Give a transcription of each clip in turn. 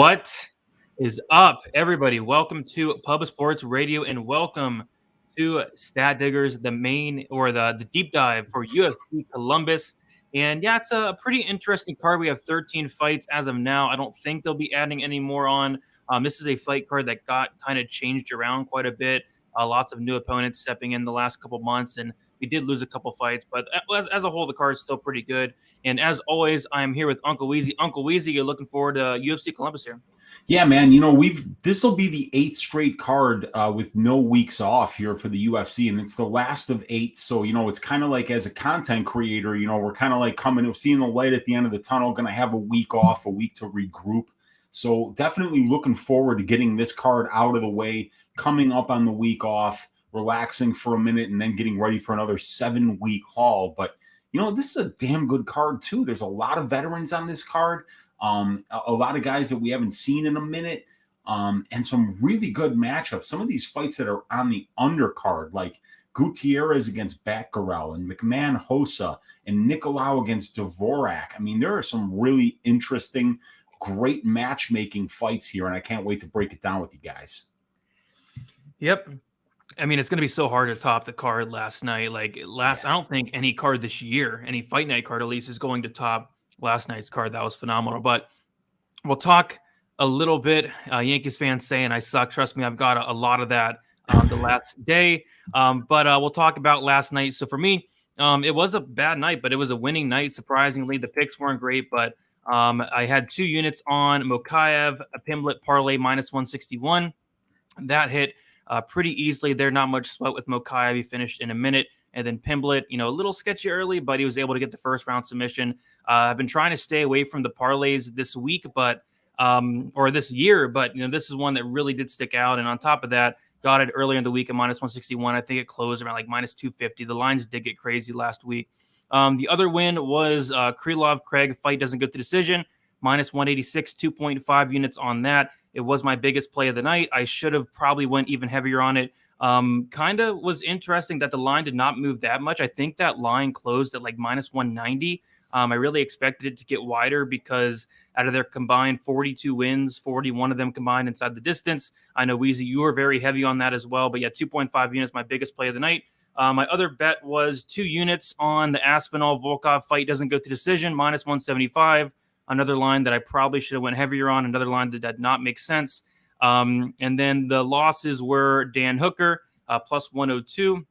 What is up, everybody? Welcome to Pub Sports Radio and welcome to Stat Diggers, the main or the deep dive for UFC Columbus. And yeah, it's a pretty interesting card. We have 13 fights as of now. I don't think they'll be adding any more on. This is a fight card that got kind of changed around quite a bit. Lots of new opponents stepping in the last couple months, and we did lose a couple fights, but as a whole, the card is still pretty good. And as always, I'm here with Uncle Weezy. Uncle Weezy, you're looking forward to UFC Columbus here. Yeah, man. This will be the 8th straight card with no weeks off here for the UFC, and it's the last of 8. So, it's kind of like as a content creator, we're kind of like seeing the light at the end of the tunnel, going to have a week off, a week to regroup. So definitely looking forward to getting this card out of the way, coming up on the week off, relaxing for a minute, and then getting ready for another 7-week haul. But, this is a damn good card too. There's a lot of veterans on this card. A lot of guys that we haven't seen in a minute, and some really good matchups. Some of these fights that are on the undercard, like Gutierrez against Batgerel and McMann Hossa and Nicolau against Dvorak. I mean, there are some really interesting, great matchmaking fights here, and I can't wait to break it down with you guys. Yep. I mean, it's going to be so hard to top the card last night. I don't think any card this year, any fight night card at least, is going to top last night's card. That was phenomenal. But we'll talk a little bit. Yankees fans saying I suck. Trust me, I've got a lot of that the last day. But we'll talk about last night. So for me, it was a bad night, but it was a winning night. Surprisingly, the picks weren't great, but I had 2 units on Mokaev, a Pimblett parlay minus 161. That hit pretty easily there. Not much sweat with Mokaev. He finished in a minute. And then Pimblett, a little sketchy early, but he was able to get the first round submission. I've been trying to stay away from the parlays this week, or this year, but this is one that really did stick out. And on top of that, got it earlier in the week at minus 161. I think it closed around like minus 250. The lines did get crazy last week. The other win was Krylov Craig fight doesn't go to decision, minus 186, 2.5 units on that. It was my biggest play of the night. I should have probably went even heavier on it. Kind of was interesting that the line did not move that much. I think that line closed at like minus 190. I really expected it to get wider because out of their combined 42 wins, 41 of them combined inside the distance. I know, Weezy, you were very heavy on that as well, but yeah, 2.5 units, my biggest play of the night. My other bet was 2 units on the Aspinall-Volkov fight doesn't go to decision, minus 175. Another line that I probably should have went heavier on, another line that did not make sense. And then the losses were Dan Hooker, plus 102.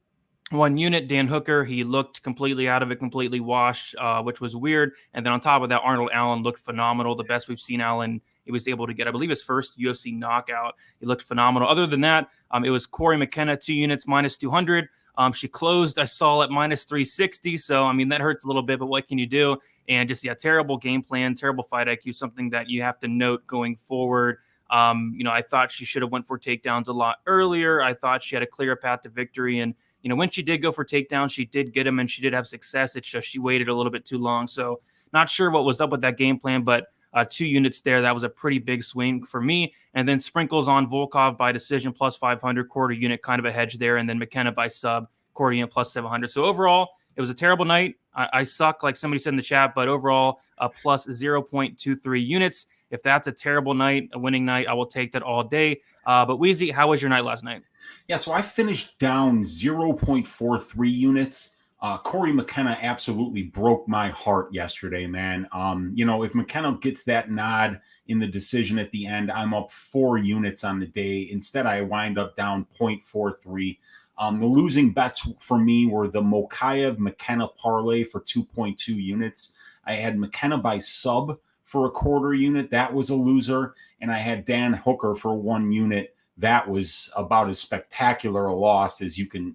1 unit, Dan Hooker, he looked completely out of it, completely washed, which was weird. And then on top of that, Arnold Allen looked phenomenal. The best we've seen Allen. He was able to get, I believe, his first UFC knockout. He looked phenomenal. Other than that, it was Corey McKenna, 2 units, minus 200. She closed, I saw, at minus 360. So, I mean, that hurts a little bit, but what can you do? And just, terrible game plan, terrible fight IQ, something that you have to note going forward. I thought she should have went for takedowns a lot earlier. I thought she had a clear path to victory. And, when she did go for takedowns, she did get them and she did have success. It's just she waited a little bit too long. So not sure what was up with that game plan, but 2 units there. That was a pretty big swing for me. And then sprinkles on Volkov by decision, plus 500, quarter unit, kind of a hedge there. And then McKenna by sub, quarter unit, plus 700. So overall, it was a terrible night. I suck, like somebody said in the chat, but overall, plus 0.23 units. If that's a terrible night, a winning night, I will take that all day. But Weezy, how was your night last night? Yeah, so I finished down 0.43 units. Corey McKenna absolutely broke my heart yesterday, man. If McKenna gets that nod in the decision at the end, I'm up 4 units on the day. Instead, I wind up down 0.43. The losing bets for me were the Mokaev McKenna parlay for 2.2 units. I had McKenna by sub for a quarter unit. That was a loser. And I had Dan Hooker for 1 unit. That was about as spectacular a loss as you can.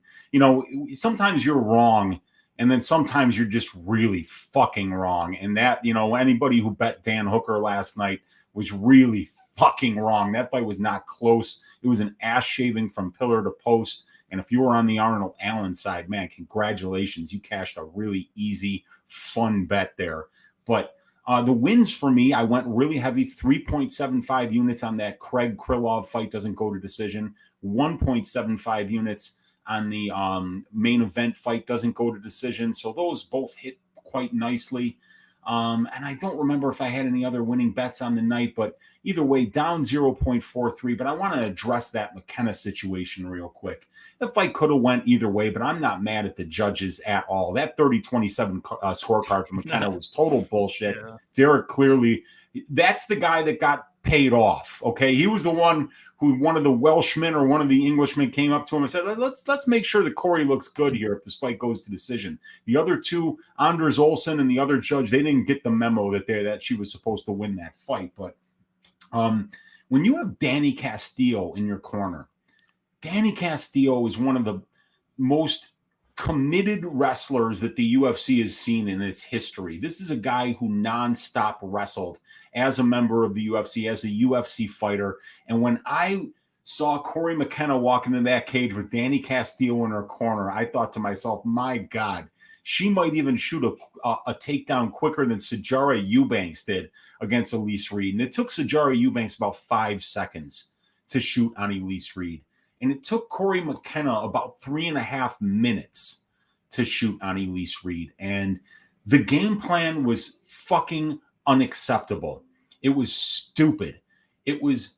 Sometimes you're wrong, and then sometimes you're just really fucking wrong. And that, anybody who bet Dan Hooker last night was really fucking wrong. That fight was not close. It was an ass shaving from pillar to post. And if you were on the Arnold Allen side, man, congratulations. You cashed a really easy, fun bet there. But the wins for me, I went really heavy, 3.75 units on that Craig Krylov fight doesn't go to decision, 1.75 units on the main event fight doesn't go to decision. So those both hit quite nicely. And I don't remember if I had any other winning bets on the night, but either way, down 0.43. But I want to address that McKenna situation real quick. The fight could have went either way, but I'm not mad at the judges at all. That 30-27 scorecard for McKenna was total bullshit. Yeah. Derek clearly, that's the guy that got paid off. Okay, he was the one who one of the Welshmen or one of the Englishmen came up to him and said, let's make sure that Corey looks good here if this fight goes to decision. The other two, Anders Olsen and the other judge, they didn't get the memo that she was supposed to win that fight. But when you have Danny Castillo in your corner, Danny Castillo is one of the most committed wrestlers that the UFC has seen in its history. This is a guy who nonstop wrestled as a member of the UFC, as a UFC fighter. And when I saw Corey McKenna walk into that cage with Danny Castillo in her corner, I thought to myself, my God, she might even shoot a takedown quicker than Sijara Eubanks did against Elise Reed. And it took Sijara Eubanks about 5 seconds to shoot on Elise Reed. And it took Corey McKenna about 3.5 minutes to shoot on Elise Reed. And the game plan was fucking unacceptable. It was stupid. It was,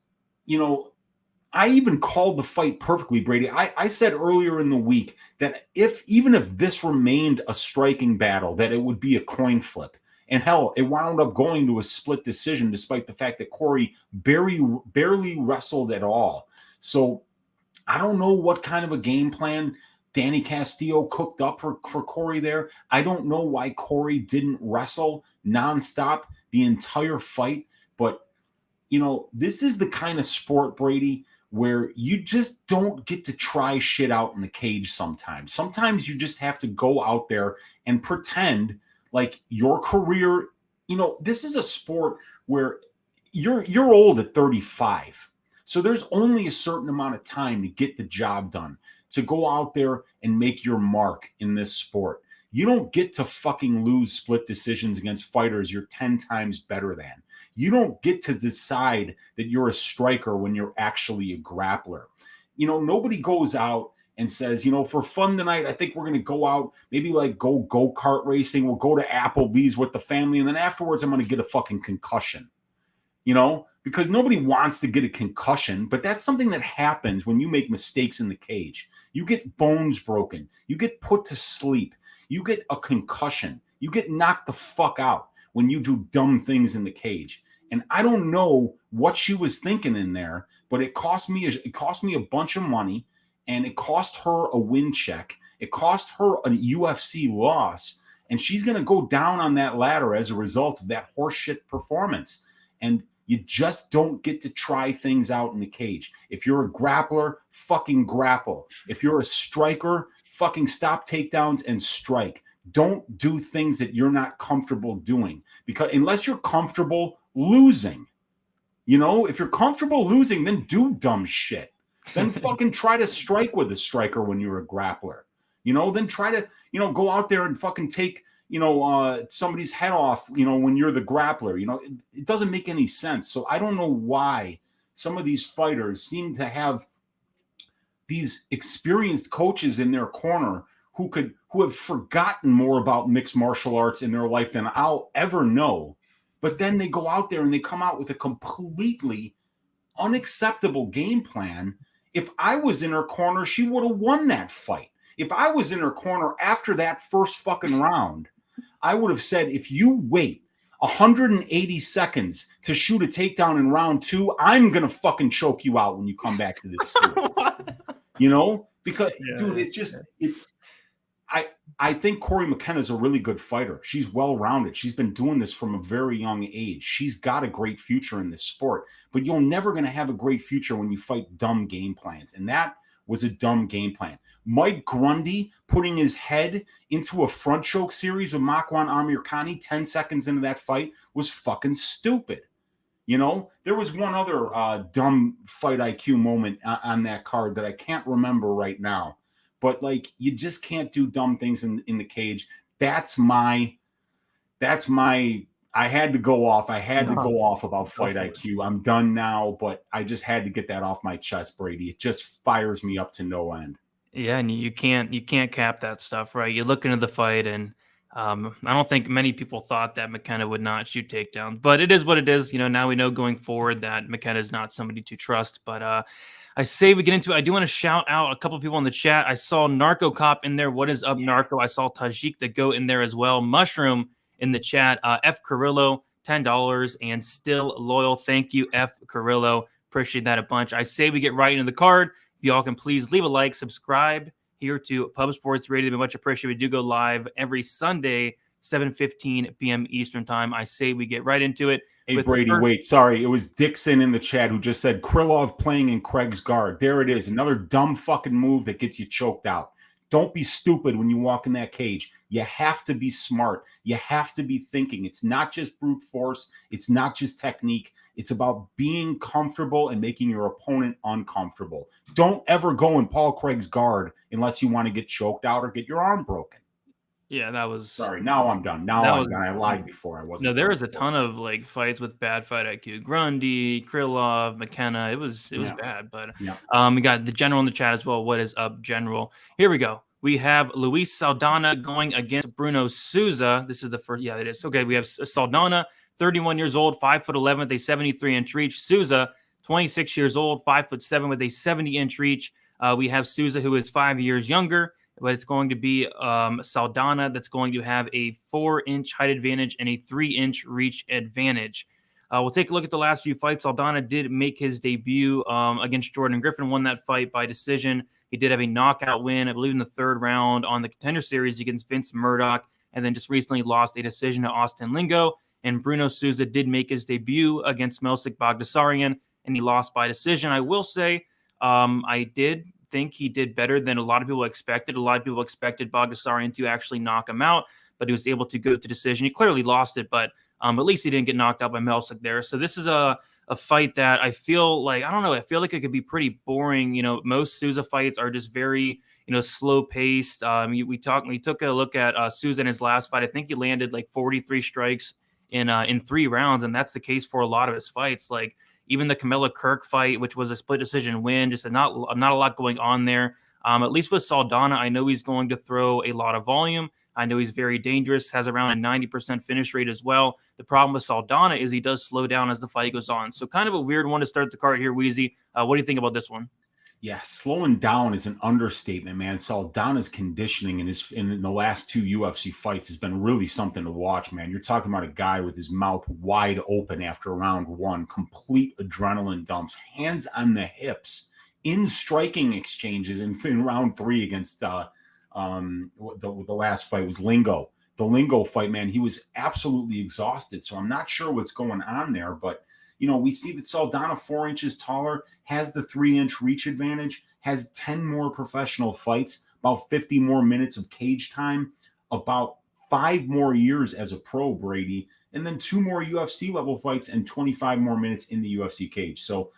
I even called the fight perfectly, Brady. I said earlier in the week that even if this remained a striking battle, that it would be a coin flip. And hell, it wound up going to a split decision, despite the fact that Corey barely wrestled at all. So I don't know what kind of a game plan Danny Castillo cooked up for Corey there. I don't know why Corey didn't wrestle nonstop the entire fight. But, this is the kind of sport, Brady, where you just don't get to try shit out in the cage sometimes. Sometimes you just have to go out there and pretend like your career, this is a sport where you're old at 35. So there's only a certain amount of time to get the job done, to go out there and make your mark in this sport. You don't get to fucking lose split decisions against fighters you're 10 times better than. You don't get to decide that you're a striker when you're actually a grappler. Nobody goes out and says, for fun tonight, I think we're going to go out, maybe like go-kart racing. We'll go to Applebee's with the family. And then afterwards, I'm going to get a fucking concussion, because nobody wants to get a concussion, but that's something that happens when you make mistakes in the cage. You get bones broken. You get put to sleep. You get a concussion. You get knocked the fuck out when you do dumb things in the cage. And I don't know what she was thinking in there, but it cost me a bunch of money, and it cost her a win check. It cost her a UFC loss, and she's going to go down on that ladder as a result of that horseshit performance. And you just don't get to try things out in the cage. If you're a grappler, fucking grapple. If you're a striker, fucking stop takedowns and strike. Don't do things that you're not comfortable doing, because unless you're comfortable losing, if you're comfortable losing, then do dumb shit. Then fucking try to strike with a striker when you're a grappler. Then try to, go out there and fucking take, somebody's head off, when you're the grappler. It doesn't make any sense. So I don't know why some of these fighters seem to have these experienced coaches in their corner who have forgotten more about mixed martial arts in their life than I'll ever know. But then they go out there and they come out with a completely unacceptable game plan. If I was in her corner, she would have won that fight. If I was in her corner after that first fucking round, I would have said, if you wait 180 seconds to shoot a takedown in round 2, I'm going to fucking choke you out when you come back to this school. Because, dude, it's just, I think Corey McKenna is a really good fighter. She's well-rounded. She's been doing this from a very young age. She's got a great future in this sport, but you're never going to have a great future when you fight dumb game plans. And that was a dumb game plan. Mike Grundy putting his head into a front choke series with Makwan Amirkhani 10 seconds into that fight was fucking stupid. There was one other dumb fight IQ moment on that card that I can't remember right now. But you just can't do dumb things in the cage. That's my I had to go off. I had to go off about fight IQ. I'm done now, but I just had to get that off my chest, Brady. It just fires me up to no end. Yeah, and you can't cap that stuff, right? You look into the fight, and I don't think many people thought that McKenna would not shoot takedowns, but it is what it is. Now we know going forward that McKenna is not somebody to trust. But I say we get into it. I do want to shout out a couple of people in the chat. I saw Narco Cop in there. What is up, Narco? I saw Tajik the Goat in there as well. Mushroom in the chat. F Carrillo, $10 and still loyal. Thank you, F Carrillo. Appreciate that a bunch. I say we get right into the card. If y'all can please leave a like, subscribe here to Pub Sports Radio. It'd be much appreciated. We do go live every Sunday, 7:15 p.m. Eastern time. I say we get right into it. Hey, Brady, wait. Sorry. It was Dixon in the chat who just said Krylov playing in Craig's guard. There it is. Another dumb fucking move that gets you choked out. Don't be stupid when you walk in that cage. You have to be smart. You have to be thinking. It's not just brute force. It's not just technique. It's about being comfortable and making your opponent uncomfortable. Don't ever go in Paul Craig's guard unless you want to get choked out or get your arm broken. Yeah, that was... Sorry, now I'm done. Now I'm done. I lied before. I wasn't. No, there was a ton of fights with bad fight IQ. Grundy, Krylov, McKenna. It was bad, but we got the general in the chat as well. What is up, General? Here we go. We have Luis Saldana going against Bruno Souza. This is the first. Yeah, it is. Okay, we have Saldana, 31 years old, 5'11" with a 73-inch reach. Souza, 26 years old, 5'7" with a 70-inch reach. We have Souza, who is 5 years younger, but it's going to be Saldana that's going to have a 4-inch height advantage and a 3-inch reach advantage. We'll take a look at the last few fights. Saldana did make his debut against Jordan Griffin, won that fight by decision. He did have a knockout win, I believe, in the third round on the Contender Series against Vince Murdoch, and then just recently lost a decision to Austin Lingo. And Bruno Souza did make his debut against Melsik Bagdasaryan, and he lost by decision. I will say I did think he did better than a lot of people expected. A lot of people expected Bagdasaryan to actually knock him out, but he was able to go to decision. He clearly lost it, but at least he didn't get knocked out by Melsik there. So this is a fight that I feel like, I don't know, I feel like it could be pretty boring. Most Souza fights are just very, slow paced. We took a look at Souza in his last fight. I think he landed 43 strikes in 3 rounds, and that's the case for a lot of his fights. Even the Camilla Kirk fight, which was a split decision win, just not a lot going on there. At least with Saldana, I know he's going to throw a lot of volume. I know he's very dangerous, has around a 90% finish rate as well. The problem with Saldana is he does slow down as the fight goes on. So kind of a weird one to start the card here, Weezy. What do you think about this one? Yeah, slowing down is an understatement, man. Saldana's conditioning in the last 2 UFC fights has been really something to watch, man. You're talking about a guy with his mouth wide open after round 1, complete adrenaline dumps, hands on the hips, in striking exchanges in round 3 against the last fight was Lingo. The Lingo fight, man, he was absolutely exhausted. So I'm not sure what's going on there, but we see that Saldana, 4 inches taller, has the 3-inch reach advantage, has 10 more professional fights, about 50 more minutes of cage time, about 5 more years as a pro, Brady, and then 2 more UFC level fights and 25 more minutes in the UFC cage. So,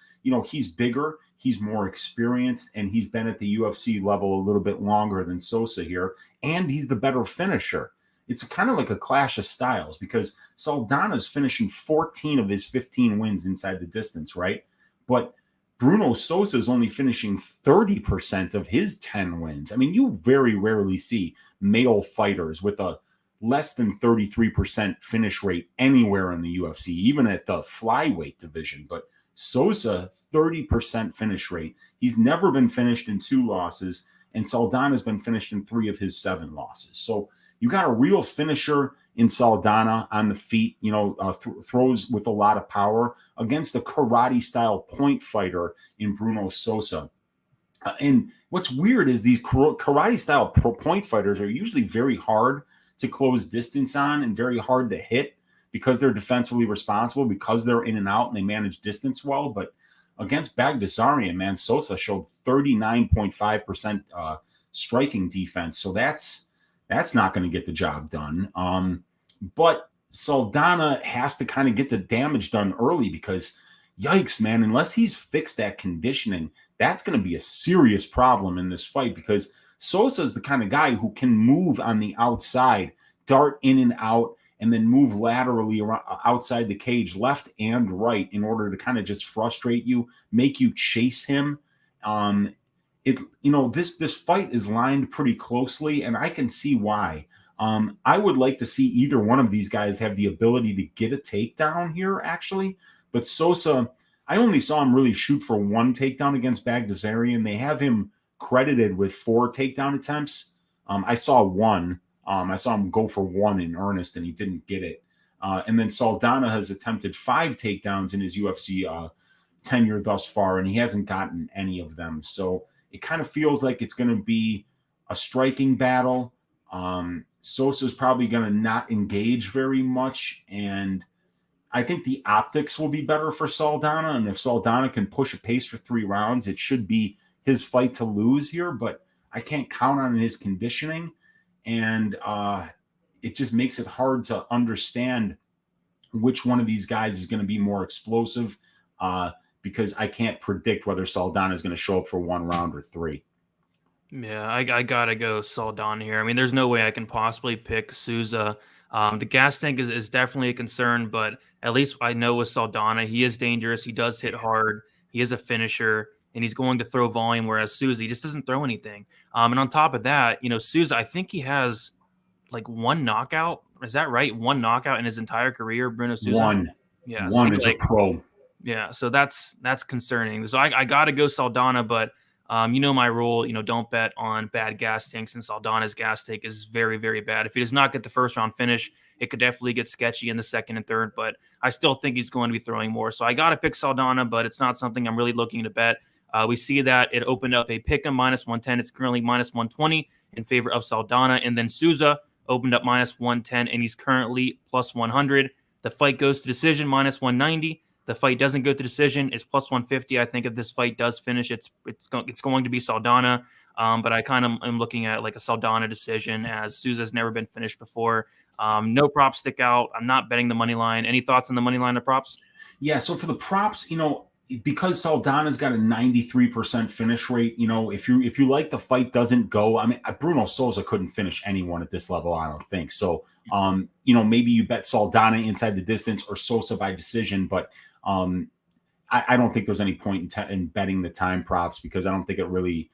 he's bigger, he's more experienced, and he's been at the UFC level a little bit longer than Souza here, and he's the better finisher. It's kind of like a clash of styles because Saldana's finishing 14 of his 15 wins inside the distance, right? But Bruno Souza is only finishing 30% of his 10 wins. I mean, you very rarely see male fighters with a less than 33% finish rate anywhere in the UFC, even at the flyweight division. But Souza, 30% finish rate. He's never been finished in 2 losses, and Saldana's been finished in 3 of his 7 losses. So you got a real finisher in Saldana on the feet, throws with a lot of power against a karate-style point fighter in Bruno Souza. And what's weird is these karate-style point fighters are usually very hard to close distance on and very hard to hit because they're defensively responsible, because they're in and out and they manage distance well. But against Bagdasaryan, man, Souza showed 39.5% striking defense. So that's not going to get the job done. But Saldana has to kind of get the damage done early because, yikes, man, unless he's fixed that conditioning, that's going to be a serious problem in this fight because Souza is the kind of guy who can move on the outside, dart in and out, and then move laterally around, outside the cage, left and right, in order to kind of just frustrate you, make you chase him. This fight is lined pretty closely, and I can see why. I would like to see either one of these guys have the ability to get a takedown here, actually. But Sosa, I only saw him really shoot for one takedown against Bagdasarian. They have him credited with 4 takedown attempts. I saw one. I saw him go for one in earnest, and he didn't get it. And then Saldana has attempted 5 takedowns in his UFC tenure thus far, and he hasn't gotten any of them. So it kind of feels like it's going to be a striking battle. Sosa's probably going to not engage very much, and I think the optics will be better for Saldana. And if Saldana can push a pace for 3 rounds, it should be his fight to lose here. But I can't count on his conditioning, and it just makes it hard to understand which one of these guys is going to be more explosive, because I can't predict whether Saldana is going to show up for 1 round or 3. Yeah, I gotta go Saldana here. I mean, there's no way I can possibly pick Souza. The gas tank is definitely a concern, but at least I know with Saldana, he is dangerous. He does hit hard. He is a finisher, and he's going to throw volume, whereas Souza, he just doesn't throw anything. And on top of that, Souza, I think he has like 1 knockout. Is that right? 1 knockout in his entire career, Bruno Souza? One. Yeah. One so is a pro. Yeah, so that's concerning. So I got to go Saldana, but my rule, don't bet on bad gas tanks, and Saldana's gas tank is very, very bad. If he does not get the first round finish, it could definitely get sketchy in the second and third, but I still think he's going to be throwing more. So I got to pick Saldana, but it's not something I'm really looking to bet. We see that it opened up a pick 'em -110. It's currently -120 in favor of Saldana, and then Souza opened up -110, and he's currently +100. The fight goes to decision -190. The fight doesn't go to decision, is +150. I think if this fight does finish, it's going to be Saldana. But I kind of am looking at like a Saldana decision, as Souza's never been finished before. No props stick out. I'm not betting the money line. Any thoughts on the money line of props? Yeah, so for the props, because Saldana's got a 93% finish rate, if you like the fight doesn't go, I mean, Bruno Souza couldn't finish anyone at this level, I don't think. So, maybe you bet Saldana inside the distance or Souza by decision, but I don't think there's any point in betting the time props, because I don't think it really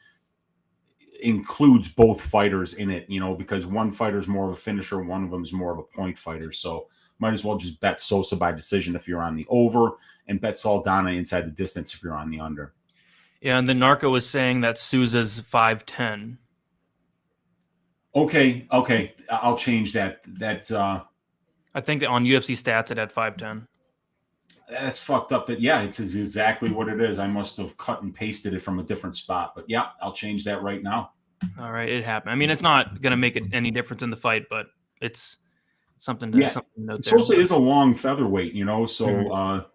includes both fighters in it, because one fighter's more of a finisher, one of them is more of a point fighter. So might as well just bet Souza by decision if you're on the over, and bet Saldana inside the distance if you're on the under. Yeah, and the Narco was saying that Souza's 5'10". Okay, I'll change that. I think that on UFC stats it had 5'10". That's fucked up. It's exactly what it is. I must have cut and pasted it from a different spot. But yeah, I'll change that right now. All right, it happened. I mean, it's not going to make any difference in the fight, but it's something to note there. Souza is a long featherweight, so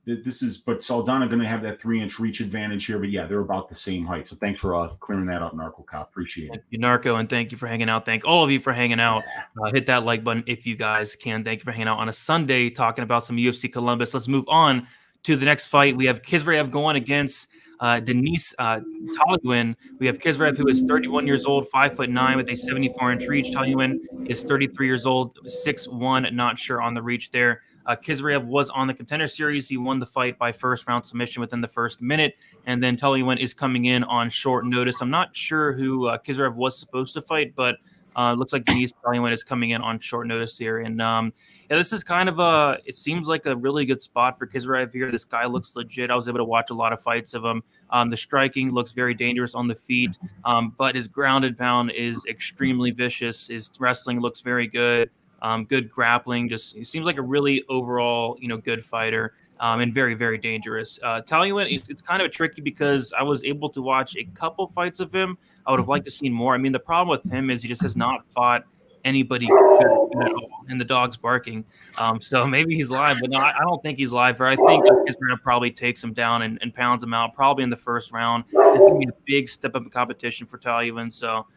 this is, but Saldana going to have that 3-inch reach advantage here. But yeah, they're about the same height. So thanks for clearing that up, Narco Cop. Appreciate it. Thank you, Narco, and thank you for hanging out. Thank all of you for hanging out. Hit that like button if you guys can. Thank you for hanging out on a Sunday talking about some UFC Columbus. Let's move on to the next fight. We have Kisrev going against Denise Taluin. We have Kisrev, who is 31 years old, 5'9" with a 74-inch reach. Taluin is 33 years old, 6'1", not sure on the reach there. Kisrev was on the Contender Series. He won the fight by first-round submission within the first minute, and then Taluin is coming in on short notice. I'm not sure who Kisrev was supposed to fight, but looks like Denise Taluin is coming in on short notice here. And this is kind of it seems like a really good spot for Kisrev here. This guy looks legit. I was able to watch a lot of fights of him. The striking looks very dangerous on the feet, but his grounded pound is extremely vicious. His wrestling looks very good. Good grappling. He seems like a really overall, good fighter, and very, very dangerous. Taluin, it's kind of tricky because I was able to watch a couple fights of him. I would have liked to see more. I mean, the problem with him is he just has not fought anybody good at all, and the dog's barking. So maybe he's live, but no, I don't think he's live. Or I think Kisrev probably takes him down and pounds him out, probably in the first round. It's going to be a big step up in competition for Taluin. So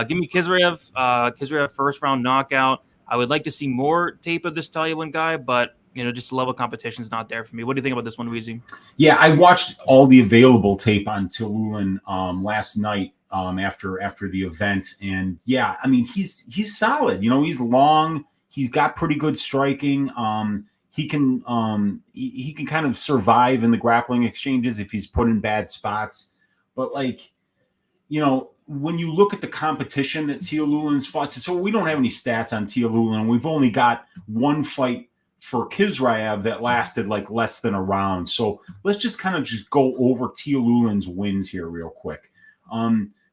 give me Kisrev first round knockout. I would like to see more tape of this Taluin guy, but just the level of competition is not there for me. What do you think about this one, Weezy? Yeah, I watched all the available tape on Taluin last night after the event, and yeah, I mean he's solid. He's long. He's got pretty good striking. He can kind of survive in the grappling exchanges if he's put in bad spots. But when you look at the competition that Tialulin's fought, so we don't have any stats on Tialulin. We've only got one fight for Kisraev that lasted like less than a round. So let's just kind of just go over Tialulin's wins here real quick.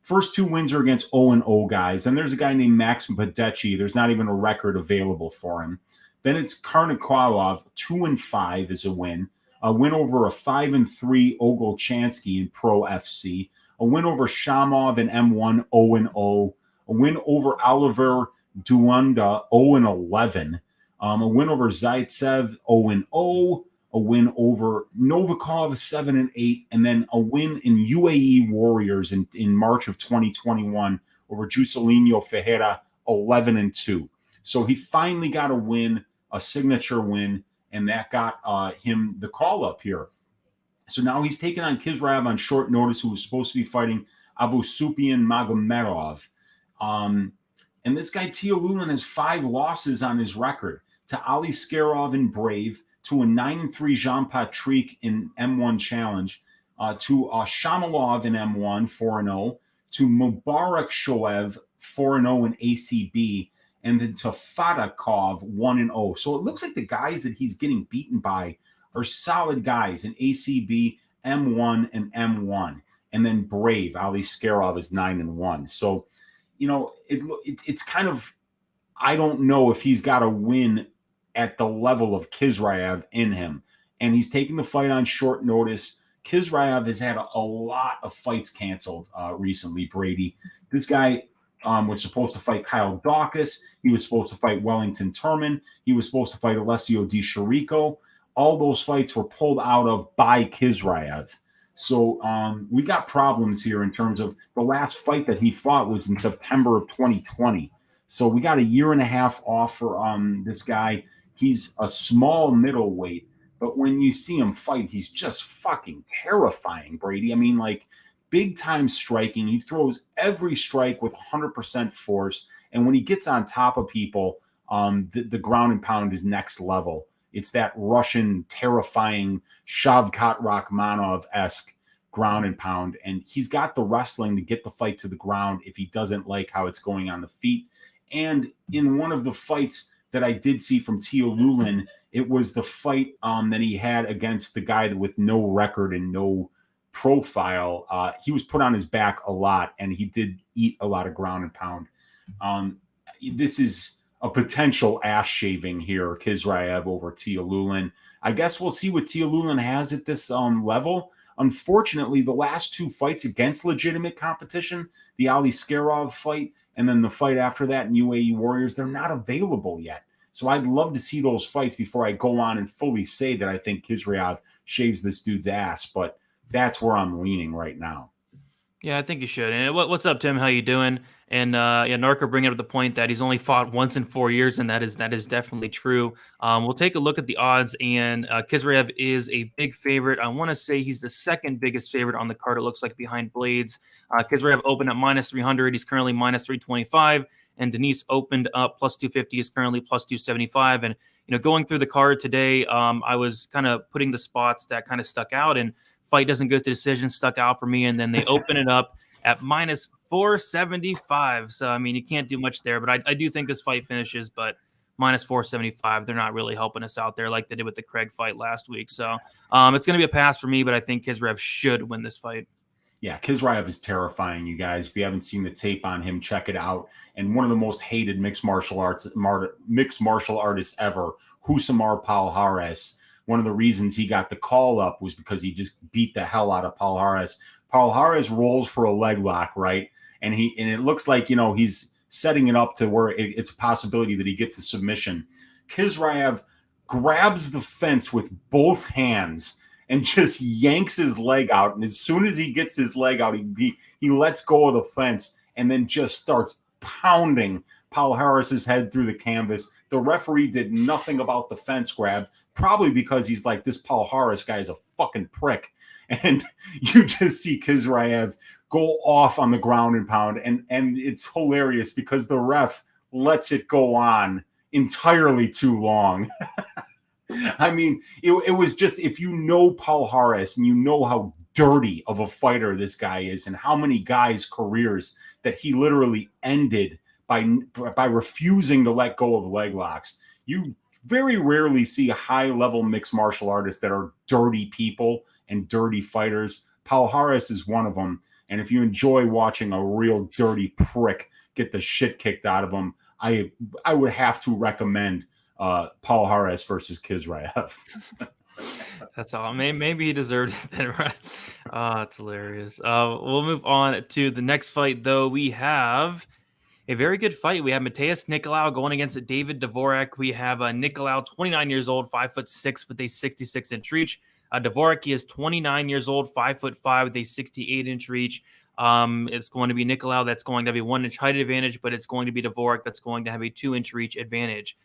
First two wins are against 0-0 guys, and there's a guy named Max Padecci. There's not even a record available for him. Then it's Karnikovov, 2-5 is a win over a 5-3 Ogolchansky in Pro FC, a win over Shamov in M1, 0-0, a win over Oliver Duanda, 0-11, a win over Zaitsev, 0-0, a win over Novikov, 7-8, and then a win in UAE Warriors in March of 2021 over Juscelino Ferreira, 11-2. So he finally got a win, a signature win, and that got him the call up here. So now he's taking on Kisraev on short notice, who was supposed to be fighting Abusupian Magomedov. And this guy, Tialulin, has 5 losses on his record to Ali Skarov in Brave, to a 9-3 Jean-Patrick in M1 Challenge, to Shamalov in M1, 4-0, to Mubarak Shoev, 4-0 in ACB, and then to Fadakov, 1-0. So it looks like the guys that he's getting beaten by are solid guys in ACB, M1, and M1. And then Brave, Ali Skarov is 9-1. So, you know, it's kind of, I don't know if he's got a win at the level of Kisraev in him. And he's taking the fight on short notice. Kisraev has had a lot of fights canceled recently, Brady. This guy was supposed to fight Kyle Daukaus. He was supposed to fight Wellington Turman. He was supposed to fight Alessio Di Chirico. All those fights were pulled out of by Kisraev. So we got problems here in terms of the last fight that he fought was in September of 2020. So we got a year and a half off for this guy. He's a small middleweight, but when you see him fight, he's just fucking terrifying, Brady. I mean, like, big time striking. He throws every strike with 100% force. And when he gets on top of people, the ground and pound is next level. It's that Russian, terrifying Shavkat Rakhmonov-esque ground and pound. And he's got the wrestling to get the fight to the ground if he doesn't like how it's going on the feet. And in one of the fights that I did see from Tialulin, it was the fight that he had against the guy with no record and no profile. He was put on his back a lot, and he did eat a lot of ground and pound. This is a potential ass shaving here, Kisraev over Tialulin. I guess we'll see what Tialulin has at this level. Unfortunately, the last 2 fights against legitimate competition, the Ali Skarov fight and then the fight after that in UAE Warriors, they're not available yet. So I'd love to see those fights before I go on and fully say that I think Kisraev shaves this dude's ass. But that's where I'm leaning right now. Yeah, I think you should. And what's up, Tim? How you doing? And yeah, Narco bringing up the point that he's only fought once in 4 years, and that is definitely true. We'll take a look at the odds, and Kisraev is a big favorite. I want to say he's the second biggest favorite on the card, it looks like, behind Blaydes. Kisraev opened at minus 300. He's currently minus 325. And Denise opened up plus 250, is currently plus 275. And, you know, going through the card today, I was kind of putting the spots that kind of stuck out, and fight doesn't go to decision stuck out for me. And then they open it up at minus 475. So, I mean, you can't do much there, but I do think this fight finishes, but minus 475, they're not really helping us out there like they did with the Craig fight last week. So it's going to be a pass for me, but I think Kisraev should win this fight. Yeah, Kisraev is terrifying, you guys. If you haven't seen the tape on him, check it out. And one of the most hated mixed martial artists ever, Husamar Palhares. One of the reasons he got the call up was because he just beat the hell out of Palhares. Palhares rolls for a leg lock, right? And it looks like, you know, he's setting it up to where it's a possibility that he gets the submission. Kisraev grabs the fence with both hands and just yanks his leg out. And as soon as he gets his leg out, he lets go of the fence and then just starts pounding Palhares' head through the canvas. The referee did nothing about the fence grab, probably because he's like, this Palhares guy is a fucking prick. And you just see Kisraev go off on the ground and pound. And it's hilarious because the ref lets it go on entirely too long. I mean, it was just, if you know Palhares and you know how dirty of a fighter this guy is, and how many guys' careers that he literally ended by refusing to let go of leg locks. You very rarely see high-level mixed martial artists that are dirty people and dirty fighters. Palhares is one of them. And if you enjoy watching a real dirty prick get the shit kicked out of him, I would have to recommend Palhares versus Kisraev. That's all. Maybe he deserved it then, right? It's hilarious. We'll move on to the next fight, though. We have a very good fight. We have Matheus Nicolau going against David Dvorak. We have Nicolau, 29 years old, 5'6" with a 66-inch reach. Dvorak, he is 29 years old, 5'5" with a 68-inch reach. It's going to be Nicolau that's going to have a 1-inch height advantage, but it's going to be Dvorak that's going to have a 2-inch reach advantage.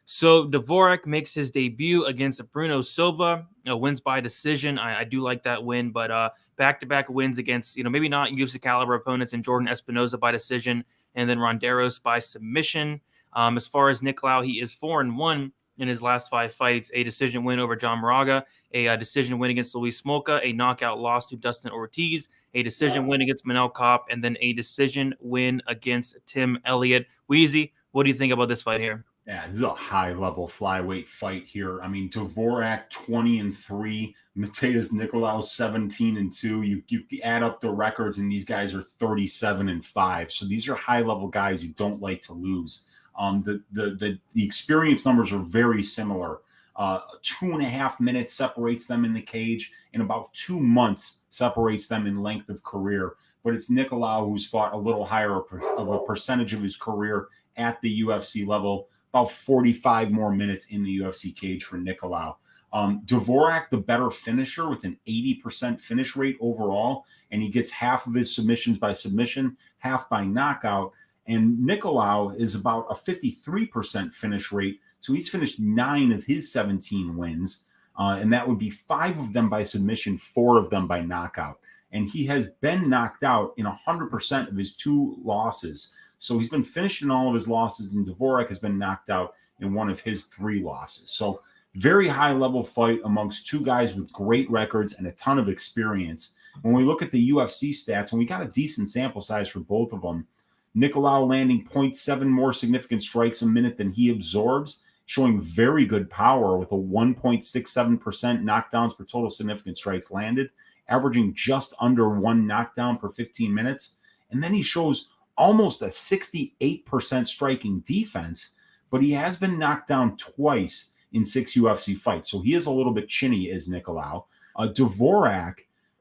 So Dvorak makes his debut against Bruno Silva, wins by decision. I do like that win, but back-to-back wins against, maybe not UFC caliber opponents, and Jordan Espinosa by decision, and then Ronderos by submission. As far as Nicolau, he is 4-1 in his last 5 fights, a decision win over John Moraga, a decision win against Luis Smolka, a knockout loss to Dustin Ortiz, a decision win against Manel Kopp, and then a decision win against Tim Elliott. Weezy, what do you think about this fight here? Yeah, this is a high-level flyweight fight here. I mean, Dvorak 20-3, Matheus Nicolau 17-2. You add up the records, and these guys are 37-5. So these are high-level guys you don't like to lose. The experience numbers are very similar. 2.5 minutes separates them in the cage, and about 2 months separates them in length of career. But it's Nicolau who's fought a little higher of a percentage of his career at the UFC level. About 45 more minutes in the UFC cage for Nicolau. Dvorak, the better finisher with an 80% finish rate overall, and he gets half of his submissions by submission, half by knockout. And Nicolau is about a 53% finish rate, so he's finished 9 of his 17 wins, and that would be 5 of them by submission, 4 of them by knockout. And he has been knocked out in 100% of his 2 losses. So he's been finished in all of his losses, and Dvorak has been knocked out in 1 of his 3 losses. So very high-level fight amongst 2 guys with great records and a ton of experience. When we look at the UFC stats, and we got a decent sample size for both of them, Nicolau landing 0.7 more significant strikes a minute than he absorbs, showing very good power with a 1.67% knockdowns per total significant strikes landed, averaging just under 1 knockdown per 15 minutes. And then he shows almost a 68% striking defense, but he has been knocked down twice in 6 UFC fights. So he is a little bit chinny, is Nicolau. Dvorak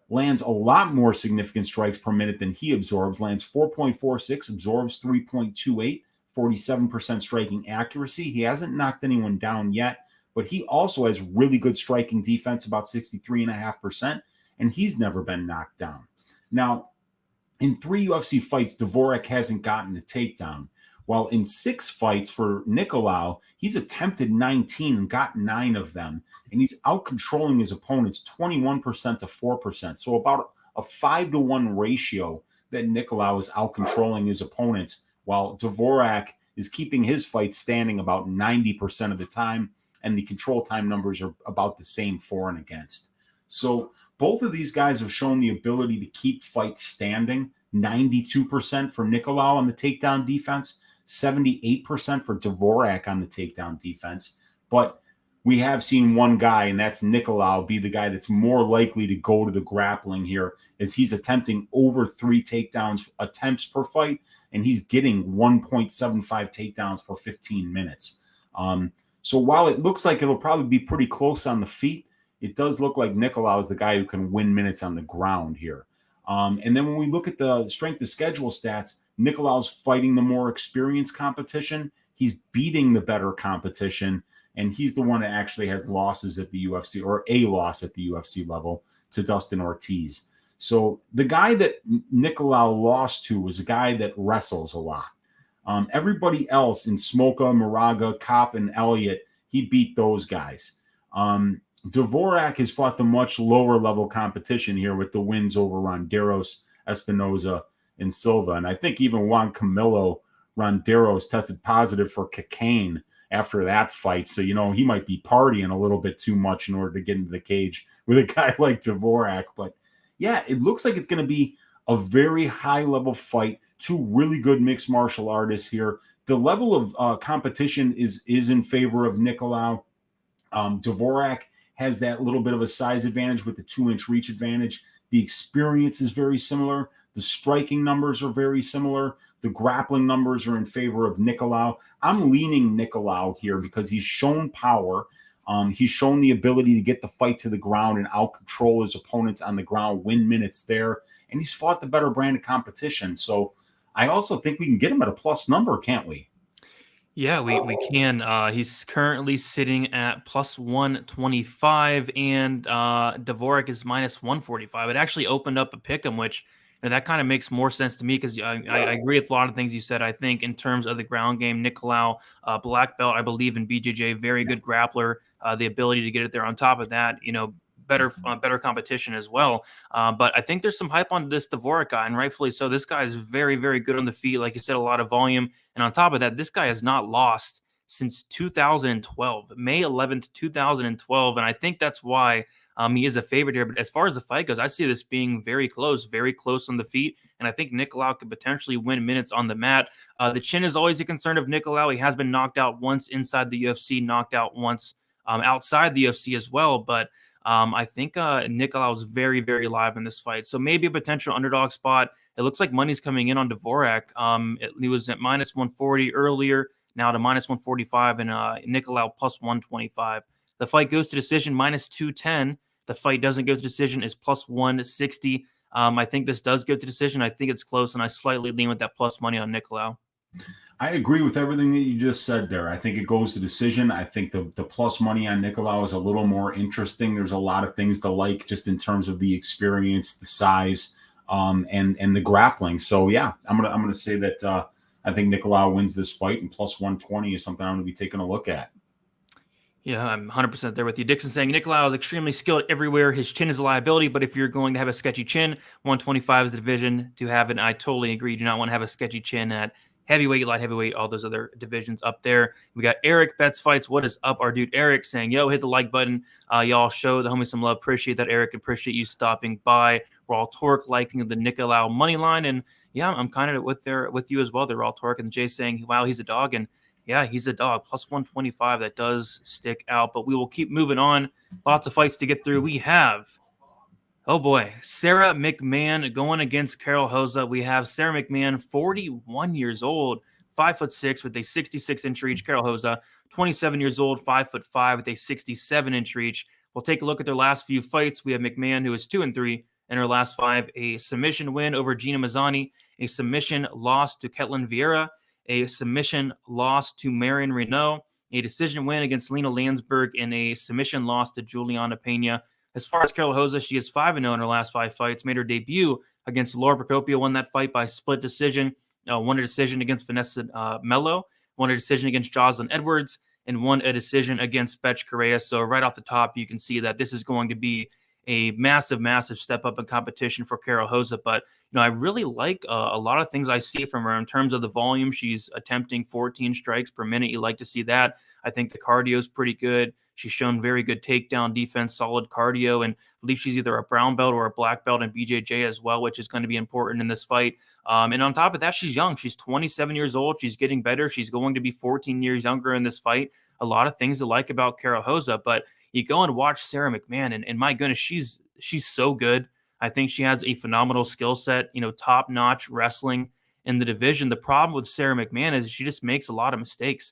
lands a lot more significant strikes per minute than he absorbs, lands 4.46, absorbs 3.28, 47% striking accuracy. He hasn't knocked anyone down yet, but he also has really good striking defense, about 63.5%, and he's never been knocked down. Now, in 3 UFC fights, Dvorak hasn't gotten a takedown. While in 6 fights for Nicolau, he's attempted 19 and got 9 of them. And he's out-controlling his opponents 21% to 4%. So about a 5-to-1 ratio that Nicolau is out-controlling his opponents, while Dvorak is keeping his fight standing about 90% of the time. And the control time numbers are about the same for and against. So both of these guys have shown the ability to keep fights standing. 92% for Nicolau on the takedown defense, 78% for Dvorak on the takedown defense. But we have seen one guy, and that's Nicolau, be the guy that's more likely to go to the grappling here, as he's attempting over 3 takedowns attempts per fight, and he's getting 1.75 takedowns per 15 minutes. So while it looks like it'll probably be pretty close on the feet, it does look like Nicolau is the guy who can win minutes on the ground here. And then when we look at the strength of schedule stats, Nicolau's fighting the more experienced competition. He's beating the better competition, and he's the one that actually has losses at the UFC, or a loss at the UFC level, to Dustin Ortiz. So the guy that Nicolau lost to was a guy that wrestles a lot. Everybody else in Smolka, Moraga, Kopp, and Elliott, he beat those guys. Dvorak has fought the much lower level competition here with the wins over Ronderos, Espinosa, and Silva. And I think even Juan Camilo Ronderos tested positive for cocaine after that fight. So, he might be partying a little bit too much in order to get into the cage with a guy like Dvorak. But Yeah, it looks like it's going to be a very high level fight. Two really good mixed martial artists here. The level of competition is in favor of Nicolau. Dvorak has that little bit of a size advantage with the 2-inch reach advantage. The experience is very similar. The striking numbers are very similar. The grappling numbers are in favor of Nicolau. I'm leaning Nicolau here because he's shown power. He's shown the ability to get the fight to the ground and out-control his opponents on the ground, win minutes there. And he's fought the better brand of competition. So I also think we can get him at a plus number, can't we? Yeah, we can. He's currently sitting at plus 125, and Dvorak is minus 145. It actually opened up a pick'em, which that kind of makes more sense to me because I agree with a lot of things you said. I think in terms of the ground game, Nicolau, black belt, I believe in BJJ, very good grappler, the ability to get it there. On top of that, better competition as well. But I think there's some hype on this Dvorak guy, and rightfully so. This guy is very, very good on the feet. Like you said, a lot of volume. And on top of that, this guy has not lost since 2012, May 11th, 2012. And I think that's why he is a favorite here. But as far as the fight goes, I see this being very close on the feet. And I think Nicolau could potentially win minutes on the mat. The chin is always a concern of Nicolau. He has been knocked out once inside the UFC, knocked out once outside the UFC as well. But I think Nicolau is very, very live in this fight. So maybe a potential underdog spot. It looks like money's coming in on Dvorak. He was at minus 140 earlier, now to minus 145, and Nicolau plus 125. The fight goes to decision, minus 210. The fight doesn't go to decision, is plus 160. I think this does go to decision. I think it's close, and I slightly lean with that plus money on Nicolau. I agree with everything that you just said there. I think it goes to decision. I think the plus money on Nicolau is a little more interesting. There's a lot of things to like just in terms of the experience, the size, and the grappling. So yeah, I'm gonna say that I think Nicolau wins this fight, and plus 120 is something I'm gonna be taking a look at. Yeah, I'm 100% there with you. Dixon saying Nicolau is extremely skilled everywhere. His chin is a liability, but if you're going to have a sketchy chin, 125 is the division to have it. I totally agree. You do not want to have a sketchy chin at heavyweight, light heavyweight, all those other divisions up there. We got Eric Betts Fights. What is up? Our dude Eric saying, yo, hit the like button. Y'all show the homie some love. Appreciate that, Eric. Appreciate you stopping by. Raw Torque liking the Nicolau money line. And yeah, I'm kind of with you as well. The Raw Torque and Jay saying, wow, he's a dog. And yeah, he's a dog. Plus 125. That does stick out. But we will keep moving on. Lots of fights to get through. We have, oh boy, Sara McMann going against Karol Rosa. We have Sara McMann, 41 years old, 5'6" with a 66-inch reach. Karol Rosa, 27 years old, 5'5" with a 67-inch reach. We'll take a look at their last few fights. We have McMann, who is 2-3 in her last 5, a submission win over Gina Mazzani, a submission loss to Ketlin Vieira, a submission loss to Marion Renault, a decision win against Lena Landsberg, and a submission loss to Juliana Pena. As far as Karol Rosa, she is 5-0 in her last 5 fights, made her debut against Laura Procopio, won that fight by split decision, won a decision against Vanessa Mello, won a decision against Jocelyn Edwards, and won a decision against Betch Correa. So right off the top, you can see that this is going to be a massive, massive step up in competition for Karol Rosa. But, I really like a lot of things I see from her in terms of the volume. She's attempting 14 strikes per minute. You like to see that. I think the cardio is pretty good. She's shown very good takedown defense, solid cardio, and I believe she's either a brown belt or a black belt in BJJ as well, which is going to be important in this fight. And on top of that, she's young. She's 27 years old. She's getting better. She's going to be 14 years younger in this fight. A lot of things to like about Karol Rosa, but you go and watch Sara McMann, and my goodness, she's so good. I think she has a phenomenal skill set, top-notch wrestling in the division. The problem with Sara McMann is she just makes a lot of mistakes.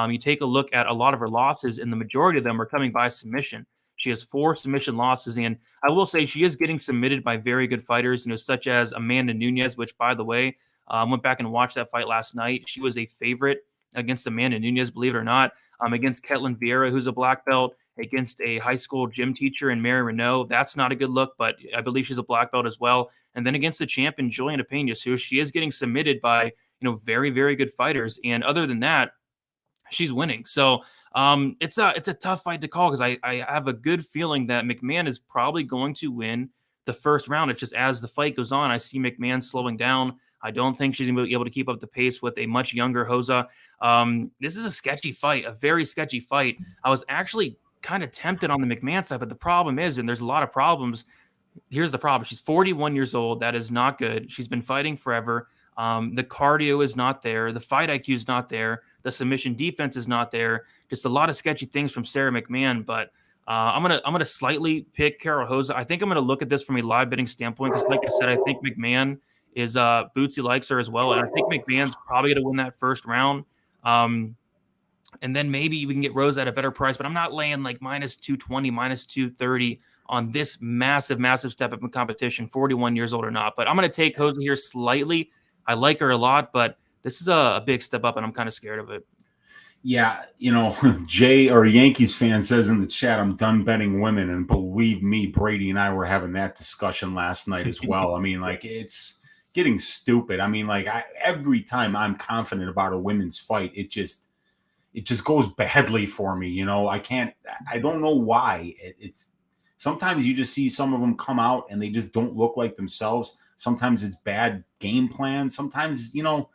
You take a look at a lot of her losses, and the majority of them are coming by submission. She has 4 submission losses, and I will say she is getting submitted by very good fighters, such as Amanda Nunes, which, by the way, went back and watched that fight last night. She was a favorite against Amanda Nunes, believe it or not, against Ketlin Vieira, who's a black belt, against a high school gym teacher in Mary Renault. That's not a good look, but I believe she's a black belt as well. And then against the champion, Juliana Pena. So she is getting submitted by, very, very good fighters. And other than that, she's winning. So it's a tough fight to call because I have a good feeling that McMann is probably going to win the first round. It's just as the fight goes on, I see McMann slowing down. I don't think she's going to be able to keep up the pace with a much younger Rosa. This is a sketchy fight, a very sketchy fight. I was actually kind of tempted on the McMann side, but the problem is, and there's a lot of problems, here's the problem. She's 41 years old. That is not good. She's been fighting forever. The cardio is not there. The fight IQ is not there. The submission defense is not there. Just a lot of sketchy things from Sara McMann. But I'm gonna slightly pick Carol Hosa. I think I'm gonna look at this from a live betting standpoint because, like I said, I think McMann is Bootsy likes her as well, and I think McMahon's probably gonna win that first round. And then maybe we can get Rose at a better price, but I'm not laying like minus 220, minus 230 on this massive, massive step up in competition, 41 years old or not. But I'm going to take Hosa here slightly. I like her a lot, but this is a big step up, and I'm kind of scared of it. Yeah, you know, Jay, our Yankees fan, says in the chat, I'm done betting women. And believe me, Brady and I were having that discussion last night as well. I mean, like, it's getting stupid. I mean, like, every time I'm confident about a women's fight, it just goes badly for me. You know, I don't know why. It's sometimes you just see some of them come out and they just don't look like themselves. Sometimes it's bad game plan. Sometimes, you know,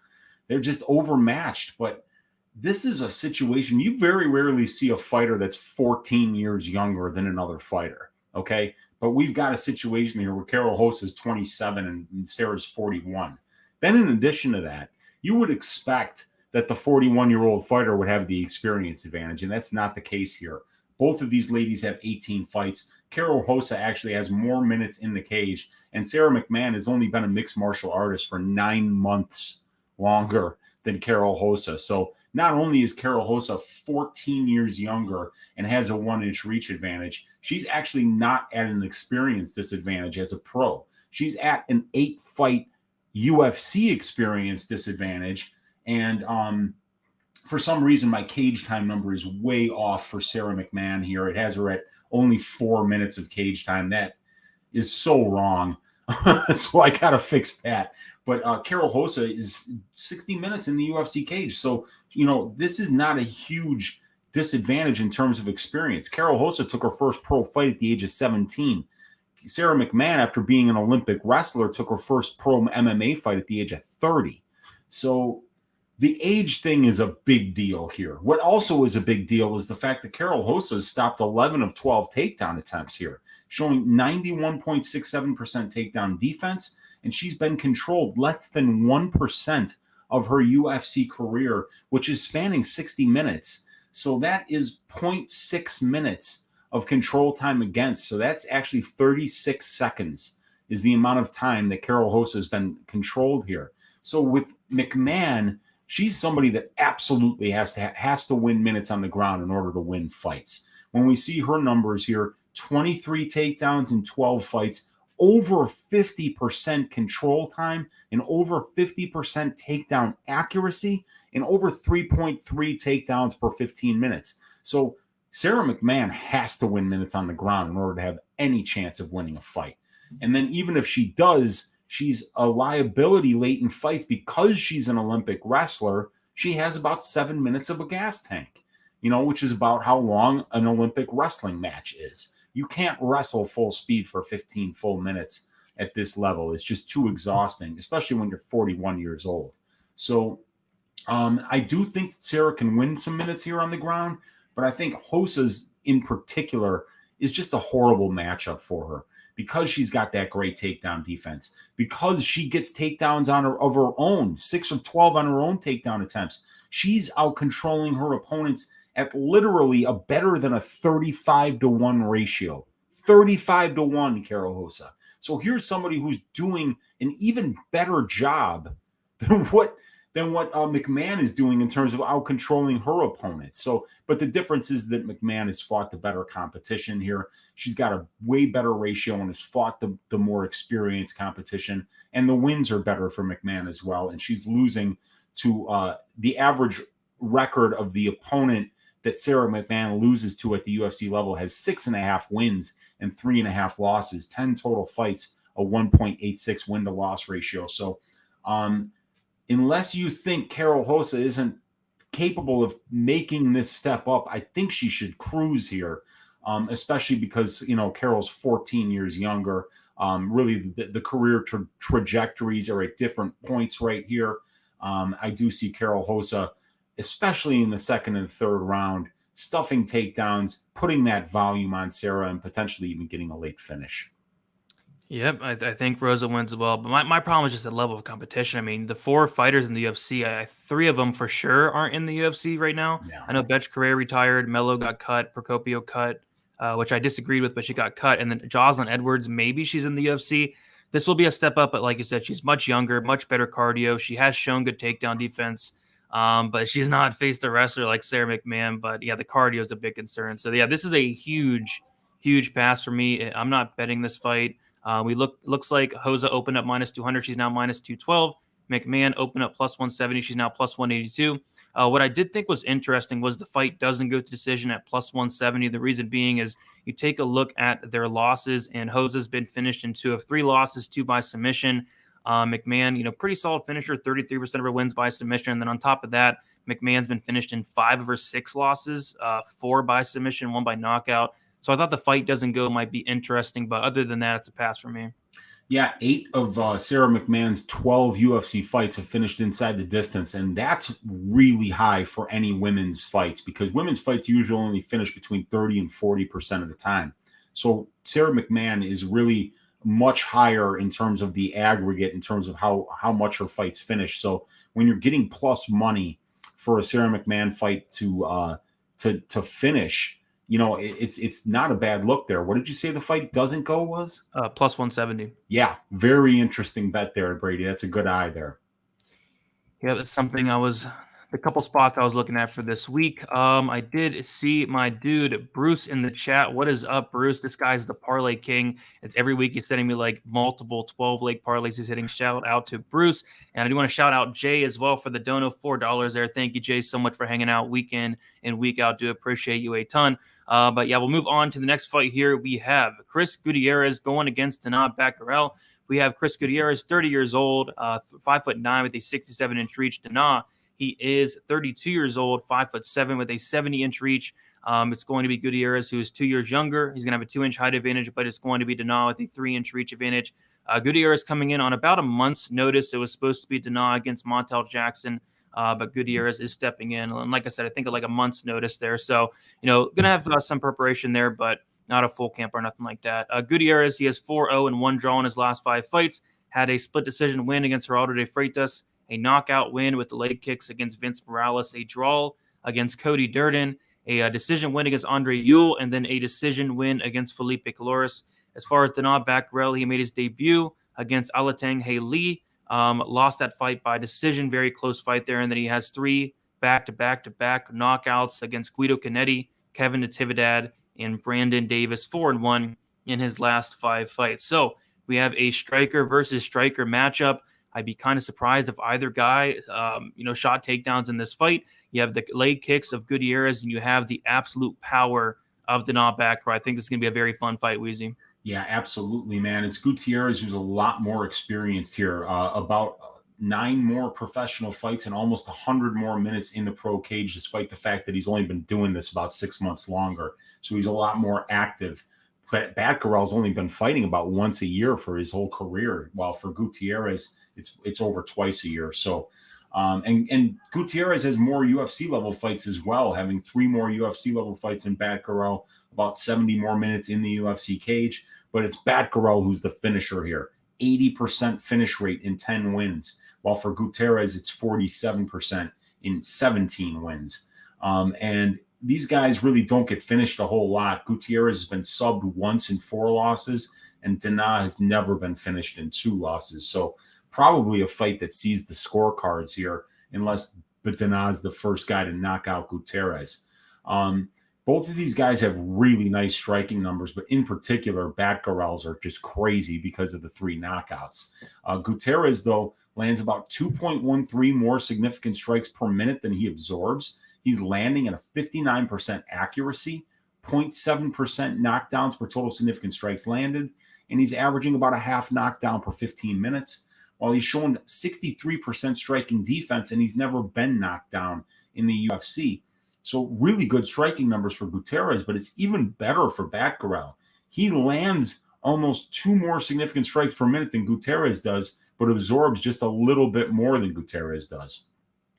they're just overmatched. But this is a situation you very rarely see a fighter that's 14 years younger than another fighter. Okay. But we've got a situation here where Carol Hosa is 27 and Sarah's 41. Then in addition to that, you would expect that the 41-year-old fighter would have the experience advantage, and that's not the case here. Both of these ladies have 18 fights. Carol Hosa actually has more minutes in the cage, and Sara McMann has only been a mixed martial artist for 9 months longer than Carol Hosa. So not only is Carol Hosa 14 years younger and has a 1-inch reach advantage, she's actually not at an experience disadvantage as a pro. She's at an 8-fight UFC experience disadvantage. And for some reason, my cage time number is way off for Sara McMann here. It has her at only 4 minutes of cage time. That is so wrong. So I got to fix that. But Carol Hosa is 60 minutes in the UFC cage. So, you know, this is not a huge disadvantage in terms of experience. Carol Hosa took her first pro fight at the age of 17. Sara McMann, after being an Olympic wrestler, took her first pro MMA fight at the age of 30. So the age thing is a big deal here. What also is a big deal is the fact that Carol Hosa stopped 11 of 12 takedown attempts here, showing 91.67% takedown defense, and she's been controlled less than 1% of her UFC career, which is spanning 60 minutes. So that is 0.6 minutes of control time against. So that's actually 36 seconds is the amount of time that Carol Hosa has been controlled here. So with McMann, she's somebody that absolutely has to win minutes on the ground in order to win fights. When we see her numbers here, 23 takedowns in 12 fights, over 50% control time, and over 50% takedown accuracy, and over 3.3 takedowns per 15 minutes. So Sara McMann has to win minutes on the ground in order to have any chance of winning a fight. And then even if she does, she's a liability late in fights because she's an Olympic wrestler. She has about 7 minutes of a gas tank, you know, which is about how long an Olympic wrestling match is. You can't wrestle full speed for 15 full minutes at this level. It's just too exhausting, especially when you're 41 years old. So I do think Sara can win some minutes here on the ground, but I think Hosa's in particular is just a horrible matchup for her, because she's got that great takedown defense, because she gets takedowns of her own, 6 of 12 on her own takedown attempts. She's out controlling her opponents at literally a better than a 35-1 ratio. 35-1, Carol Hosa. So here's somebody who's doing an even better job than what McMann is doing in terms of out controlling her opponents. So, but the difference is that McMann has fought the better competition here. She's got a way better ratio and has fought the more experienced competition. And the wins are better for McMann as well. And she's losing to the average record of the opponent that Sara McMann loses to at the UFC level has 6.5 wins and 3.5 losses, 10 total fights, a 1.86 win to loss ratio. So, unless you think Carol Hosa isn't capable of making this step up, I think she should cruise here, especially because, you know, Carol's 14 years younger. Really, the career trajectories are at different points right here. I do see Carol Hosa, especially in the second and third round, stuffing takedowns, putting that volume on Sara, and potentially even getting a late finish. Yep, I think Rosa wins as well. But my problem is just the level of competition. I mean, the 4 fighters in the UFC, 3 of them for sure aren't in the UFC right now. Yeah. I know Betch Correa retired, Melo got cut, Procopio cut, which I disagreed with, but she got cut. And then Jocelyn Edwards, maybe she's in the UFC. This will be a step up, but like you said, she's much younger, much better cardio. She has shown good takedown defense, but she's not faced a wrestler like Sara McMann. But yeah, the cardio is a big concern. So yeah, this is a huge pass for me. I'm not betting this fight. Looks like Hosa opened up -200. She's now -212. McMann opened up +170. She's now +182. What I did think was interesting was the fight doesn't go to decision at +170. The reason being is you take a look at their losses, and Hosa's been finished in 2 of 3 losses, 2 by submission. McMann, pretty solid finisher, 33% of her wins by submission. And then on top of that, McMahon's been finished in 5 of her 6 losses, 4 by submission, 1 by knockout. So I thought the fight doesn't go might be interesting, but other than that, it's a pass for me. Yeah, 8 of Sara McMann's 12 UFC fights have finished inside the distance, and that's really high for any women's fights because women's fights usually only finish between 30 and 40% of the time. So Sara McMann is really much higher in terms of the aggregate, in terms of how much her fights finish. So when you're getting plus money for a Sara McMann fight to finish, it's not a bad look there. What did you say the fight doesn't go was? +170. Yeah, very interesting bet there, Brady. That's a good eye there. Yeah, that's something the couple spots I was looking at for this week. I did see my dude Bruce in the chat. What is up, Bruce? This guy's the parlay king. It's every week he's sending me like multiple 12-leg parlays he's hitting. Shout out to Bruce. And I do want to shout out Jay as well for the dono, $4 there. Thank you, Jay, so much for hanging out week in and week out. Do appreciate you a ton. But yeah, we'll move on to the next fight here. We have Chris Gutierrez going against Batgerel. We have Chris Gutierrez, 30 years old, 5'9" with a 67-inch reach. He is 32 years old, 5'7" with a 70-inch reach. It's going to be Gutierrez, who is 2 years younger. He's going to have a 2-inch height advantage, but it's going to be Dana with a 3-inch reach advantage. Gutierrez coming in on about a month's notice. It was supposed to be Dana against Montel Jackson, but Gutierrez is stepping in. And like I said, I think like a month's notice there. So, going to have some preparation there, but not a full camp or nothing like that. Gutierrez, he has 4-0 and 1 draw in his last 5 fights. Had a split decision win against Geraldo de Freitas, a knockout win with the leg kicks against Vince Morales, a draw against Cody Durden, a decision win against Andre Ewell, and then a decision win against Felipe Caloris. As far as Batgerel, he made his debut against Alateng Lee, lost that fight by decision, very close fight there, and then he has 3 back-to-back-to-back knockouts against Guido Canetti, Kevin Natividad, and Brandon Davis, 4-1 in his last 5 fights. So we have a striker versus striker matchup. I'd be kind of surprised if either guy, shot takedowns in this fight. You have the leg kicks of Gutierrez, and you have the absolute power of Batgerel. I think this is going to be a very fun fight, Weezy. Yeah, absolutely, man. It's Gutierrez who's a lot more experienced here. About 9 more professional fights and almost 100 more minutes in the pro cage, despite the fact that he's only been doing this about 6 months longer. So he's a lot more active. But Batgerel's only been fighting about once a year for his whole career, while for Gutierrez, it's over twice a year. So, and Gutierrez has more UFC level fights as well, having 3 more UFC level fights than Batgerel, about 70 more minutes in the UFC cage. But it's Batgerel who's the finisher here. 80% finish rate in 10 wins, while for Gutierrez, it's 47% in 17 wins. And these guys really don't get finished a whole lot. Gutierrez has been subbed once in 4 losses, and Dana has never been finished in 2 losses. So probably a fight that sees the scorecards here, unless Dana is the first guy to knock out Gutierrez. Both of these guys have really nice striking numbers, but in particular, Batgerel's are just crazy because of the 3 knockouts. Gutierrez, though, lands about 2.13 more significant strikes per minute than he absorbs. He's landing at a 59% accuracy, 0.7% knockdowns per total significant strikes landed, and he's averaging about a half knockdown per 15 minutes, while he's shown 63% striking defense, and he's never been knocked down in the UFC. So really good striking numbers for Gutierrez, but it's even better for Batgerel. He lands almost 2 more significant strikes per minute than Gutierrez does, but absorbs just a little bit more than Gutierrez does.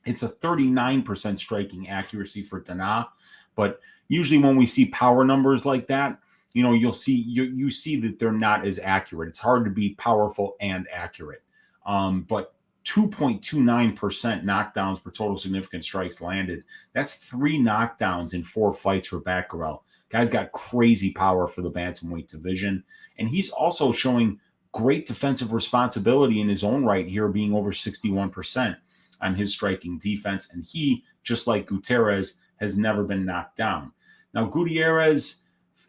It's a 39% striking accuracy for Dana, but usually when we see power numbers like that, you'll see you see that they're not as accurate. It's hard to be powerful and accurate. But 2.29% knockdowns per total significant strikes landed. That's 3 knockdowns in 4 fights for Batgerel. Guy's got crazy power for the bantamweight division. And he's also showing great defensive responsibility in his own right here, being over 61% on his striking defense. And he, just like Gutierrez, has never been knocked down. Now, Gutierrez,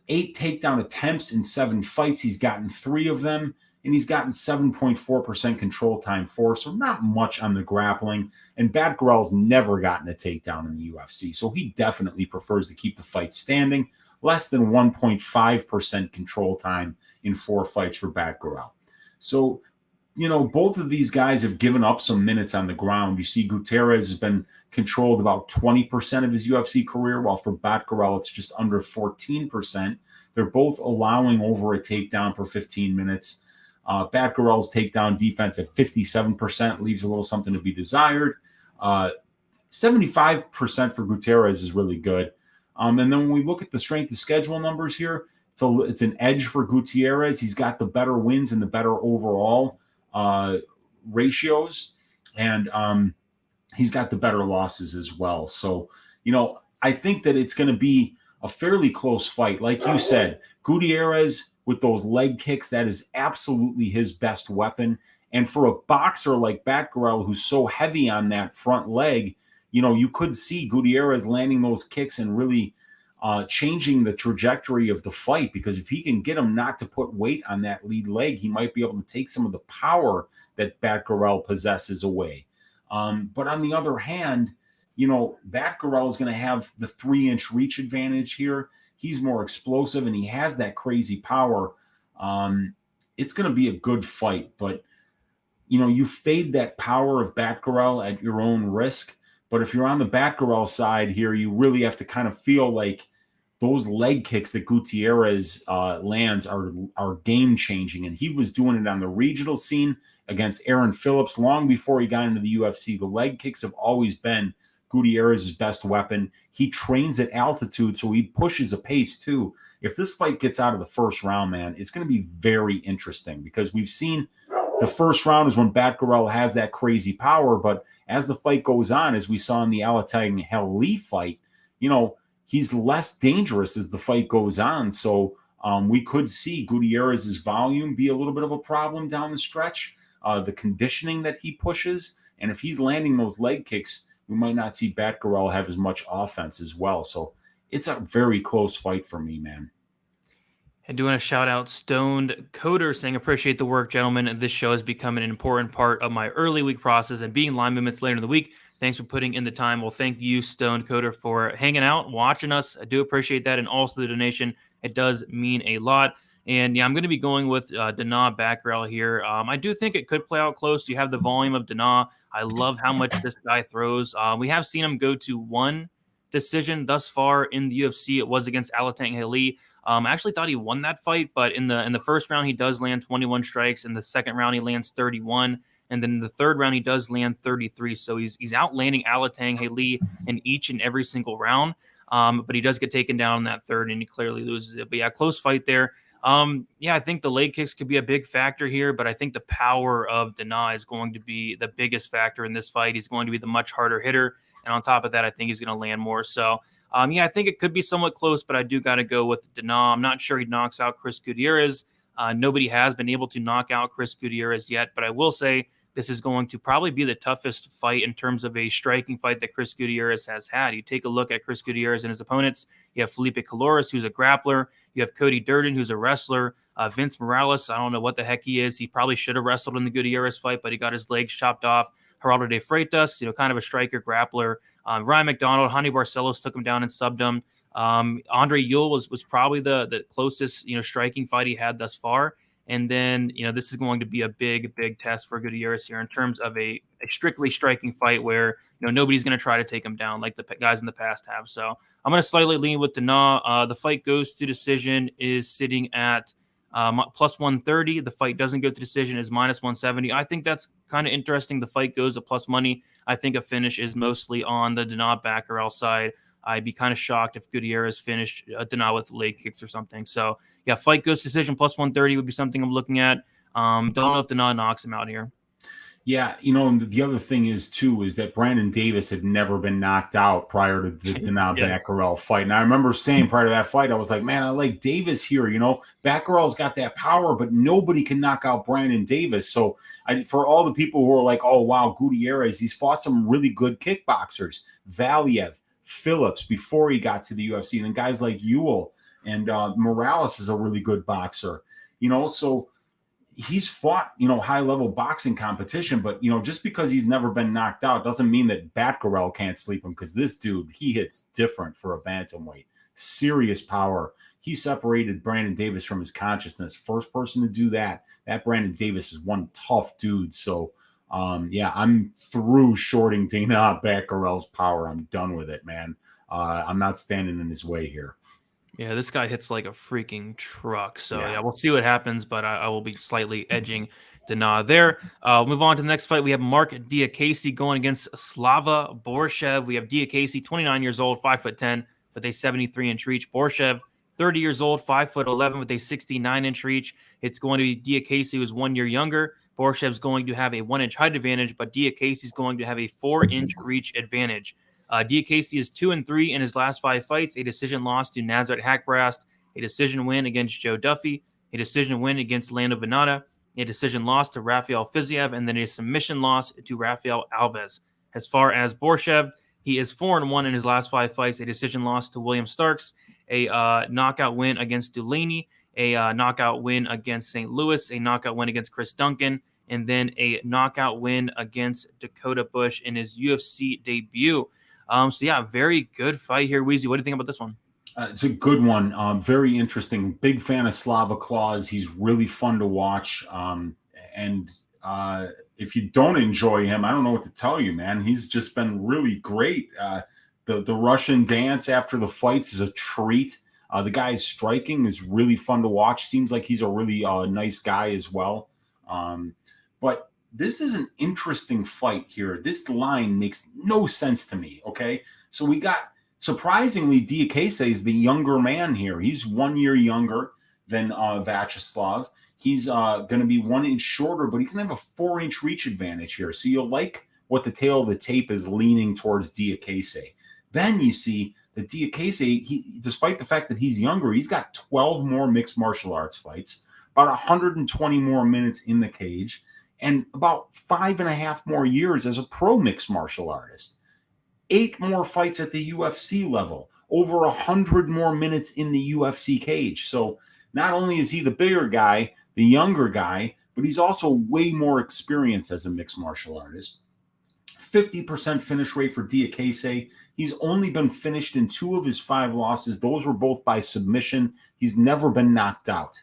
8 takedown attempts in 7 fights. He's gotten 3 of them, and he's gotten 7.4% control time for, so not much on the grappling. And Batgerel's never gotten a takedown in the UFC, so he definitely prefers to keep the fight standing. Less than 1.5% control time in 4 fights for Batgerel. So, both of these guys have given up some minutes on the ground. You see Gutierrez has been controlled about 20% of his UFC career, while for Batgerel, it's just under 14%. They're both allowing over a takedown per 15 minutes. Batgerel's takedown defense at 57% leaves a little something to be desired. 75% for Gutierrez is really good. And then when we look at the strength of schedule numbers here, it's an edge for Gutierrez. He's got the better wins and the better overall ratios, and he's got the better losses as well. So, I think that it's going to be a fairly close fight. Like you said, Gutierrez with those leg kicks, that is absolutely his best weapon. And for a boxer like Batgerel, who's so heavy on that front leg, you could see Gutierrez landing those kicks and really changing the trajectory of the fight, because if he can get him not to put weight on that lead leg, he might be able to take some of the power that Batgerel possesses away. But on the other hand, Batgerel is going to have the 3-inch reach advantage here. He's more explosive and he has that crazy power. It's going to be a good fight, but you fade that power of Batgerel at your own risk. But if you're on the Batgerel side here, you really have to kind of feel like those leg kicks that Gutierrez lands are game-changing. And he was doing it on the regional scene against Aaron Phillips long before he got into the UFC. The leg kicks have always been Gutierrez's best weapon. He trains at altitude, so he pushes a pace too. If this fight gets out of the first round, man, it's going to be very interesting, because we've seen the first round is when Batgerel has that crazy power, but as the fight goes on, as we saw in the Alexey fight, he's less dangerous as the fight goes on. So we could see Gutierrez's volume be a little bit of a problem down the stretch, the conditioning that he pushes. And if he's landing those leg kicks, we might not see Batgerel have as much offense as well. So it's a very close fight for me, man. I do want to shout out Stoned Coder saying, appreciate the work, gentlemen. This show has become an important part of my early week process and being line movements later in the week. Thanks for putting in the time. Well, thank you, Stoned Coder, for hanging out, watching us. I do appreciate that. And also the donation. It does mean a lot. And yeah, I'm going to be going with Dana Batgerel here. I do think it could play out close. You have the volume of Dana. I love how much this guy throws. We have seen him go to 1 decision thus far in the UFC. It was against Alatang. I actually thought he won that fight, but in the first round he does land 21 strikes. In the second round he lands 31, and then in the third round he does land 33. So he's outlanding Alatang in each and every single round. But he does get taken down in that third, and he clearly loses it. But yeah, close fight there. I think the leg kicks could be a big factor here, but I think the power of Dana is going to be the biggest factor in this fight. He's going to be the much harder hitter, and on top of that, I think he's going to land more. So. I think it could be somewhat close, but I do got to go with Dana. I'm not sure he knocks out Chris Gutierrez. Nobody has been able to knock out Chris Gutierrez yet, but I will say this is going to probably be the toughest fight in terms of a striking fight that Chris Gutierrez has had. You take a look at Chris Gutierrez and his opponents. You have Felipe Caloris, who's a grappler. You have Cody Durden, who's a wrestler. Vince Morales, I don't know what the heck he is. He probably should have wrestled in the Gutierrez fight, but he got his legs chopped off. Geraldo de Freitas, kind of a striker grappler. Ryan McDonald, Honey Barcelos took him down and subbed him. Andre Ewell was probably the closest, striking fight he had thus far. And then, this is going to be a big, big test for Gutierrez here in terms of a strictly striking fight where, nobody's going to try to take him down like the guys in the past have. So I'm going to slightly lean with Dana. The fight goes to decision is sitting at plus 130. The fight doesn't go to decision is minus 170. I think that's kind of interesting. The fight goes to plus money. I think a finish is mostly on the Dana Batgerel side. I'd be kind of shocked if Gutierrez finished Dana with leg kicks or something. So yeah, fight goes decision plus 130 would be something I'm looking at. Don't know if Dana knocks him out here. Yeah, and the other thing is too is that Brandon Davis had never been knocked out prior to the Dana Batgerel fight. And I remember saying prior to that fight, I was like, man, I like Davis here. Batgerel's got that power, but nobody can knock out Brandon Davis. So for all the people who are like, oh wow, Gutierrez, he's fought some really good kickboxers, Valiev, Phillips before he got to the UFC, and then guys like Ewell and Morales is a really good boxer. So he's fought, high-level boxing competition, but, just because he's never been knocked out doesn't mean that Batgerel can't sleep him, because this dude, he hits different for a bantamweight. Serious power. He separated Brandon Davis from his consciousness. First person to do that. That Brandon Davis is one tough dude. So, I'm through shorting Dana Batgerel's power. I'm done with it, man. I'm not standing in his way here. Yeah, this guy hits like a freaking truck. So, yeah we'll see what happens, but I will be slightly edging Dana there. Move on to the next fight. We have Marc Diakiese going against Slava Borschev. We have Diakiese, 29 years old, 5'10", with a 73-inch reach. Borschev, 30 years old, 5'11", with a 69-inch reach. It's going to be Diakiese, who's 1 year younger. Borshev's going to have a 1-inch height advantage, but Diakiese is going to have a 4-inch reach advantage. Diakiese is 2-3 in his last 5 fights, a decision loss to Nazareth Hackbrast, a decision win against Joe Duffy, a decision win against Lando Venata, a decision loss to Rafael Fiziev, and then a submission loss to Rafael Alves. As far as Borschev, he is 4-1 in his last 5 fights, a decision loss to William Starks, a knockout win against Delaney, a knockout win against St. Louis, a knockout win against Chris Duncan, and then a knockout win against Dakota Bush in his UFC debut. Very good fight here. Weezy, what do you think about this one? It's a good one. Very interesting. Big fan of Slava Claus. He's really fun to watch. If you don't enjoy him, I don't know what to tell you, man. He's just been really great. The Russian dance after the fights is a treat. The guy's striking is really fun to watch. Seems like he's a really nice guy as well. But this is an interesting fight here. This line makes no sense to me, okay? So we got, surprisingly, Diakiese is the younger man here. He's 1 year younger than Viacheslav. He's going to be 1 inch shorter, but he's going to have a 4-inch reach advantage here. So you'll like what the tail of the tape is leaning towards Diakiese. Then you see that Diakiese, despite the fact that he's younger, he's got 12 more mixed martial arts fights, about 120 more minutes in the cage, and about 5.5 more years as a pro mixed martial artist. 8 more fights at the UFC level, over 100 more minutes in the UFC cage. So not only is he the bigger guy, the younger guy, but he's also way more experienced as a mixed martial artist. 50% finish rate for Diakiese. He's only been finished in 2 of his 5 losses. Those were both by submission. He's never been knocked out.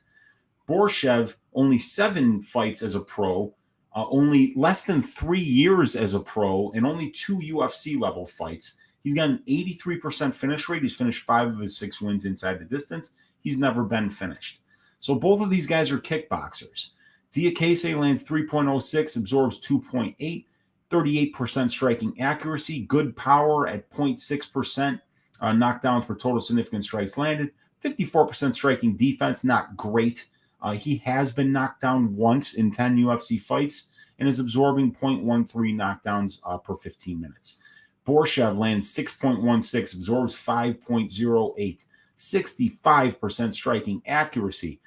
Borschev, only 7 fights as a pro, only less than 3 years as a pro, and only 2 UFC level fights. He's got an 83% finish rate. He's finished 5 of his 6 wins inside the distance. He's never been finished. So both of these guys are kickboxers. Diakiese lands 3.06, absorbs 2.8, 38% striking accuracy, good power at 0.6%, knockdowns per total significant strikes landed, 54% striking defense, not great. He has been knocked down once in 10 UFC fights and is absorbing 0.13 knockdowns per 15 minutes. Borschev lands 6.16, absorbs 5.08, 65% striking accuracy,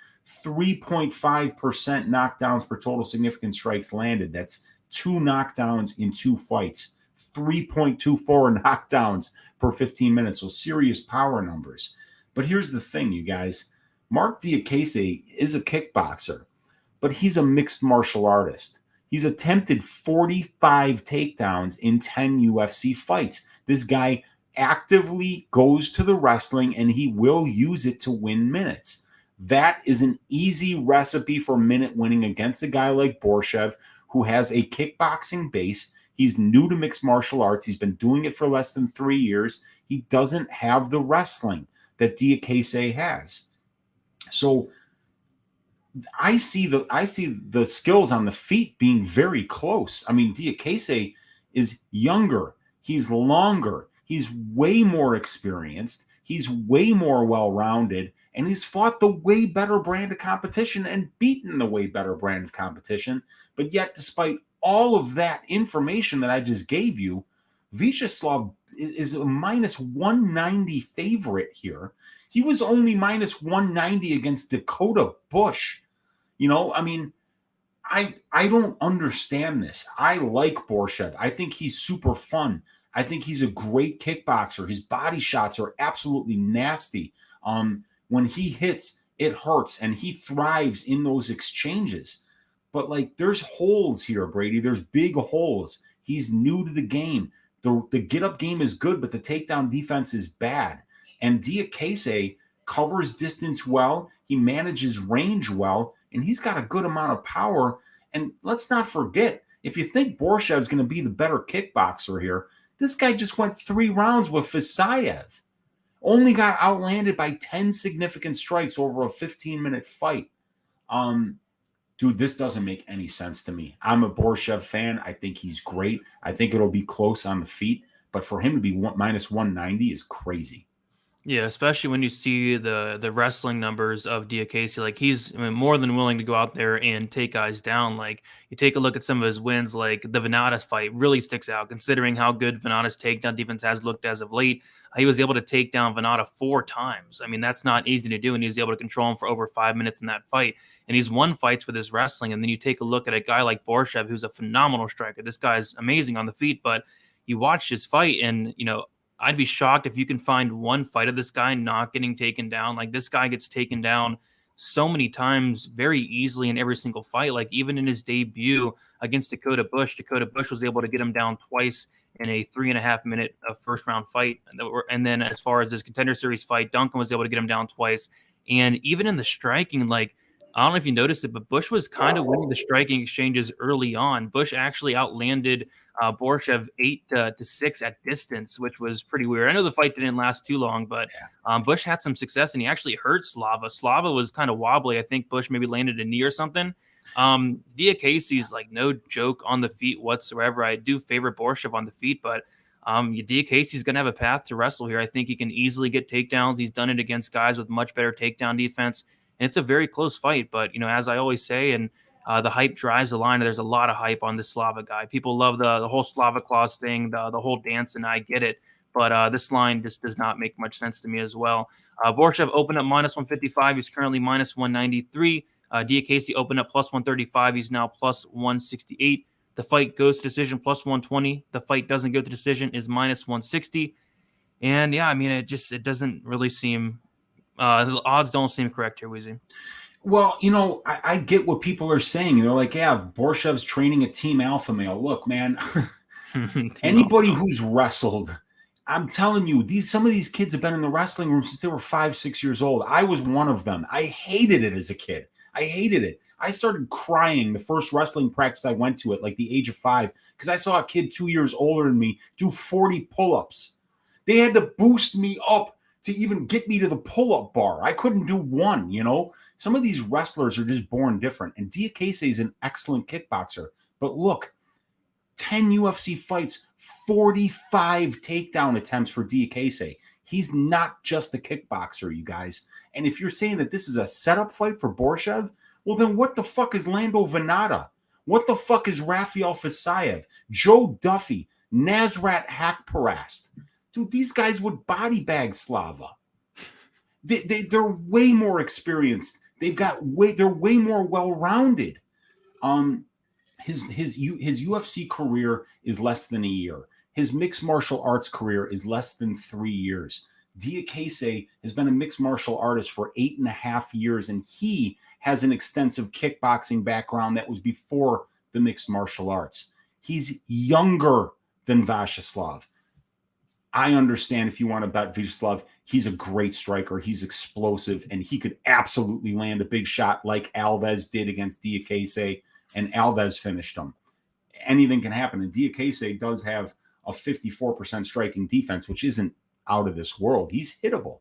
3.5% knockdowns per total significant strikes landed. That's 2 knockdowns in 2 fights, 3.24 knockdowns per 15 minutes. So serious power numbers. But here's the thing, you guys. Marc Diakiese is a kickboxer, but he's a mixed martial artist. He's attempted 45 takedowns in 10 UFC fights. This guy actively goes to the wrestling, and he will use it to win minutes. That is an easy recipe for minute winning against a guy like Borschev, who has a kickboxing base. He's new to mixed martial arts. He's been doing it for less than 3 years. He doesn't have the wrestling that Diakiese has. So I see the skills on the feet being very close. I mean, Diakiese is younger. He's longer. He's way more experienced. He's way more well-rounded, and he's fought the way better brand of competition and beaten the way better brand of competition. But yet, despite all of that information that I just gave you, Viacheslav is a minus 190 favorite here. He was only minus 190 against Dakota Bush. I mean, I don't understand this. I like Borschev. I think he's super fun. I think he's a great kickboxer. His body shots are absolutely nasty. When he hits, it hurts, and he thrives in those exchanges. But there's holes here, Brady. There's big holes. He's new to the game. The get-up game is good, but the takedown defense is bad. And Diakiese covers distance well. He manages range well, and he's got a good amount of power. And let's not forget, if you think Borschev is going to be the better kickboxer here, this guy just went 3 rounds with Fisayev. Only got outlanded by 10 significant strikes over a 15-minute fight. Dude, this doesn't make any sense to me. I'm a Borschev fan. I think he's great. I think it'll be close on the feet. But for him to be minus 190 is crazy. Yeah, especially when you see the wrestling numbers of Diakiese, he's more than willing to go out there and take guys down. You take a look at some of his wins, like the Venadas fight really sticks out, considering how good Venadas' takedown defense has looked as of late. He was able to take down Venata 4 times. I mean, that's not easy to do, and he was able to control him for over 5 minutes in that fight. And he's won fights with his wrestling. And then you take a look at a guy like Borschev, who's a phenomenal striker. This guy's amazing on the feet, but you watch his fight, and I'd be shocked if you can find one fight of this guy not getting taken down. This guy gets taken down so many times very easily in every single fight. Even in his debut against Dakota Bush was able to get him down twice in a 3.5 minute first round fight. And then as far as this Contender Series fight, Duncan was able to get him down twice. And even in the striking, I don't know if you noticed it, but Bush was kind of winning the striking exchanges early on. Bush actually outlanded Borschev 8-6 at distance, which was pretty weird. I know the fight didn't last too long, but Bush had some success, and he actually hurt Slava. Slava was kind of wobbly. I think Bush maybe landed a knee or something. Diakiese's no joke on the feet whatsoever. I do favor Borschev on the feet, but Diakiese's going to have a path to wrestle here. I think he can easily get takedowns. He's done it against guys with much better takedown defense. And it's a very close fight, but, as I always say, and the hype drives the line. There's a lot of hype on this Slava guy. People love the whole Slava Claus thing, the whole dance, and I get it. But this line just does not make much sense to me as well. Borschev opened up minus 155. He's currently minus 193. Diakiese opened up plus 135. He's now plus 168. The fight goes to decision plus 120. The fight doesn't go to decision is minus 160. And, yeah, I mean, it doesn't really seem the odds don't seem correct here, Weezy. Well, I get what people are saying. They're like, yeah, Borshev's training a Team Alpha Male. Look, man, anybody who's wrestled, I'm telling you, some of these kids have been in the wrestling room since they were 5, 6 years old. I was one of them. I hated it as a kid. I hated it. I started crying the first wrestling practice I went to at the age of 5 because I saw a kid 2 years older than me do 40 pull-ups. They had to boost me up to even get me to the pull-up bar. I couldn't do one, Some of these wrestlers are just born different. And Diakiese is an excellent kickboxer. But look, 10 UFC fights, 45 takedown attempts for Diakiese. He's not just a kickboxer, you guys. And if you're saying that this is a setup fight for Borschev, well, then what the fuck is Lando Venata? What the fuck is Rafael Fisayev? Joe Duffy? Nasrat Hakparast? Dude, these guys would body bag Slava. They're way more experienced. They're way more well-rounded. His UFC career is less than a year. His mixed martial arts career is less than 3 years. Diakiese has been a mixed martial artist for 8.5 years, and he has an extensive kickboxing background that was before the mixed martial arts. He's younger than Viacheslav. I understand if you want to bet Viacheslav, he's a great striker. He's explosive, and he could absolutely land a big shot like Alves did against Diakiese, and Alves finished him. Anything can happen, and Diakiese does have a 54% striking defense, which isn't out of this world. He's hittable.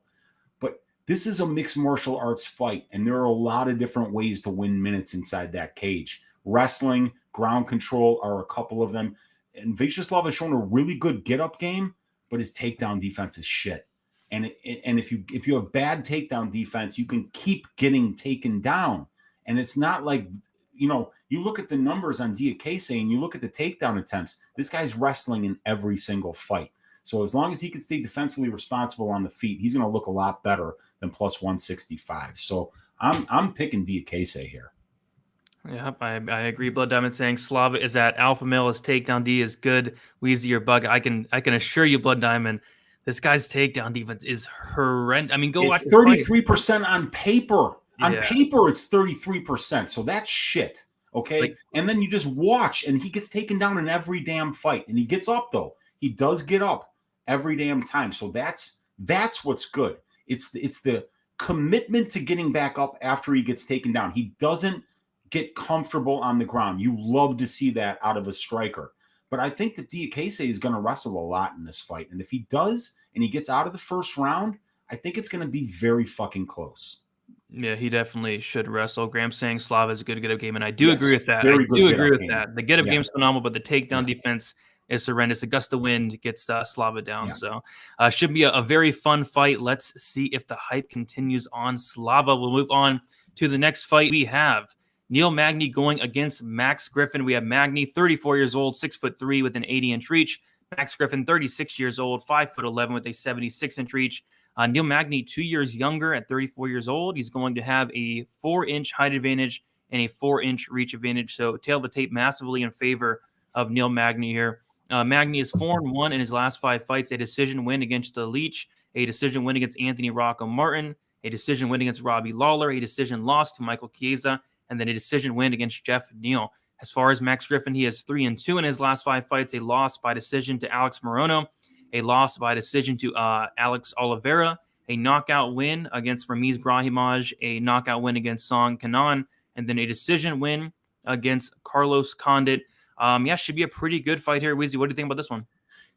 But this is a mixed martial arts fight, and there are a lot of different ways to win minutes inside that cage. Wrestling, ground control are a couple of them. And Viacheslav has shown a really good get-up game, but his takedown defense is shit. And if you have bad takedown defense, you can keep getting taken down. And it's not like, you look at the numbers on Diakiese and you look at the takedown attempts. This guy's wrestling in every single fight. So as long as he can stay defensively responsible on the feet, he's going to look a lot better than plus 165. So I'm picking Diakiese here. Yep, I agree. Blood Diamond saying Slava is at alpha male. His takedown D is good. Weezy or Bug. I can assure you, Blood Diamond, this guy's takedown defense is horrendous. I mean, go watch. It's 33% on paper. Yeah. On paper, it's 33%. So that's shit. Okay. And then you just watch, and he gets taken down in every damn fight. And he gets up, though. He does get up every damn time. So that's what's good. It's the commitment to getting back up after he gets taken down. He doesn't get comfortable on the ground. You love to see that out of a striker. But I think that Diakiese is going to wrestle a lot in this fight. And if he does, and he gets out of the first round, I think it's going to be very fucking close. Yeah, he definitely should wrestle. Graham saying Slava is a good get-up game, and I do agree with that. I do agree with that. The get-up game's phenomenal, but the takedown defense is horrendous. Augusta Wind gets Slava down. So should be a very fun fight. Let's see if the hype continues on Slava. We'll move on to the next fight. We have Neil Magny going against Max Griffin. We have Magny, 34 years old, 6'3" with an 80-inch reach. Max Griffin, 36 years old, 5'11" with a 76-inch reach. Neil Magny, 2 years younger at 34 years old. He's going to have a 4-inch height advantage and a 4-inch reach advantage. So tail the tape massively in favor of Neil Magny here. Magny is 4-1 in his last 5 fights, a decision win against the Leech, a decision win against Anthony Rocco Martin, a decision win against Robbie Lawler, a decision loss to Michael Chiesa, and then a decision win against Jeff Neal. As far as Max Griffin, he is 3-2 in his last 5 fights, a loss by decision to Alex Morono, a loss by decision to Alex Oliveira, a knockout win against Ramiz Brahimaj, a knockout win against Song Kanan, and then a decision win against Carlos Condit. Should be a pretty good fight here. Weezy, what do you think about this one?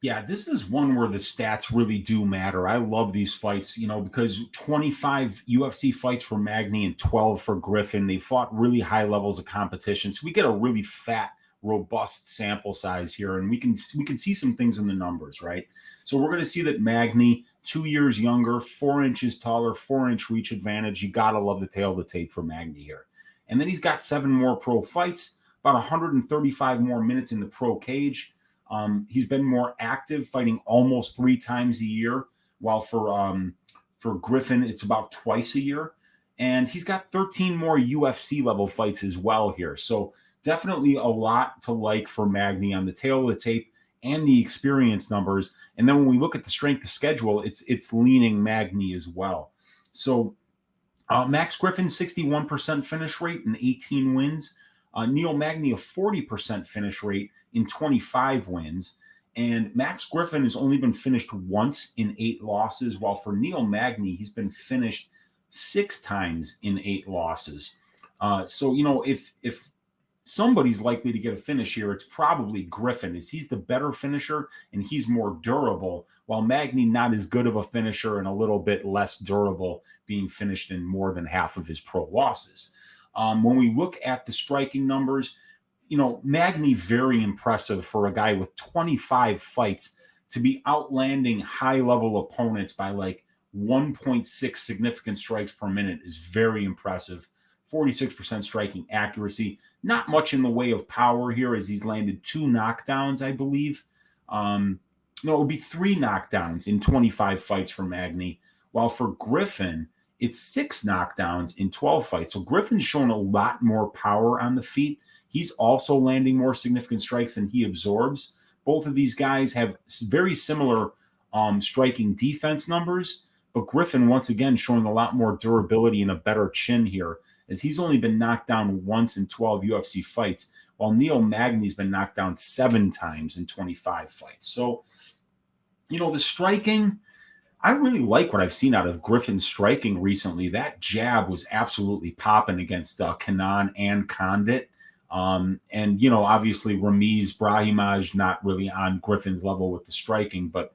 Yeah, this is one where the stats really do matter. I love these fights, because 25 UFC fights for Magny and 12 for Griffin. They fought really high levels of competition. So we get a really fat, robust sample size here, and we can see some things in the numbers, right? So we're going to see that Magny, 2 years younger, 4 inches taller, 4-inch reach advantage. You got to love the tail of the tape for Magny here. And then he's got 7 more pro fights, about 135 more minutes in the pro cage. He's been more active, fighting almost 3 times a year, while for Griffin, it's about twice a year. And he's got 13 more UFC level fights as well here. So definitely a lot to like for Magny on the tail of the tape and the experience numbers. And then when we look at the strength of schedule, it's leaning Magny as well. So Max Griffin, 61% finish rate and 18 wins. Neil Magny, a 40% finish rate in 25 wins. And Max Griffin has only been finished once in 8 losses, while for Neil Magny, he's been finished 6 times in 8 losses. So, if somebody's likely to get a finish here, it's probably Griffin, as he's the better finisher and he's more durable, while Magny not as good of a finisher and a little bit less durable, being finished in more than half of his pro losses. When we look at the striking numbers, Magny, very impressive for a guy with 25 fights to be outlanding high-level opponents by like 1.6 significant strikes per minute is very impressive. 46% striking accuracy. Not much in the way of power here, as he's landed 2 knockdowns, I believe. It would be 3 knockdowns in 25 fights for Magny, while for Griffin, it's 6 knockdowns in 12 fights. So Griffin's shown a lot more power on the feet. He's also landing more significant strikes than he absorbs. Both of these guys have very similar striking defense numbers, but Griffin, once again, showing a lot more durability and a better chin here, as he's only been knocked down once in 12 UFC fights, while Neil Magny's been knocked down 7 times in 25 fights. So, the striking, I really like what I've seen out of Griffin's striking recently. That jab was absolutely popping against Kanan and Condit. Obviously Ramiz Brahimaj not really on Griffin's level with the striking, but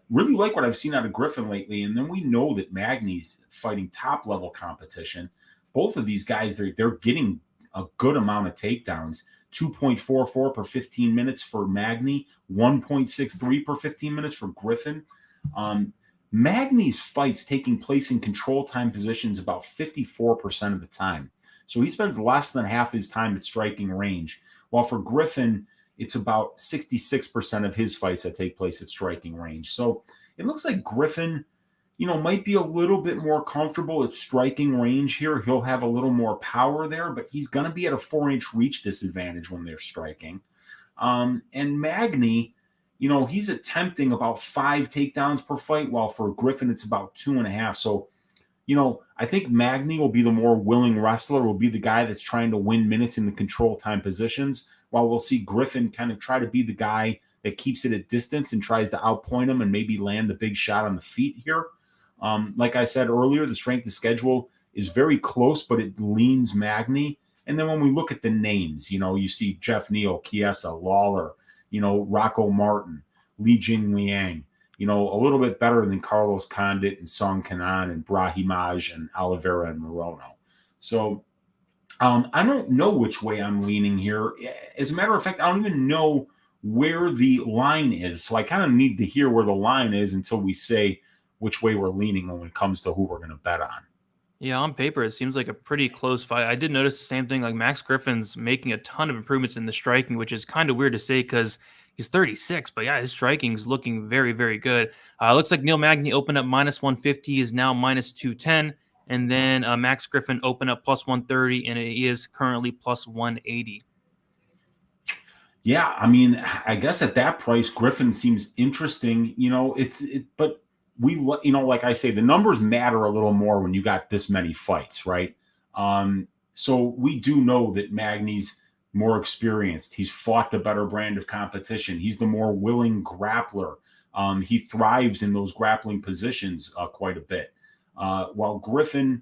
really like what I've seen out of Griffin lately. And then we know that Magny's fighting top-level competition. Both of these guys, they're getting a good amount of takedowns, 2.44 per 15 minutes for Magny, 1.63 per 15 minutes for Griffin. Magny's fights taking place in control time positions about 54% of the time. So he spends less than half his time at striking range. While for Griffin, it's about 66% of his fights that take place at striking range. So it looks like Griffin, might be a little bit more comfortable at striking range here. He'll have a little more power there, but he's going to be at a 4-inch reach disadvantage when they're striking. And Magny, he's attempting about 5 takedowns per fight, while for Griffin, it's about 2.5. So, I think Magny will be the more willing wrestler, will be the guy that's trying to win minutes in the control time positions, while we'll see Griffin kind of try to be the guy that keeps it at distance and tries to outpoint him and maybe land the big shot on the feet here. Like I said earlier, the strength of schedule is very close, but it leans Magny. And then when we look at the names, you see Jeff Neal, Chiesa, Lawler, Rocco Martin, Li Jingliang, a little bit better than Carlos Condit and Song Kanan and Brahimaj and Oliveira and Morono. So I don't know which way I'm leaning here. As a matter of fact, I don't even know where the line is. So I kind of need to hear where the line is until we say which way we're leaning when it comes to who we're going to bet on. Yeah, on paper, it seems like a pretty close fight. I did notice the same thing. Like Max Griffin's making a ton of improvements in the striking, which is kind of weird to say because he's 36. But yeah, his striking is looking very, very good. Looks like Neil Magny opened up -150, is now -210. And then Max Griffin opened up +130, and he is currently +180. Yeah, I mean, I guess at that price, Griffin seems interesting. But we, like I say, the numbers matter a little more when you got this many fights, right? So we do know that Magny's more experienced. He's fought the better brand of competition. He's the more willing grappler. He thrives in those grappling positions quite a bit. While Griffin,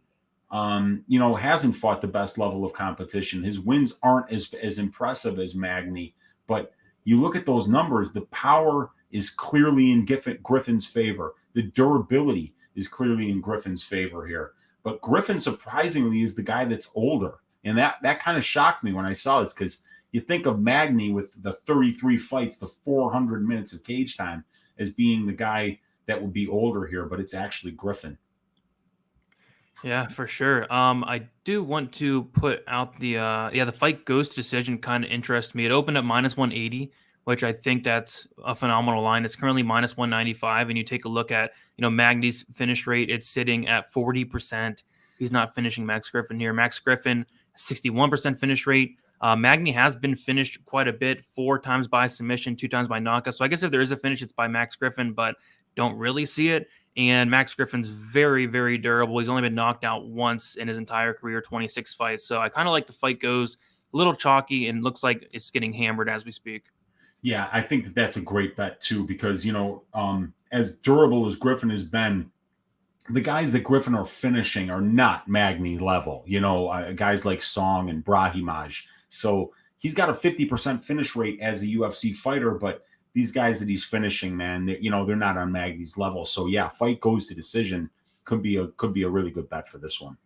hasn't fought the best level of competition. His wins aren't as impressive as Magny, but you look at those numbers, the power is clearly in Griffin's favor. The durability is clearly in Griffin's favor here. But Griffin, surprisingly, is the guy that's older. And that kind of shocked me when I saw this, because you think of Magny with the 33 fights, the 400 minutes of cage time, as being the guy that would be older here, but it's actually Griffin. Yeah, for sure. I do want to put out the fight goes to decision kind of interests me. It opened up -180, which I think that's a phenomenal line. It's currently -195, and you take a look at Magny's finish rate. It's sitting at 40%. He's not finishing Max Griffin here. Max Griffin 61% finish rate. Magny has been finished quite a bit, 4 times by submission, 2 times by knockout. So I guess if there is a finish, it's by Max Griffin, but don't really see it. And Max Griffin's very, very durable. He's only been knocked out once in his entire career, 26 fights. So I kind of like the fight goes a little chalky and looks like it's getting hammered as we speak. Yeah, I think that's a great bet too, because, as durable as Griffin has been, the guys that Griffin are finishing are not Magny level, guys like Song and Brahimaj. So he's got a 50% finish rate as a UFC fighter, but these guys that he's finishing, man, they're not on Magny's level. So yeah, fight goes to decision could be a really good bet for this one.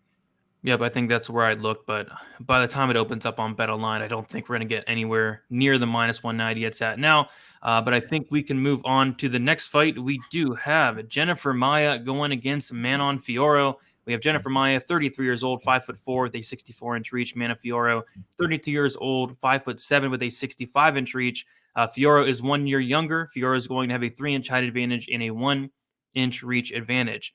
Yep, I think that's where I'd look, but by the time it opens up on BetOnline, I don't think we're going to get anywhere near the -190 it's at now. But I think we can move on to the next fight. We do have Jennifer Maia going against Manon Fiorot. We have Jennifer Maia, 33 years old, 5'4" with a 64-inch reach. Manon Fiorot, 32 years old, 5'7" with a 65-inch reach. Fiorot is 1 year younger. Fiorot is going to have a 3-inch height advantage and a 1-inch reach advantage.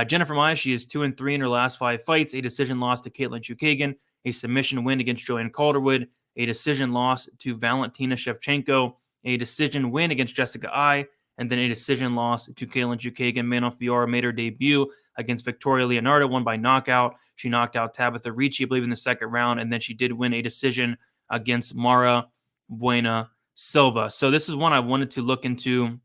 Jennifer Maia, she is 2-3 in her last 5 fights. A decision loss to Caitlin Chukagian, a submission win against Joanne Calderwood, a decision loss to Valentina Shevchenko, a decision win against Jessica Ai, and then a decision loss to Caitlin Chukagian. Manon Fiorot made her debut against Victoria Leonardo, won by knockout. She knocked out Tabitha Ricci, I believe, in the second round, and then she did win a decision against Mara Buena Silva. So this is one I wanted to look into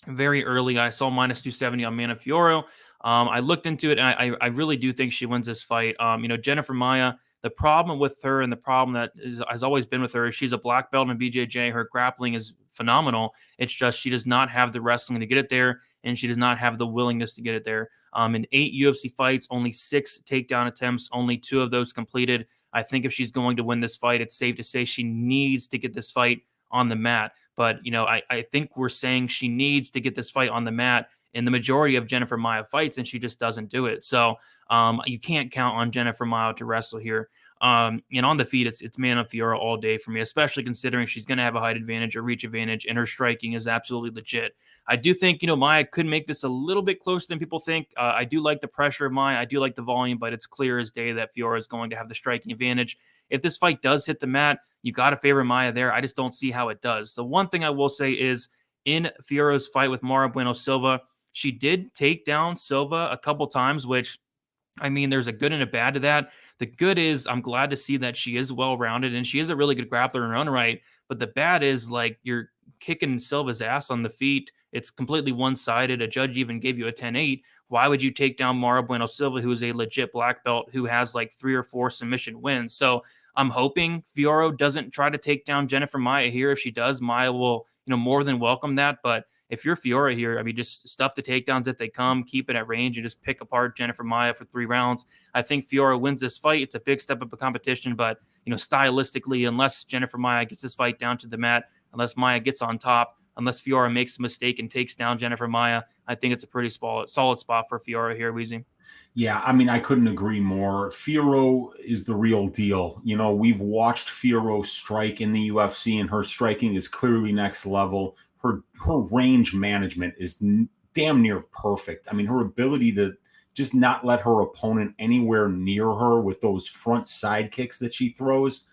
very early. I saw -270 on Manon Fiorot. I looked into it, and I really do think she wins this fight. Jennifer Maia, the problem with her and the problem that has always been with her is she's a black belt in BJJ. Her grappling is phenomenal. It's just she does not have the wrestling to get it there, and she does not have the willingness to get it there. In 8 UFC fights, only 6 takedown attempts, only 2 of those completed. I think if she's going to win this fight, it's safe to say she needs to get this fight on the mat. But, I think we're saying she needs to get this fight on the mat in the majority of Jennifer Maia fights, and she just doesn't do it. So you can't count on Jennifer Maia to wrestle here. On the feet, it's Manon Fiorot all day for me, especially considering she's going to have a height advantage, a reach advantage, and her striking is absolutely legit. I do think, Maia could make this a little bit closer than people think. I do like the pressure of Maia. I do like the volume, but it's clear as day that Fiorot is going to have the striking advantage. If this fight does hit the mat, you got to favor Maia there. I just don't see how it does. The one thing I will say is in Fiorot's fight with Mara Bueno Silva, she did take down Silva a couple times, which, there's a good and a bad to that. The good is I'm glad to see that she is well-rounded and she is a really good grappler in her own right. But the bad is you're kicking Silva's ass on the feet. It's completely one-sided. A judge even gave you a 10-8. Why would you take down Mara Bueno Silva, who is a legit black belt, who has 3 or 4 submission wins? So I'm hoping Fiorot doesn't try to take down Jennifer Maia here. If she does, Maia will, more than welcome that. But if you're Fiorot here, just stuff the takedowns if they come, keep it at range, and just pick apart Jennifer Maia for 3 rounds. I think Fiorot wins this fight. It's a big step up of competition, but, stylistically, unless Jennifer Maia gets this fight down to the mat, unless Maia gets on top, unless Fiorot makes a mistake and takes down Jennifer Maia, I think it's a pretty solid spot for Fiorot here, Weezy. Yeah, I couldn't agree more. Fiorot is the real deal. We've watched Fiorot strike in the UFC, and her striking is clearly next level. Her range management is damn near perfect. Her ability to just not let her opponent anywhere near her with those front side kicks that she throws.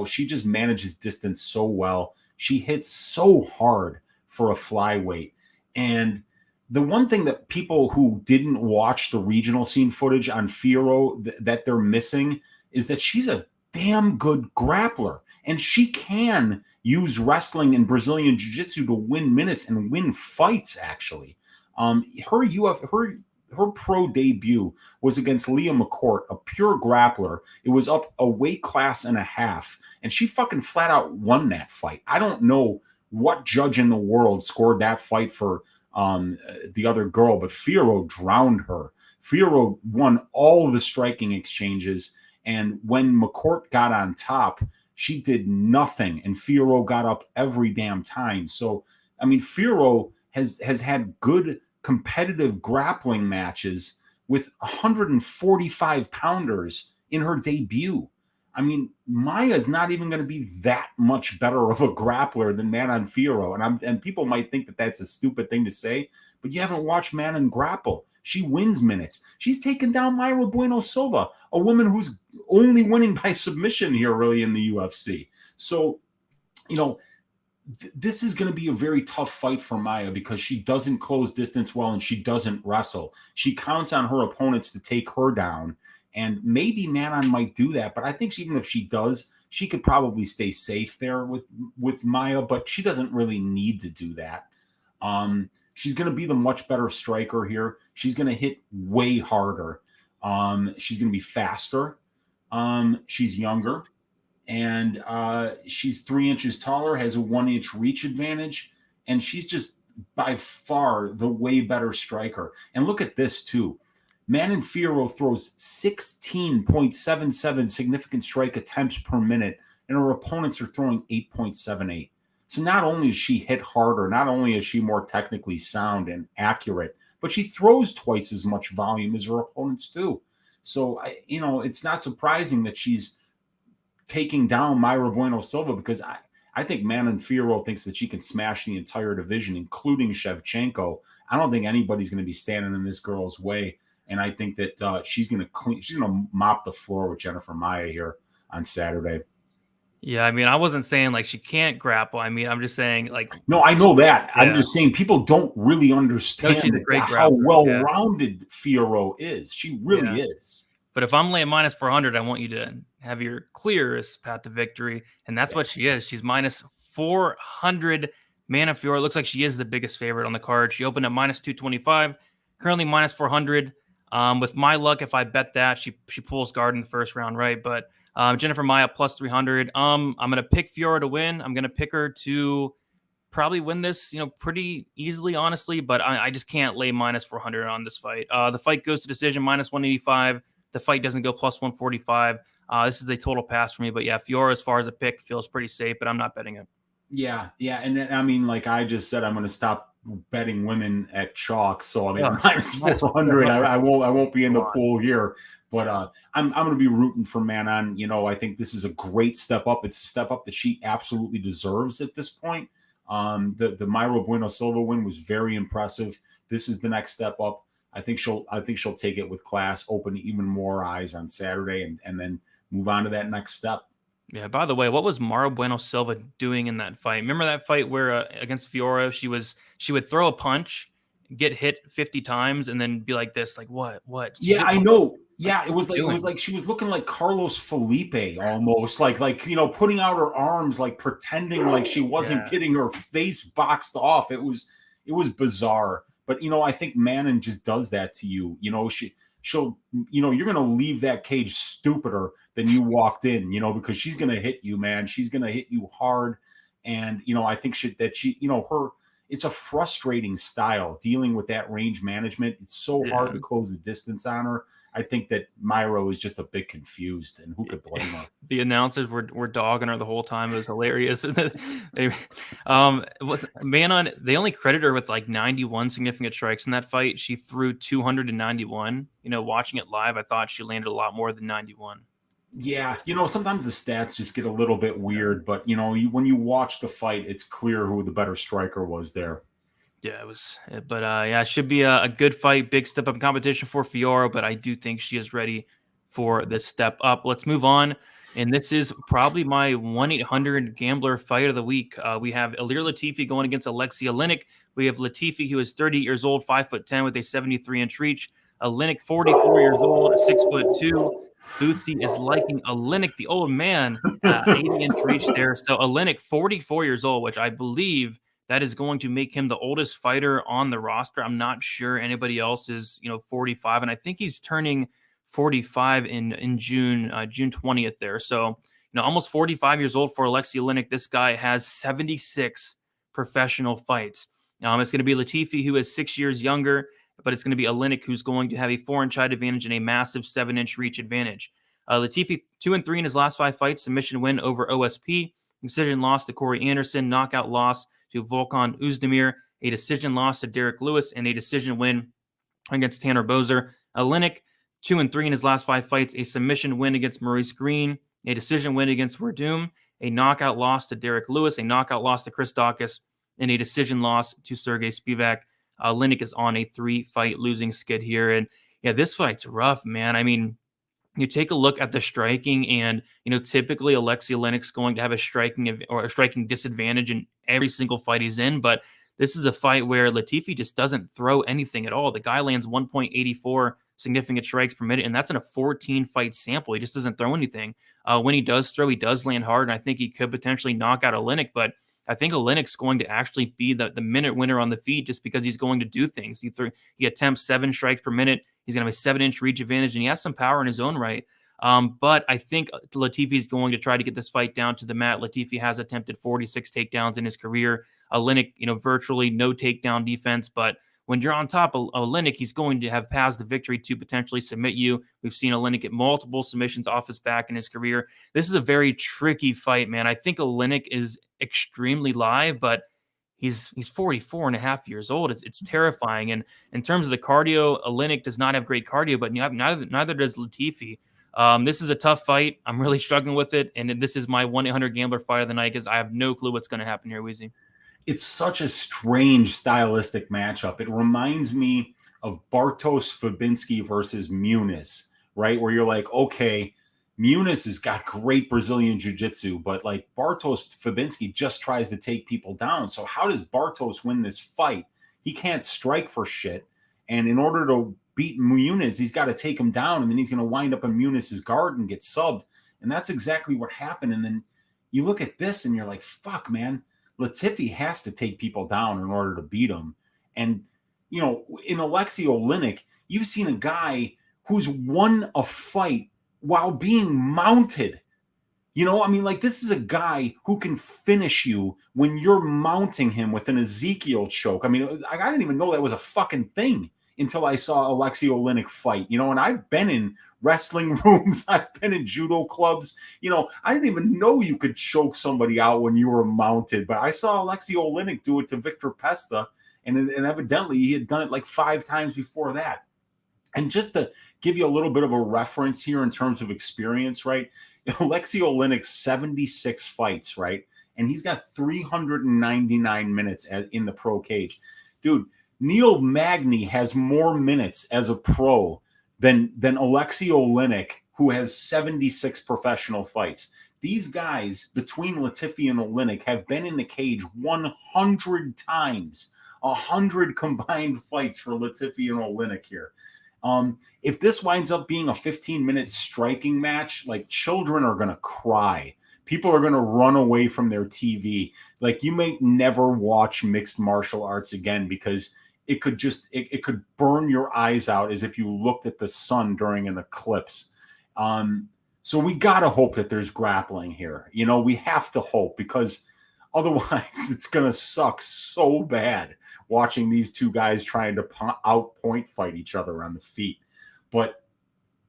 She just manages distance so well. She hits so hard for a flyweight. And the one thing that people who didn't watch the regional scene footage on Fiorot that they're missing is that she's a damn good grappler. And she can use wrestling and Brazilian jiu-jitsu to win minutes and win fights, actually. Her pro debut was against Leah McCourt, a pure grappler. It was up a weight class and a half, and she fucking flat out won that fight. I don't know what judge in the world scored that fight for the other girl, but Fiorot drowned her. Fiorot won all of the striking exchanges, and when McCourt got on top, she did nothing, and Fiorot got up every damn time. So, Fiorot has had good competitive grappling matches with 145-pounders in her debut. Maia's not even going to be that much better of a grappler than Manon Fiorot. And people might think that that's a stupid thing to say, but you haven't watched Manon grapple. She wins minutes. She's taken down Mara Bueno Silva, a woman who's only winning by submission here really in the UFC. So, this is going to be a very tough fight for Maia because she doesn't close distance well and she doesn't wrestle. She counts on her opponents to take her down. And maybe Manon might do that, but I think even if she does, she could probably stay safe there with Maia, but she doesn't really need to do that. She's going to be the much better striker here. She's going to hit way harder. She's going to be faster. She's younger, and she's 3 inches taller, has a 1-inch reach advantage, and she's just by far the way better striker. And look at this too. Manon Fiorot throws 16.77 significant strike attempts per minute, and her opponents are throwing 8.78. So not only is she hit harder, not only is she more technically sound and accurate, but she throws twice as much volume as her opponents do. So, it's not surprising that she's taking down Mara Bueno Silva because I think Manon Fiorot thinks that she can smash the entire division, including Shevchenko. I don't think anybody's going to be standing in this girl's way. And I think that she's going to mop the floor with Jennifer Maia here on Saturday. Yeah, I wasn't saying she can't grapple. I'm just saying No, I know that. Yeah. I'm just saying people don't really understand how well-rounded Fiorot is. She really is. But if I'm laying minus 400, I want you to have your clearest path to victory, and that's what she is. She's minus 400. Manon Fiorot looks like she is the biggest favorite on the card. She opened at minus 225, currently minus 400. With my luck, if I bet that, she pulls guard in the first round, right? But Jennifer Maia plus 300. I'm going to pick Fiorot to win. I'm going to pick her to probably win this, pretty easily, honestly. But I just can't lay minus 400 on this fight. The fight goes to decision minus 185. The fight doesn't go plus 145. This is a total pass for me. But yeah, Fiorot, as far as a pick, feels pretty safe, but I'm not betting it. Yeah, and then, I mean, like I just said, I'm going to stop betting women at chalk. So I mean, Oh, minus 400. I won't be in the pool here. But I'm going to be rooting for Manon. I think this is a great step up. It's a step up that she absolutely deserves at this point. The Mayra Bueno Silva win was very impressive. This is the next step up. I think she'll take it with class, open even more eyes on Saturday, and then move on to that next step. Yeah, by the way, what was Mayra Bueno Silva doing in that fight? Remember that fight where against Fiorot, she would throw a punch, get hit 50 times, and then be like this, like what? Yeah, I know. Yeah, it was like she was looking like Carlos Felipe almost, like putting out her arms, like pretending like she wasn't getting her face boxed off. It was bizarre. But I think Manon just does that to you. She'll you're gonna leave that cage stupider than you walked in, because she's gonna hit you, man. She's gonna hit you hard. And I think it's a frustrating style dealing with that range management. It's so hard to close the distance on her. I think that Mayra is just a bit confused, and who could blame her? The announcers were dogging her the whole time. It was hilarious. Manon, they only credit her with like 91 significant strikes in that fight. She threw 291. Watching it live, I thought she landed a lot more than 91. Yeah, sometimes the stats just get a little bit weird, but when you watch the fight, it's clear who the better striker was there. Yeah, it was, but it should be a good fight, big step up in competition for Fiorot, but I do think she is ready for this step up. Let's move on, and this is probably my 1-800 gambler fight of the week. We have Ilir Latifi going against Alexey Oleynik. We have Latifi, who is 30 years old, 5'10", with a 73-inch reach. Oleynik, 44 years old, 6'2". Bootsy is liking Oleynik, the old man, 80-inch reach there. So Oleynik, 44 years old, which I believe that is going to make him the oldest fighter on the roster. I'm not sure anybody else is, 45, and I think he's turning 45 in June 20th there. So, almost 45 years old for Alexey Oleynik. This guy has 76 professional fights. It's going to be Latifi, who is 6 years younger, but it's going to be Oleynik, who's going to have a 4-inch height advantage and a massive 7-inch reach advantage. Latifi 2-3 in his last 5 fights, submission win over OSP, decision loss to Corey Anderson, knockout loss to Volkan Oezdemir, a decision loss to Derek Lewis, and a decision win against Tanner Boser. Oleynik, 2-3 in his last 5 fights, a submission win against Maurice Green, a decision win against Werdum, a knockout loss to Derek Lewis, a knockout loss to Chris Daukaus, and a decision loss to Sergey Spivak. Oleynik is on a 3-fight losing skid here. And yeah, this fight's rough, man. I mean, you take a look at the striking, and typically Alexey Oleynik's going to have a striking disadvantage in every single fight he's in. But this is a fight where Latifi just doesn't throw anything at all. The guy lands 1.84 significant strikes per minute, and that's in a 14-fight sample. He just doesn't throw anything. When he does throw, he does land hard, and I think he could potentially knock out Oleynik. But I think Oleynik's going to actually be the minute winner on the feet just because he's going to do things. He attempts 7 strikes per minute. He's going to have a 7-inch reach advantage, and he has some power in his own right. But I think Latifi is going to try to get this fight down to the mat. Latifi has attempted 46 takedowns in his career. Oleynik, virtually no takedown defense. But when you're on top of Oleynik, he's going to have paths to victory to potentially submit you. We've seen Oleynik get multiple submissions off his back in his career. This is a very tricky fight, man. I think Oleynik is extremely live, but he's 44 and a half years old. It's terrifying. And in terms of the cardio, Oleynik does not have great cardio, but neither does Latifi. This is a tough fight. I'm really struggling with it, and this is my 1-800 gambler fight of the night because I have no clue what's going to happen here, Weezy. It's such a strange stylistic matchup. It reminds me of Bartosz Fabinski versus Muniz, right? Where you're like, okay, Muniz has got great Brazilian jiu-jitsu, but like Bartosz Fabinski just tries to take people down. So how does Bartosz win this fight? He can't strike for shit. And in order to beat Muniz, he's got to take him down, and then he's going to wind up in Muniz's guard and get subbed. And that's exactly what happened. And then you look at this and you're like, fuck, man. Latifi has to take people down in order to beat him. And, in Alexey Oleynik, you've seen a guy who's won a fight while being mounted. This is a guy who can finish you when you're mounting him with an Ezekiel choke. I didn't even know that was a fucking thing until I saw Alexey Oleynik fight. And I've been in wrestling rooms, I've been in judo clubs. I didn't even know you could choke somebody out when you were mounted, but I saw Alexey Oleynik do it to Victor Pesta, and evidently he had done it like 5 times before that. And just to give you a little bit of a reference here in terms of experience, right? Alexey Oleynik, 76 fights, right? And he's got 399 minutes in the pro cage. Dude, Neil Magny has more minutes as a pro than Alexey Oleynik, who has 76 professional fights. These guys, between Latifi and Oleynik, have been in the cage 100 times. 100 combined fights for Latifi and Oleynik here. If this winds up being a 15-minute striking match, like, children are going to cry. People are going to run away from their TV. Like, you may never watch mixed martial arts again, because it could just it could burn your eyes out as if you looked at the sun during an eclipse. So we got to hope that there's grappling here. We have to hope, because otherwise it's going to suck so bad watching these two guys trying to outpoint fight each other on the feet. But,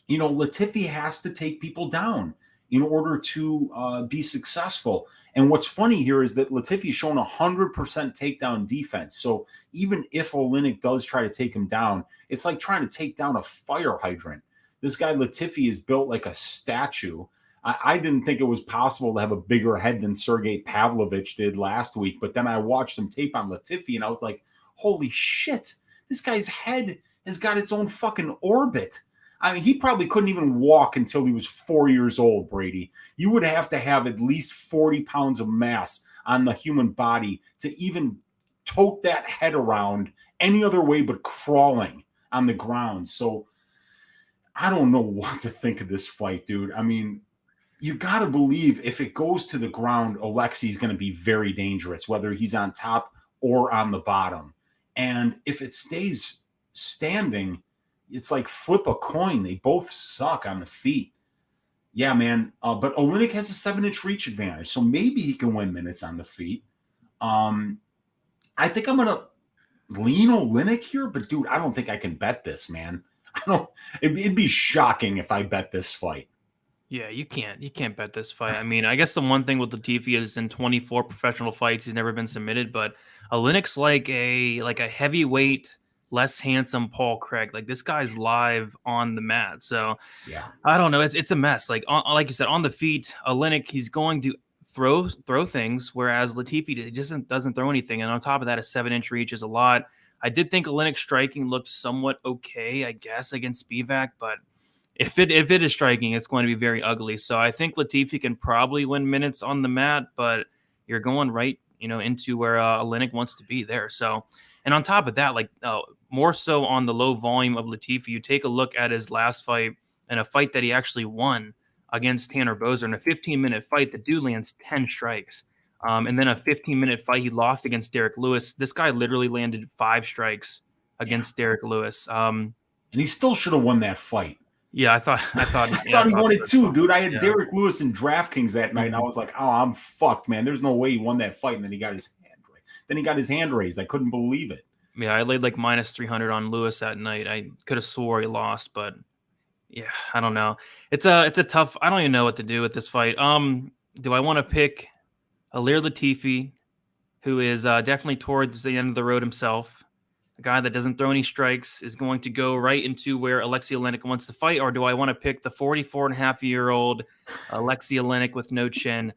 Latifi has to take people down in order to be successful. And what's funny here is that Latifi's shown 100% takedown defense. So even if Oleynik does try to take him down, it's like trying to take down a fire hydrant. This guy Latifi is built like a statue. I didn't think it was possible to have a bigger head than Sergey Pavlovich did last week. But then I watched some tape on Latifi, and I was like, holy shit, this guy's head has got its own fucking orbit. I mean, he probably couldn't even walk until he was 4 years old, Brady. You would have to have at least 40 pounds of mass on the human body to even tote that head around any other way but crawling on the ground. So I don't know what to think of this fight, dude. I mean, you got to believe if it goes to the ground, Alexey's going to be very dangerous, whether he's on top or on the bottom. And if it stays standing, it's like flip a coin. They both suck on the feet. Yeah, man. But Oleynik has a 7-inch reach advantage, so maybe he can win minutes on the feet. I think I'm going to lean Oleynik here, but dude, I don't think I can bet this, man. It'd be shocking if I bet this fight. Yeah, you can't bet this fight. I mean, I guess the one thing with Latifi is in 24 professional fights, he's never been submitted, but Oleynik's like a heavyweight, less handsome Paul Craig. Like, this guy's live on the mat. So yeah, I don't know. It's a mess. Like you said, on the feet, Oleynik, he's going to throw things, whereas Latifi doesn't throw anything. And on top of that, a 7-inch reach is a lot. I did think Oleynik's striking looked somewhat okay, I guess, against Spivak, but if it is striking, it's going to be very ugly. So I think Latifi can probably win minutes on the mat, but you're going right, into where Oleynik wants to be there. So, and on top of that, like more so on the low volume of Latifi, you take a look at his last fight and a fight that he actually won against Tanner Boser in a 15-minute fight. The dude lands 10 strikes. And then a 15-minute fight he lost against Derek Lewis. This guy literally landed 5 strikes against Derek Lewis. And he still should have won that fight. Yeah, I thought he won it too, dude. I had Derek Lewis in DraftKings that night, and I was like, "Oh, I'm fucked, man. There's no way he won that fight." And then he got his hand raised. I couldn't believe it. Yeah, I laid like minus 300 on Lewis that night. I could have swore he lost, but yeah, I don't know. It's a tough. I don't even know what to do with this fight. Do I want to pick Ilir Latifi, who is definitely towards the end of the road himself? A guy that doesn't throw any strikes is going to go right into where Alexey Oleynik wants to fight, or do I want to pick the 44.5-year-old Alexey Oleynik with no chin?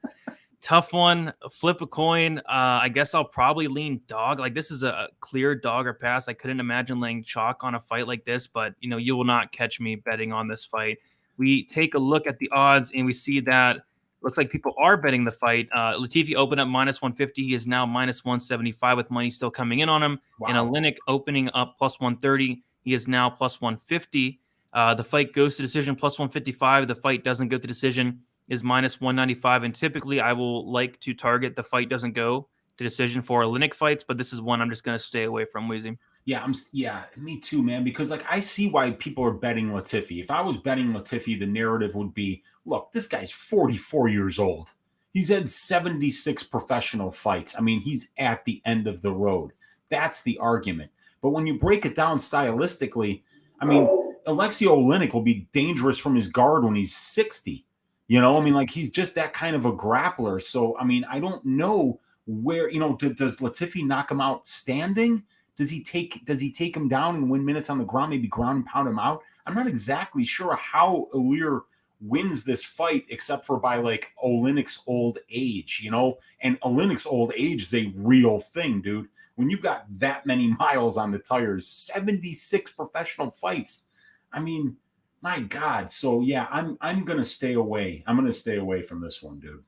Tough one. Flip a coin. I guess I'll probably lean dog. Like, this is a clear dog or pass. I couldn't imagine laying chalk on a fight like this, but you will not catch me betting on this fight. We take a look at the odds and we see that looks like people are betting the fight. Latifi opened up minus 150. He is now minus 175 with money still coming in on him. Wow. And Oleynik opening up plus 130. He is now plus 150. The fight goes to decision plus 155. The fight doesn't go to decision is minus 195. And typically I will like to target the fight doesn't go to decision for Oleynik fights, but this is one I'm just going to stay away from, Weezy. Yeah, me too, man, because like I see why people are betting Latifi. If I was betting Latifi, the narrative would be, look, this guy's 44 years old. He's had 76 professional fights. I mean, he's at the end of the road. That's the argument. But when you break it down stylistically, I mean, Alexey Oleynik will be dangerous from his guard when he's 60. You know, I mean, like he's just that kind of a grappler. So, I mean, I don't know where, you know, does Latifi knock him out standing? Does he take him down and win minutes on the ground, maybe ground and pound him out? I'm not exactly sure how Ilir wins this fight, except for by like Oleynik's old age, you know? And Oleynik's old age is a real thing, dude. When you've got that many miles on the tires, 76 professional fights. I mean, my God. So yeah, I'm gonna stay away. I'm gonna stay away from this one, dude.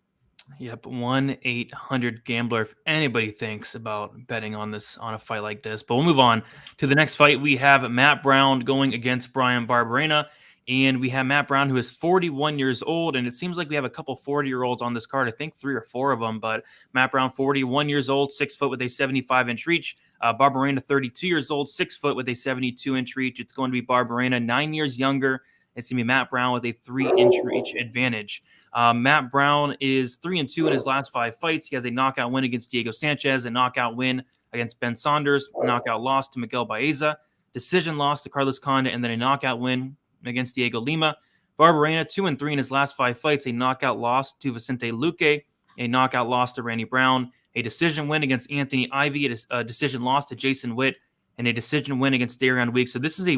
Yep, 1-800 gambler. If anybody thinks about betting on a fight like this, but we'll move on to the next fight. We have Matt Brown going against Bryan Barberena, and we have Matt Brown, who is 41 years old, and it seems like we have a couple 40-year-olds on this card. I think 3 or 4 of them, but Matt Brown, 41 years old, 6 foot with a 75-inch reach. Barberena, 32 years old, 6 foot with a 72-inch reach. It's going to be Barberena, 9 years younger. It's going to be Matt Brown with a 3-inch reach advantage. Matt Brown is 3-2 in his last 5 fights. He has a knockout win against Diego Sanchez, a knockout win against Ben Saunders, a knockout loss to Miguel Baeza, decision loss to Carlos Condit, and then a knockout win against Diego Lima. Barberena, 2-3 in his last 5 fights, a knockout loss to Vicente Luque, a knockout loss to Randy Brown, a decision win against Anthony Ivy, a decision loss to Jason Witt, and a decision win against Darian Weeks. So this is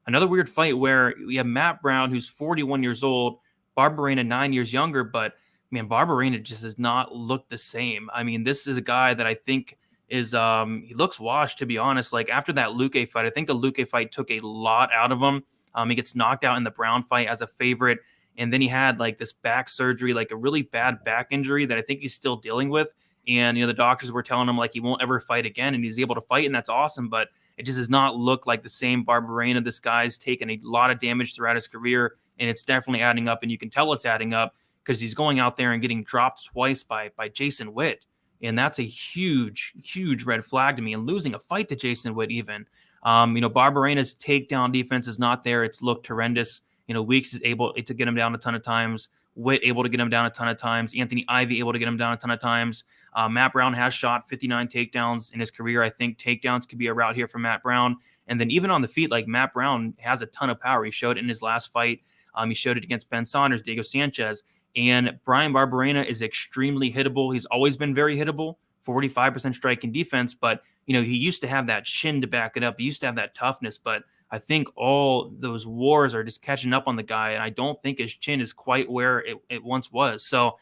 another weird fight where we have Matt Brown, who's 41 years old, Barberena 9 years younger, but man, Barberena just does not look the same. I mean, this is a guy that I think is he looks washed, to be honest. Like after that Luque fight, I think the Luque fight took a lot out of him. He gets knocked out in the Brown fight as a favorite, and then he had like this back surgery, like a really bad back injury that I think he's still dealing with. And you know, the doctors were telling him like he won't ever fight again, and he's able to fight, and that's awesome. But it just does not look like the same Barberena. This guy's taken a lot of damage throughout his career, and it's definitely adding up, and you can tell it's adding up because he's going out there and getting dropped twice by Jason Witt. And that's a huge, huge red flag to me, and losing a fight to Jason Witt even. You know, Barberena's takedown defense is not there. It's looked horrendous. You know, Weeks is able to get him down a ton of times. Witt able to get him down a ton of times. Anthony Ivy able to get him down a ton of times. Matt Brown has shot 59 takedowns in his career. I think takedowns could be a route here for Matt Brown. And then even on the feet, like Matt Brown has a ton of power. He showed it in his last fight. He showed it against Ben Saunders, Diego Sanchez. And Bryan Barberena is extremely hittable. He's always been very hittable, 45% striking defense. But, you know, he used to have that chin to back it up. He used to have that toughness. But I think all those wars are just catching up on the guy. And I don't think his chin is quite where it once was. So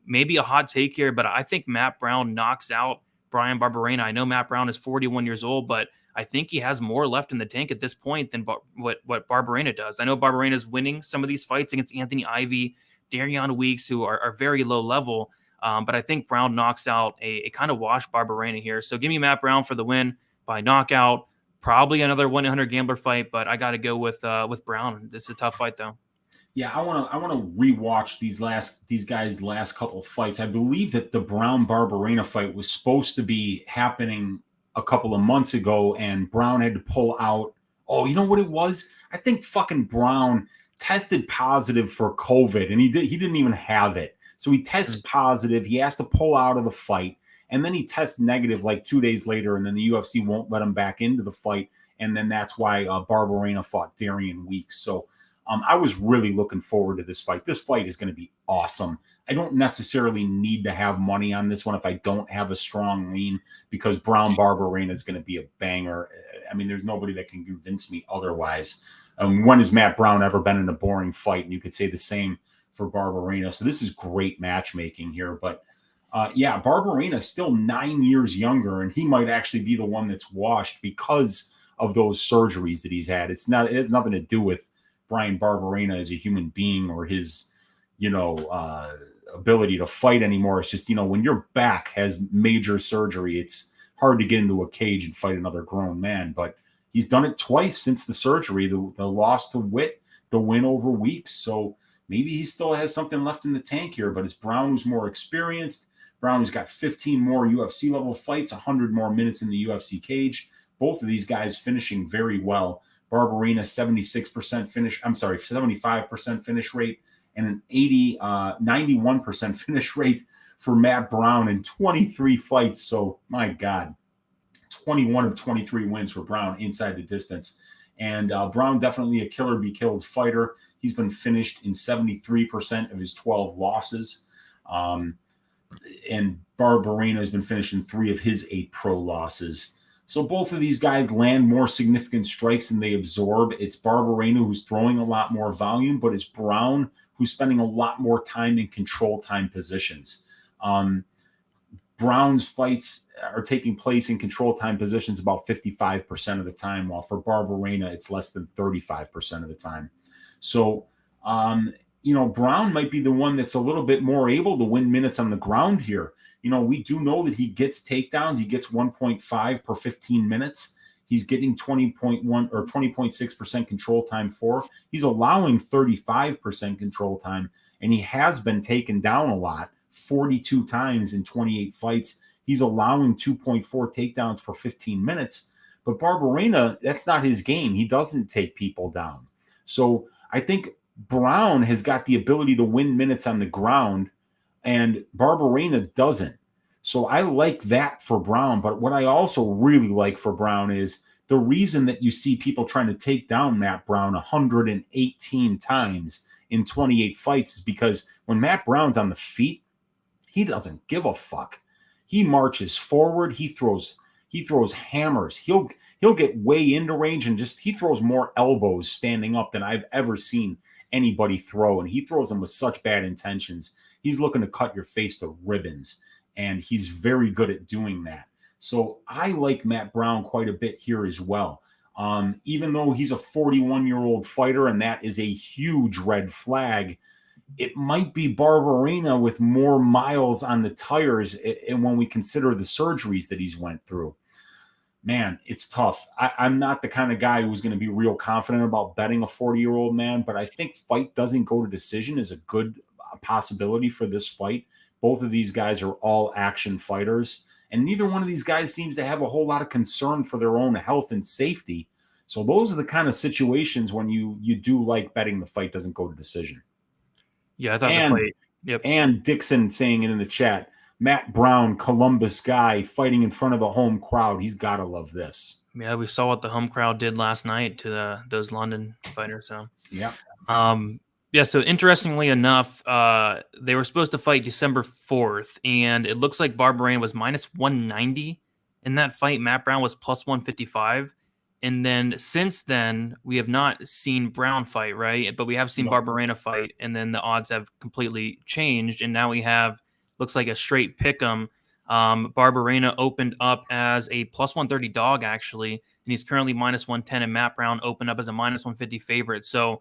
maybe a hot take here, but I think Matt Brown knocks out Bryan Barberena. I know Matt Brown is 41 years old, but I think he has more left in the tank at this point than what Barberena does. I know Barberena is winning some of these fights against Anthony Ivy, Darian Weeks, who are very low level. But I think Brown knocks out a kind of wash Barberena here. So give me Matt Brown for the win by knockout. Probably another 1-800 gambler fight, but I got to go with Brown. It's a tough fight though. Yeah, I want to rewatch these guys' last couple of fights. I believe that the Brown Barberena fight was supposed to be happening a couple of months ago, and Brown had to pull out. Oh, you know what it was? I think fucking Brown tested positive for COVID, and he didn't even have it. So he tests positive. He has to pull out of the fight, and then he tests negative like 2 days later, and then the UFC won't let him back into the fight, and then that's why Barberena fought Darian Weeks. So I was really looking forward to this fight. This fight is going to be awesome. I don't necessarily need to have money on this one if I don't have a strong lean, because Brown Barberena is going to be a banger. I mean, there's nobody that can convince me otherwise. When has Matt Brown ever been in a boring fight? And you could say the same for Barberena. So this is great matchmaking here. But yeah, Barberena is still 9 years younger, and he might actually be the one that's washed because of those surgeries that he's had. It has nothing to do with Bryan Barberena as a human being or his, ability to fight anymore. It's just, when your back has major surgery, it's hard to get into a cage and fight another grown man. But he's done it twice since the surgery, the loss to Witt, the win over Weeks. So maybe he still has something left in the tank here, but it's Brown who's more experienced. Brown who's got 15 more UFC level fights, 100 more minutes in the UFC cage. Both of these guys finishing very well. Barberena 76% finish. I'm sorry, 75% finish rate, and an 91% finish rate for Matt Brown in 23 fights. So my God, 21 of 23 wins for Brown inside the distance. And Brown, definitely a killer be killed fighter. He's been finished in 73% of his 12 losses. And Barberena has been finished in 3 of his 8 pro losses. So both of these guys land more significant strikes than they absorb. It's Barberena who's throwing a lot more volume, but it's Brown who's spending a lot more time in control time positions. Brown's fights are taking place in control time positions about 55% of the time, while for Barberena, it's less than 35% of the time. So, Brown might be the one that's a little bit more able to win minutes on the ground here. We do know that he gets takedowns. He gets 1.5 per 15 minutes. He's getting 20.1 or 20.6% control time for. He's allowing 35% control time, and he has been taken down a lot, 42 times in 28 fights. He's allowing 2.4 takedowns per 15 minutes. But Barberena, that's not his game. He doesn't take people down. So I think Brown has got the ability to win minutes on the ground, and Barberena doesn't. So I like that for Brown. But what I also really like for Brown is the reason that you see people trying to take down Matt Brown 118 times in 28 fights is because when Matt Brown's on the feet, he doesn't give a fuck. He marches forward. He throws hammers. He'll get way into range and he throws more elbows standing up than I've ever seen anybody throw. And he throws them with such bad intentions. He's looking to cut your face to ribbons, and he's very good at doing that. So I like Matt Brown quite a bit here as well. Even though he's a 41-year-old fighter, and that is a huge red flag, it might be Barberena with more miles on the tires, and when we consider the surgeries that he's went through. Man, it's tough. I'm not the kind of guy who's going to be real confident about betting a 40-year-old man, but I think fight doesn't go to decision is a good possibility for this fight. Both of these guys are all action fighters, and neither one of these guys seems to have a whole lot of concern for their own health and safety. So those are the kind of situations when you do like betting the fight doesn't go to decision. Yeah, I thought the fight. Yep. And Dixon saying it in the chat, Matt Brown, Columbus guy, fighting in front of a home crowd. He's got to love this. Yeah, we saw what the home crowd did last night to those London fighters. So yeah. So interestingly enough, they were supposed to fight December 4th, and it looks like Barberena was minus 190 in that fight. Matt Brown was plus 155. And then since then, we have not seen Brown fight, right? But we have seen Barberena fight, and then the odds have completely changed. And now we have, looks like a straight pick'em. Barberena opened up as a plus 130 dog, actually, and he's currently minus 110, and Matt Brown opened up as a minus 150 favorite. So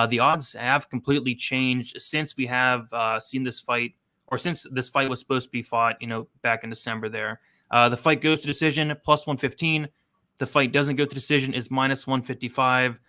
the odds have completely changed since we have seen this fight, or since this fight was supposed to be fought, back in December there. The fight goes to decision, plus 115. The fight doesn't go to decision is minus 155.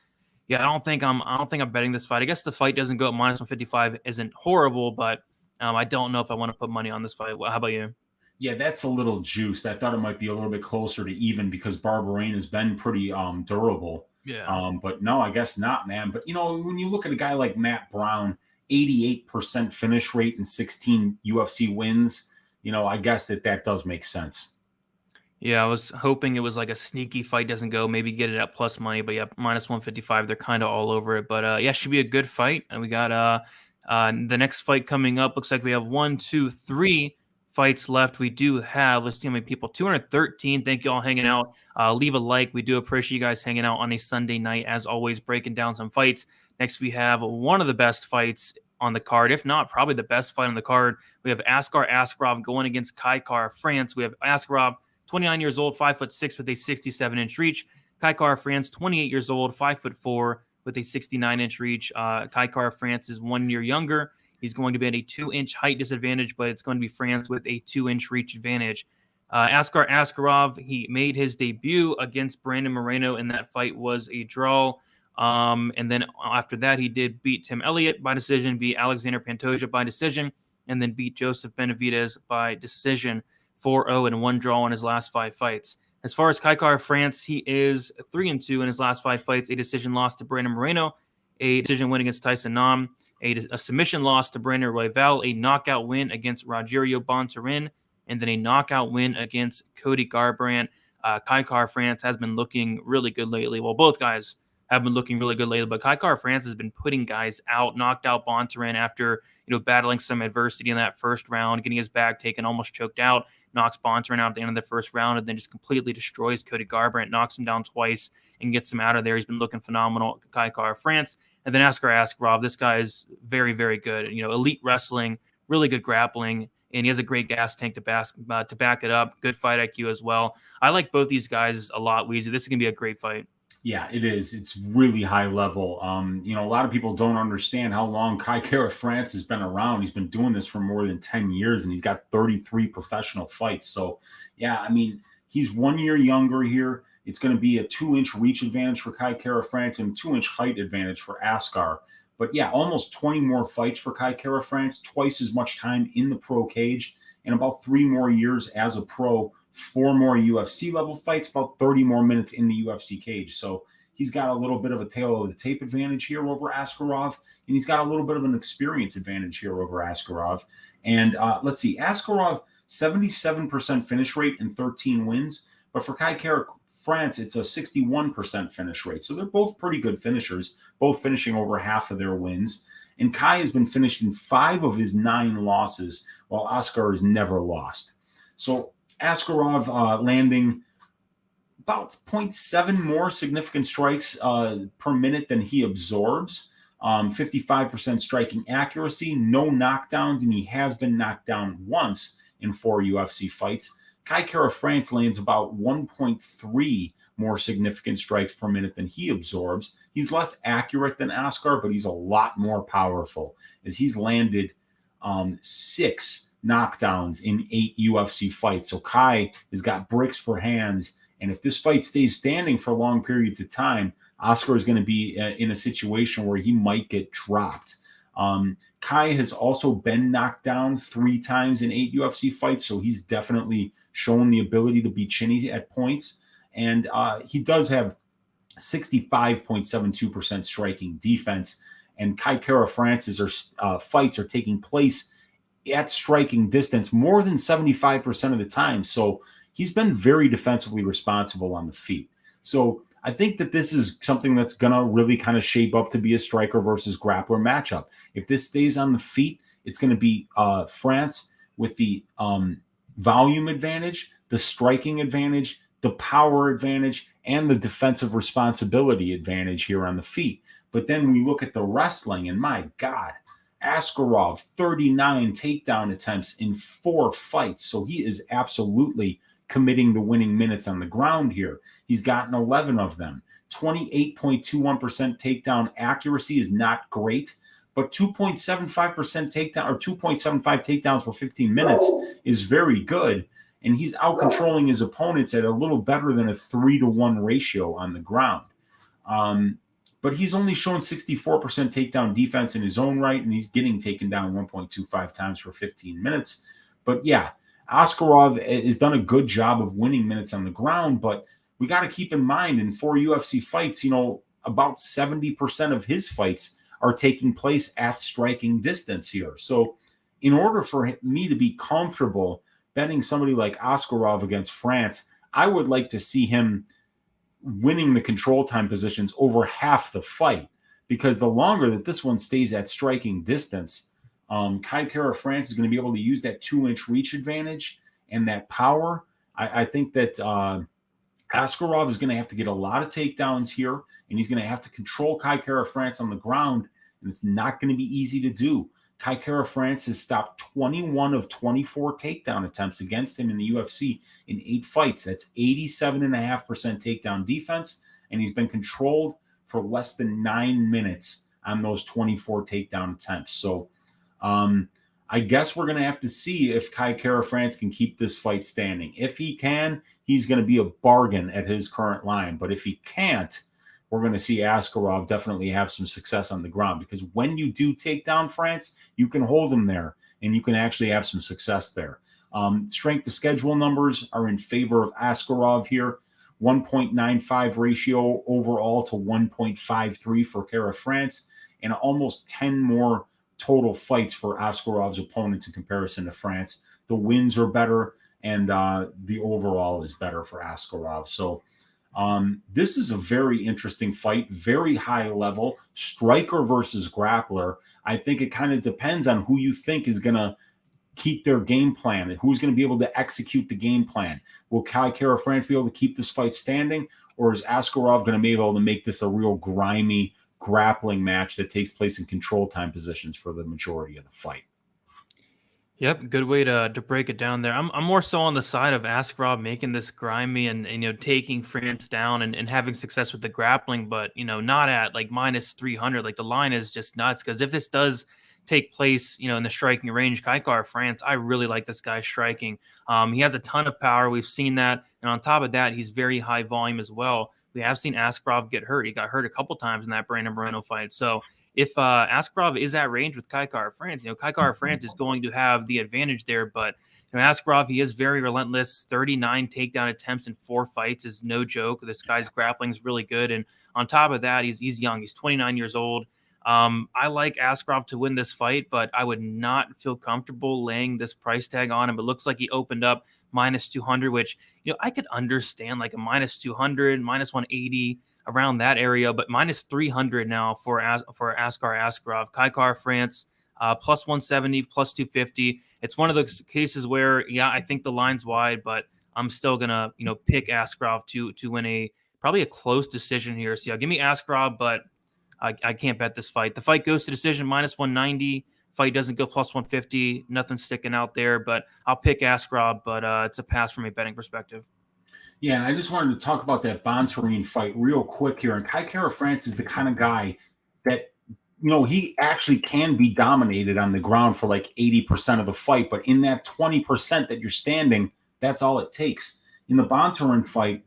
Yeah, I don't think I'm betting this fight. I guess the fight doesn't go at minus 155 isn't horrible, but I don't know if I want to put money on this fight. How about you? Yeah, that's a little juiced. I thought it might be a little bit closer to even because Barberena has been pretty durable. Yeah. But no, I guess not, man. But when you look at a guy like Matt Brown, 88% finish rate and 16 UFC wins, I guess that does make sense. Yeah, I was hoping it was like a sneaky fight doesn't go, maybe get it at plus money, but yeah, minus 155, they're kind of all over it. But should be a good fight. And we got the next fight coming up. Looks like we have 1, 2, 3 fights left. We do have, let's see how many people, 213. Thank you all hanging out. Leave a like. We do appreciate you guys hanging out on a Sunday night, as always, breaking down some fights. Next, we have one of the best fights on the card, if not probably the best fight on the card. We have Askarov going against Kaikar of France. We have Askarov, 29 years old, 5'6" with a 67-inch reach. Kaikar of France, 28 years old, 5'4" with a 69-inch reach. Kaikar of France is 1 year younger. He's going to be at a 2-inch height disadvantage, but it's going to be France with a 2-inch reach advantage. Askarov, he made his debut against Brandon Moreno, and that fight was a draw. And then after that, he did beat Tim Elliott by decision, beat Alexander Pantoja by decision, and then beat Joseph Benavidez by decision. 4-0 and 1 draw in his last 5 fights. As far as Kaikar of France, he is 3-2 in his last 5 fights. A decision loss to Brandon Moreno, a decision win against Tyson Nam, a submission loss to Brandon Royval, a knockout win against Rogerio Bontorin, and then a knockout win against Cody Garbrandt. Kai Kara-France has been looking really good lately. Well, both guys have been looking really good lately, but Kai Kara-France has been putting guys out, knocked out Bontarin after, battling some adversity in that first round, getting his back taken, almost choked out, knocks Bontarin out at the end of the first round, and then just completely destroys Cody Garbrandt, knocks him down twice and gets him out of there. He's been looking phenomenal, Kai Kara-France. And then Askarov, this guy is very, very good. Elite wrestling, really good grappling, and he has a great gas tank to back it up. Good fight IQ as well. I like both these guys a lot, Weezy. This is going to be a great fight. Yeah, it is. It's really high level. A lot of people don't understand how long Kai Kara-France has been around. He's been doing this for more than 10 years, and he's got 33 professional fights. So, yeah, I mean, he's 1 year younger here. It's going to be a 2-inch reach advantage for Kai Kara-France and 2-inch height advantage for Askar. But, yeah, almost 20 more fights for Kai Kara-France, twice as much time in the pro cage, and about 3 more years as a pro. 4 more UFC level fights, about 30 more minutes in the UFC cage. So he's got a little bit of a tail of the tape advantage here over Askarov, and he's got a little bit of an experience advantage here over Askarov. And let's see, Askarov, 77% finish rate and 13 wins, but for Kai Kara-France, it's a 61% finish rate. So they're both pretty good finishers, both finishing over half of their wins. And Kai has been finished in 5 of his 9 losses, while Askar has never lost. So Askarov landing about 0.7 more significant strikes per minute than he absorbs. 55% striking accuracy, no knockdowns, and he has been knocked down once in 4 UFC fights. Kai Kara-France lands about 1.3 more significant strikes per minute than he absorbs. He's less accurate than Askar, but he's a lot more powerful, as he's landed 6 knockdowns in 8 UFC fights. So Kai has got bricks for hands. And if this fight stays standing for long periods of time, Askar is going to be in a situation where he might get dropped. Kai has also been knocked down 3 times in 8 UFC fights. So he's definitely shown the ability to be chinny at points. And he does have 65.72% striking defense. And Kai Kara-France's fights are taking place at striking distance more than 75% of the time. So he's been very defensively responsible on the feet. So I think that this is something that's going to really kind of shape up to be a striker versus grappler matchup. If this stays on the feet, it's going to be France with the volume advantage, the striking advantage, the power advantage, and the defensive responsibility advantage here on the feet. But then we look at the wrestling, and my God, Askarov, 39 takedown attempts in 4 fights. So he is absolutely committing the winning minutes on the ground here. He's gotten 11 of them. 28.21% takedown accuracy is not great, but 2.75% takedown or 2.75 takedowns per 15 minutes is very good. And he's out-controlling his opponents at a little better than a 3-to-1 ratio on the ground. But he's only shown 64% takedown defense in his own right, and he's getting taken down 1.25 times for 15 minutes. But yeah, Askarov has done a good job of winning minutes on the ground, but we got to keep in mind in 4 UFC fights, about 70% of his fights are taking place at striking distance here. So in order for me to be comfortable betting somebody like Askarov against France, I would like to see him winning the control time positions over half the fight, because the longer that this one stays at striking distance, Kai Kara-France is going to be able to use that 2-inch reach advantage and that power. I think that Askarov is going to have to get a lot of takedowns here, and he's going to have to control Kai Kara-France on the ground, and it's not going to be easy to do. Kai Kara-France has stopped 21 of 24 takedown attempts against him in the UFC in 8 fights. That's 87.5% takedown defense, and he's been controlled for less than 9 minutes on those 24 takedown attempts. So I guess we're going to have to see if Kai Kara-France can keep this fight standing. If he can, he's going to be a bargain at his current line. But if he can't, we're going to see Askarov definitely have some success on the ground, because when you do take down France, you can hold him there and you can actually have some success there. Strength to schedule numbers are in favor of Askarov here. 1.95 ratio overall to 1.53 for Kara-France, and almost 10 more total fights for Askarov's opponents in comparison to France. The wins are better, and the overall is better for Askarov. So this is a very interesting fight, very high level, striker versus grappler. I think it kind of depends on who you think is going to keep their game plan and who's going to be able to execute the game plan. Will Kai Kara France be able to keep this fight standing, or is Askarov going to be able to make this a real grimy grappling match that takes place in control time positions for the majority of the fight? Yep, good way to break it down there. I'm more so on the side of Askarov making this grimy and taking France down and having success with the grappling, but not at like minus 300. Like the line is just nuts, because if this does take place, in the striking range, Kai Kara France, I really like this guy striking. He has a ton of power. We've seen that, and on top of that, he's very high volume as well. We have seen Askarov get hurt. He got hurt a couple times in that Brandon Moreno fight. So if Askarov is at range with Kai Kara France, Kai Kara France is going to have the advantage there. But Askarov, he is very relentless. 39 takedown attempts in 4 fights is no joke. This guy's grappling is really good, and on top of that, he's young. He's 29 years old. I like Askarov to win this fight, but I would not feel comfortable laying this price tag on him. It looks like he opened up minus 200, which I could understand, like a minus 200, minus 180. Around that area, but minus 300 now for Askar Askarov. Kai Kara France, plus 170, plus 250. It's one of those cases where, I think the line's wide, but I'm still gonna, pick Askarov to win probably a close decision here. So give me Askarov, but I can't bet this fight. The fight goes to decision, minus 190. Fight doesn't go plus 150. Nothing sticking out there, but I'll pick Askarov, but it's a pass from a betting perspective. Yeah, and I just wanted to talk about that Bantamweight fight real quick here. And Kai Kara France is the kind of guy that, he actually can be dominated on the ground for like 80% of the fight. But in that 20% that you're standing, that's all it takes. In the Bantamweight fight,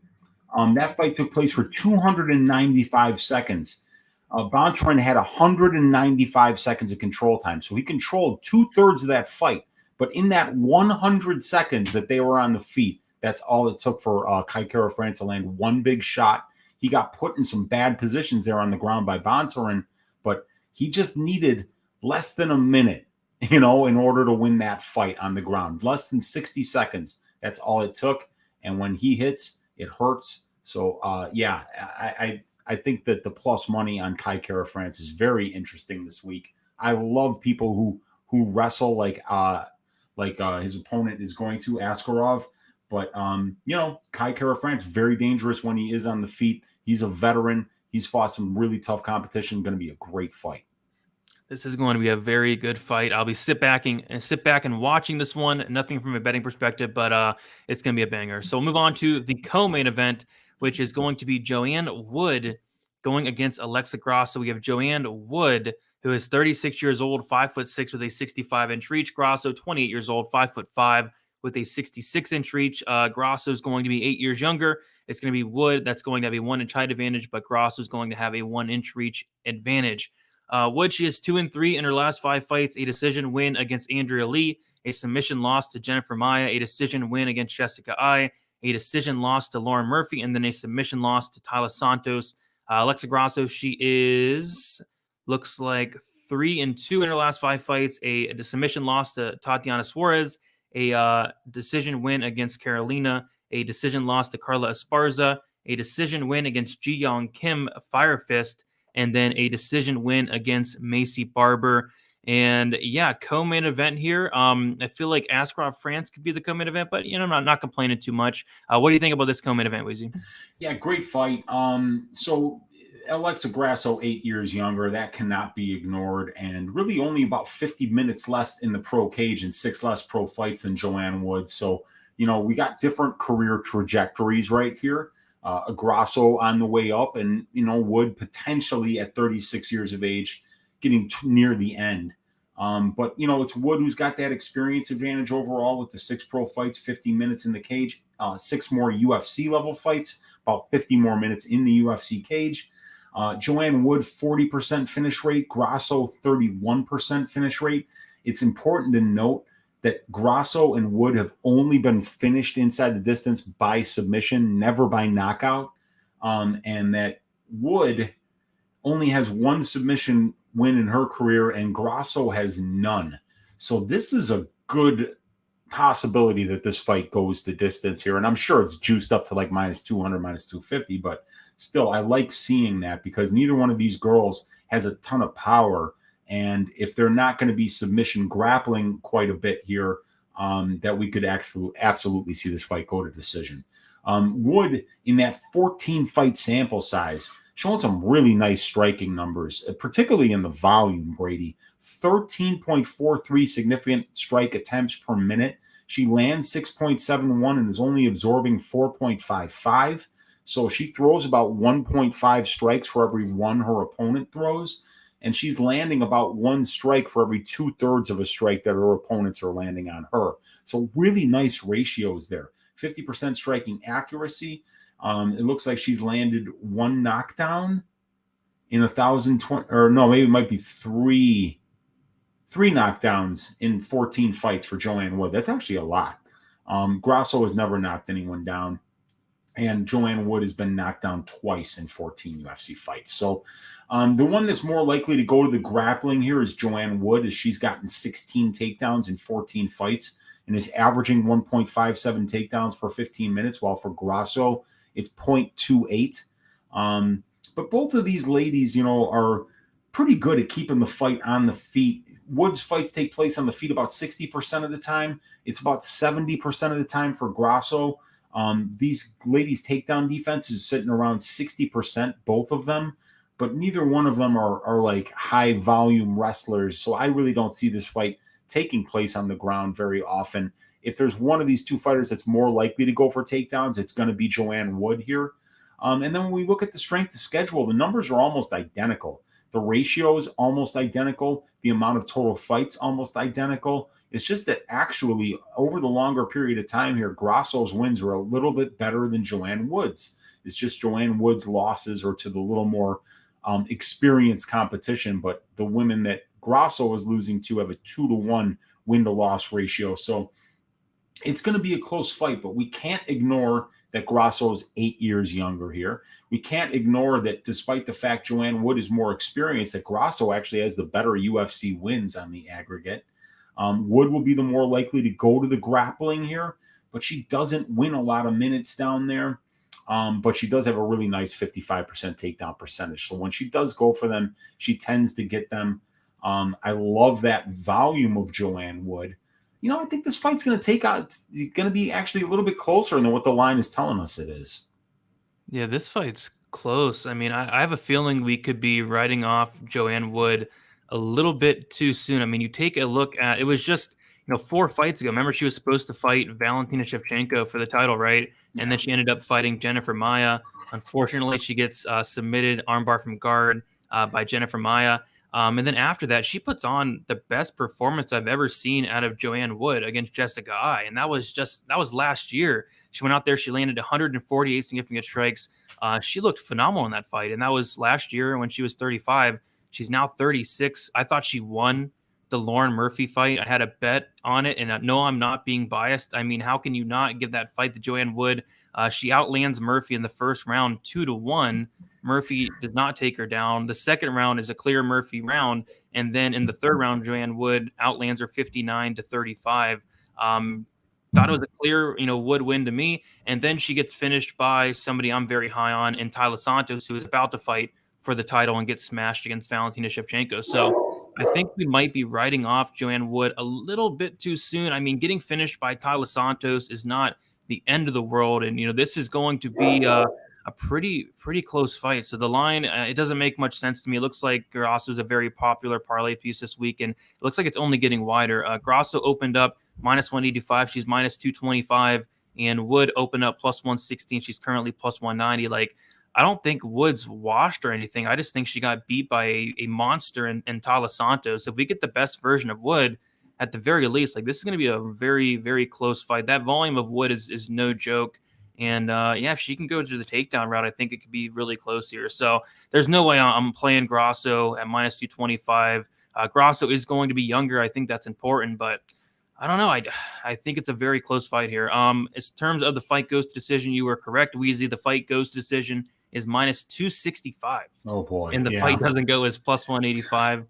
that fight took place for 295 seconds. Bantamweight had 195 seconds of control time. So he controlled 2/3 of that fight. But in that 100 seconds that they were on the feet, that's all it took for Kai Kara France to land one big shot. He got put in some bad positions there on the ground by Bantamweight, but he just needed less than a minute, in order to win that fight on the ground. Less than 60 seconds. That's all it took. And when he hits, it hurts. So, I think that the plus money on Kai Kara France is very interesting this week. I love people who wrestle like his opponent is going to, Askarov. But, Kai Kara France, very dangerous when he is on the feet. He's a veteran. He's fought some really tough competition. Going to be a great fight. This is going to be a very good fight. I'll be sit back and watching this one. Nothing from a betting perspective, but it's going to be a banger. So we'll move on to the co-main event, which is going to be Joanne Wood going against Alexey Grasso. We have Joanne Wood, who is 36 years old, 5'6" with a 65-inch reach. Grasso, 28 years old, 5'5" with a 66-inch reach. Grasso is going to be 8 years younger. It's going to be Wood that's going to have a 1-inch height advantage, but Grasso is going to have a 1-inch reach advantage. Wood, she is 2-3 in her last 5 fights, a decision win against Andrea Lee, a submission loss to Jennifer Maia, a decision win against Jessica Ai, a decision loss to Lauren Murphy, and then a submission loss to Tyler Santos. Alexey Grasso, she looks like 3-2 in her last 5 fights, a submission loss to Tatiana Suarez, a decision win against Carolina, a decision loss to Carla Esparza, a decision win against Ji Young Kim Fire Fist, and then a decision win against Macy Barber. And co-main event here. I feel like Askarov France could be the co-main event, but I'm not complaining too much. What do you think about this co-main event, Weezy? Yeah, great fight. So Alexey Grasso, 8 years younger, that cannot be ignored, and really only about 50 minutes less in the pro cage and 6 less pro fights than Joanne Wood. So, we got different career trajectories right here. Grasso on the way up, and, Wood potentially at 36 years of age, getting near the end. But, it's Wood who's got that experience advantage overall with the 6 pro fights, 50 minutes in the cage, 6 more UFC level fights, about 50 more minutes in the UFC cage. Joanne Wood, 40% finish rate. Grasso, 31% finish rate. It's important to note that Grasso and Wood have only been finished inside the distance by submission, never by knockout. And that Wood only has 1 submission win in her career, and Grasso has none. So this is a good possibility that this fight goes the distance here. And I'm sure it's juiced up to like minus 200, minus 250, but still, I like seeing that because neither one of these girls has a ton of power. And if they're not going to be submission grappling quite a bit here, that we could absolutely see this fight go to decision. Wood, in that 14 fight sample size, showing some really nice striking numbers, particularly in the volume, Brady. 13.43 significant strike attempts per minute. She lands 6.71 and is only absorbing 4.55. So she throws about 1.5 strikes for every one her opponent throws. And she's landing about 1 strike for every 2/3 of a strike that her opponents are landing on her. So really nice ratios there. 50% striking accuracy. It looks like she's landed 1 knockdown in 1,020, or no, maybe it might be three knockdowns in 14 fights for Joanne Wood. That's actually a lot. Grasso has never knocked anyone down, and Joanne Wood has been knocked down twice in 14 UFC fights. So the one that's more likely to go to the grappling here is Joanne Wood, as she's gotten 16 takedowns in 14 fights and is averaging 1.57 takedowns per 15 minutes, while for Grasso, it's 0.28. But both of these ladies, are pretty good at keeping the fight on the feet. Wood's fights take place on the feet about 60% of the time. It's about 70% of the time for Grasso. These ladies' takedown defense is sitting around 60%, both of them, but neither one of them are like high volume wrestlers. So I really don't see this fight taking place on the ground very often. If there's one of these two fighters that's more likely to go for takedowns, it's going to be Joanne Wood here. And then when we look at the strength of schedule, the numbers are almost identical. The ratio is almost identical. The amount of total fights almost identical. It's just that actually over the longer period of time here, Grasso's wins are a little bit better than Joanne Wood's. It's just Joanne Wood's losses are to the little more experienced competition, but the women that Grasso is losing to have a 2-to-1 win-to-loss ratio. So it's going to be a close fight, but we can't ignore that Grasso is 8 years younger here. We can't ignore that despite the fact Joanne Wood is more experienced, that Grasso actually has the better UFC wins on the aggregate. Wood will be the more likely to go to the grappling here, but she doesn't win a lot of minutes down there. But she does have a really nice 55% takedown percentage. So when she does go for them, she tends to get them. I love that volume of Joanne Wood. I think this fight's going to be actually a little bit closer than what the line is telling us it is. Yeah, this fight's close. I mean, I have a feeling we could be writing off Joanne Wood a little bit too soon. I mean, you take a look at it was just 4 fights ago. Remember, she was supposed to fight Valentina Shevchenko for the title, right? And then she ended up fighting Jennifer Maia. Unfortunately, she gets submitted armbar from guard by Jennifer Maia. And then after that, she puts on the best performance I've ever seen out of Joanne Wood against Jessica Ai. And that was last year. She went out there, she landed 148 significant strikes. She looked phenomenal in that fight. And that was last year when she was 35. She's now 36. I thought she won the Lauren Murphy fight. I had a bet on it, and no, I'm not being biased. I mean, how can you not give that fight to Joanne Wood? She outlands Murphy in the first round 2-1. Murphy does not take her down. The second round is a clear Murphy round, and then in the third round, Joanne Wood outlands her 59-35. Thought it was a clear, Wood win to me, and then she gets finished by somebody I'm very high on, in Taila Santos, who is about to fight for the title and get smashed against Valentina Shevchenko. So I think we might be writing off Joanne Wood a little bit too soon. I mean, getting finished by Taila Santos is not the end of the world, and this is going to be a pretty close fight. So the line, it doesn't make much sense to me. It looks like Grasso is a very popular parlay piece this week, and it looks like it's only getting wider. Grasso opened up minus 185. She's minus 225, and Wood opened up plus 116. She's currently plus 190. Like, I don't think Wood's washed or anything. I just think she got beat by a monster in Taila Santos. If we get the best version of Wood, at the very least, like, this is going to be a very, very close fight. That volume of Wood is no joke. And if she can go to the takedown route, I think it could be really close here. So there's no way I'm playing Grasso at minus 225. Grasso is going to be younger. I think that's important, but I don't know. I think it's a very close fight here. In terms of the fight goes to decision, you were correct, Weezy. The fight goes to decision. is minus 265. Oh boy. And the fight doesn't go as plus 185.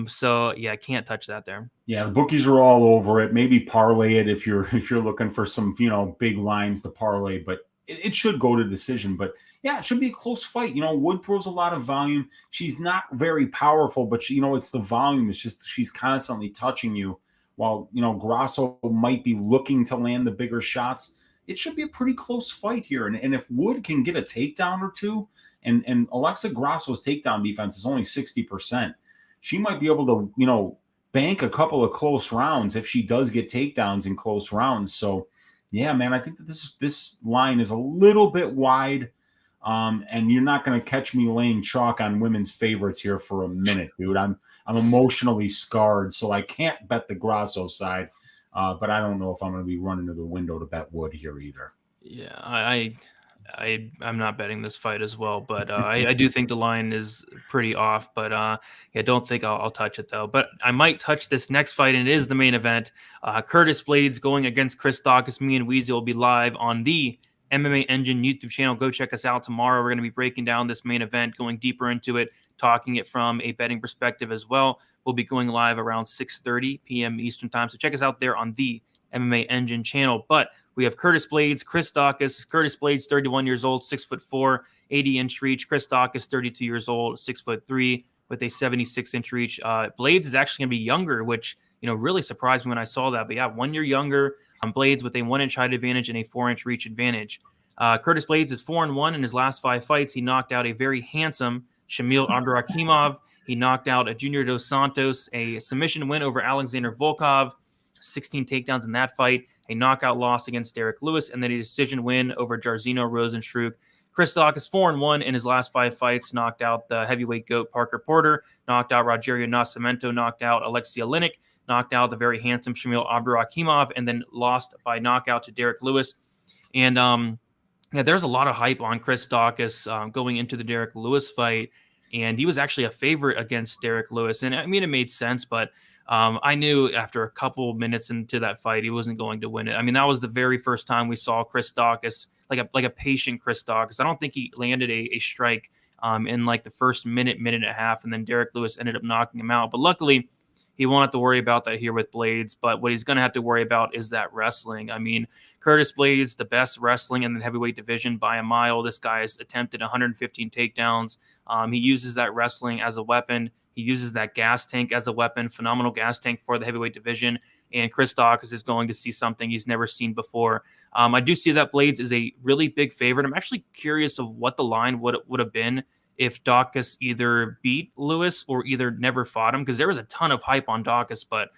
So yeah, I can't touch that there. Yeah, the bookies are all over it. Maybe parlay it if you're looking for some, big lines to parlay, but it should go to decision. But yeah, it should be a close fight. Wood throws a lot of volume. She's not very powerful, but it's the volume. It's just she's constantly touching you. While Grasso might be looking to land the bigger shots. It should be a pretty close fight here. And if Wood can get a takedown or two, and Alexa Grasso's takedown defense is only 60%, she might be able to, bank a couple of close rounds if she does get takedowns in close rounds. So, yeah, man, I think that this line is a little bit wide, and you're not going to catch me laying chalk on women's favorites here for a minute, dude. I'm emotionally scarred, so I can't bet the Grasso side, but I don't know if I'm going to be running to the window to bet Wood here either. Yeah, I'm not betting this fight as well, but I do think the line is pretty off. But yeah, don't think I'll touch it though. But I might touch this next fight, and it is the main event. Curtis Blaydes going against Chris Daukaus. Me and Weezy will be live on the MMA Engine YouTube channel. Go check us out tomorrow. We're going to be breaking down this main event, going deeper into it, talking it from a betting perspective as well. We'll be going live around 6:30 p.m. Eastern time. So check us out there on the MMA Engine channel. But we have Curtis Blaydes, Chris Daukaus. Curtis Blaydes, 31 years old, 6'4", 80-inch reach. Chris Daukaus, 32 years old, 6'3", with a 76-inch reach. Blaydes is actually going to be younger, which really surprised me when I saw that. But yeah, 1 year younger. Blaydes with a 1-inch height advantage and a 4-inch reach advantage. Curtis Blaydes is 4-1 in his last 5 fights. He knocked out a very handsome Shamil Abdurakhimov. He knocked out a Junior Dos Santos, a submission win over Alexander Volkov, 16 takedowns in that fight, a knockout loss against Derek Lewis, and then a decision win over Jairzinho Rozenstruik. Chris Daukaus 4-1 in his last 5 fights, knocked out the heavyweight GOAT Parker Porter, knocked out Rogerio Nascimento, knocked out Alexey Oleynik, knocked out the very handsome Shamil Abdurakhimov, and then lost by knockout to Derek Lewis. And yeah, there's a lot of hype on Chris Daukaus going into the Derek Lewis fight, and he was actually a favorite against Derek Lewis. And I mean, it made sense, but I knew after a couple minutes into that fight, he wasn't going to win it. I mean, that was the very first time we saw Chris Daukaus, like a patient Chris Daukaus. I don't think he landed a strike in like the first minute and a half, and then Derek Lewis ended up knocking him out. But luckily, he won't have to worry about that here with Blaydes. But what he's going to have to worry about is that wrestling. I mean, Curtis Blaydes, the best wrestling in the heavyweight division by a mile. This guy's attempted 115 takedowns. He uses that wrestling as a weapon. He uses that gas tank as a weapon, phenomenal gas tank for the heavyweight division. And Chris Daukaus is going to see something he's never seen before. I do see that Blaydes is a really big favorite. I'm actually curious of what the line would have been if Daukaus either beat Lewis or either never fought him, because there was a ton of hype on Daukaus, but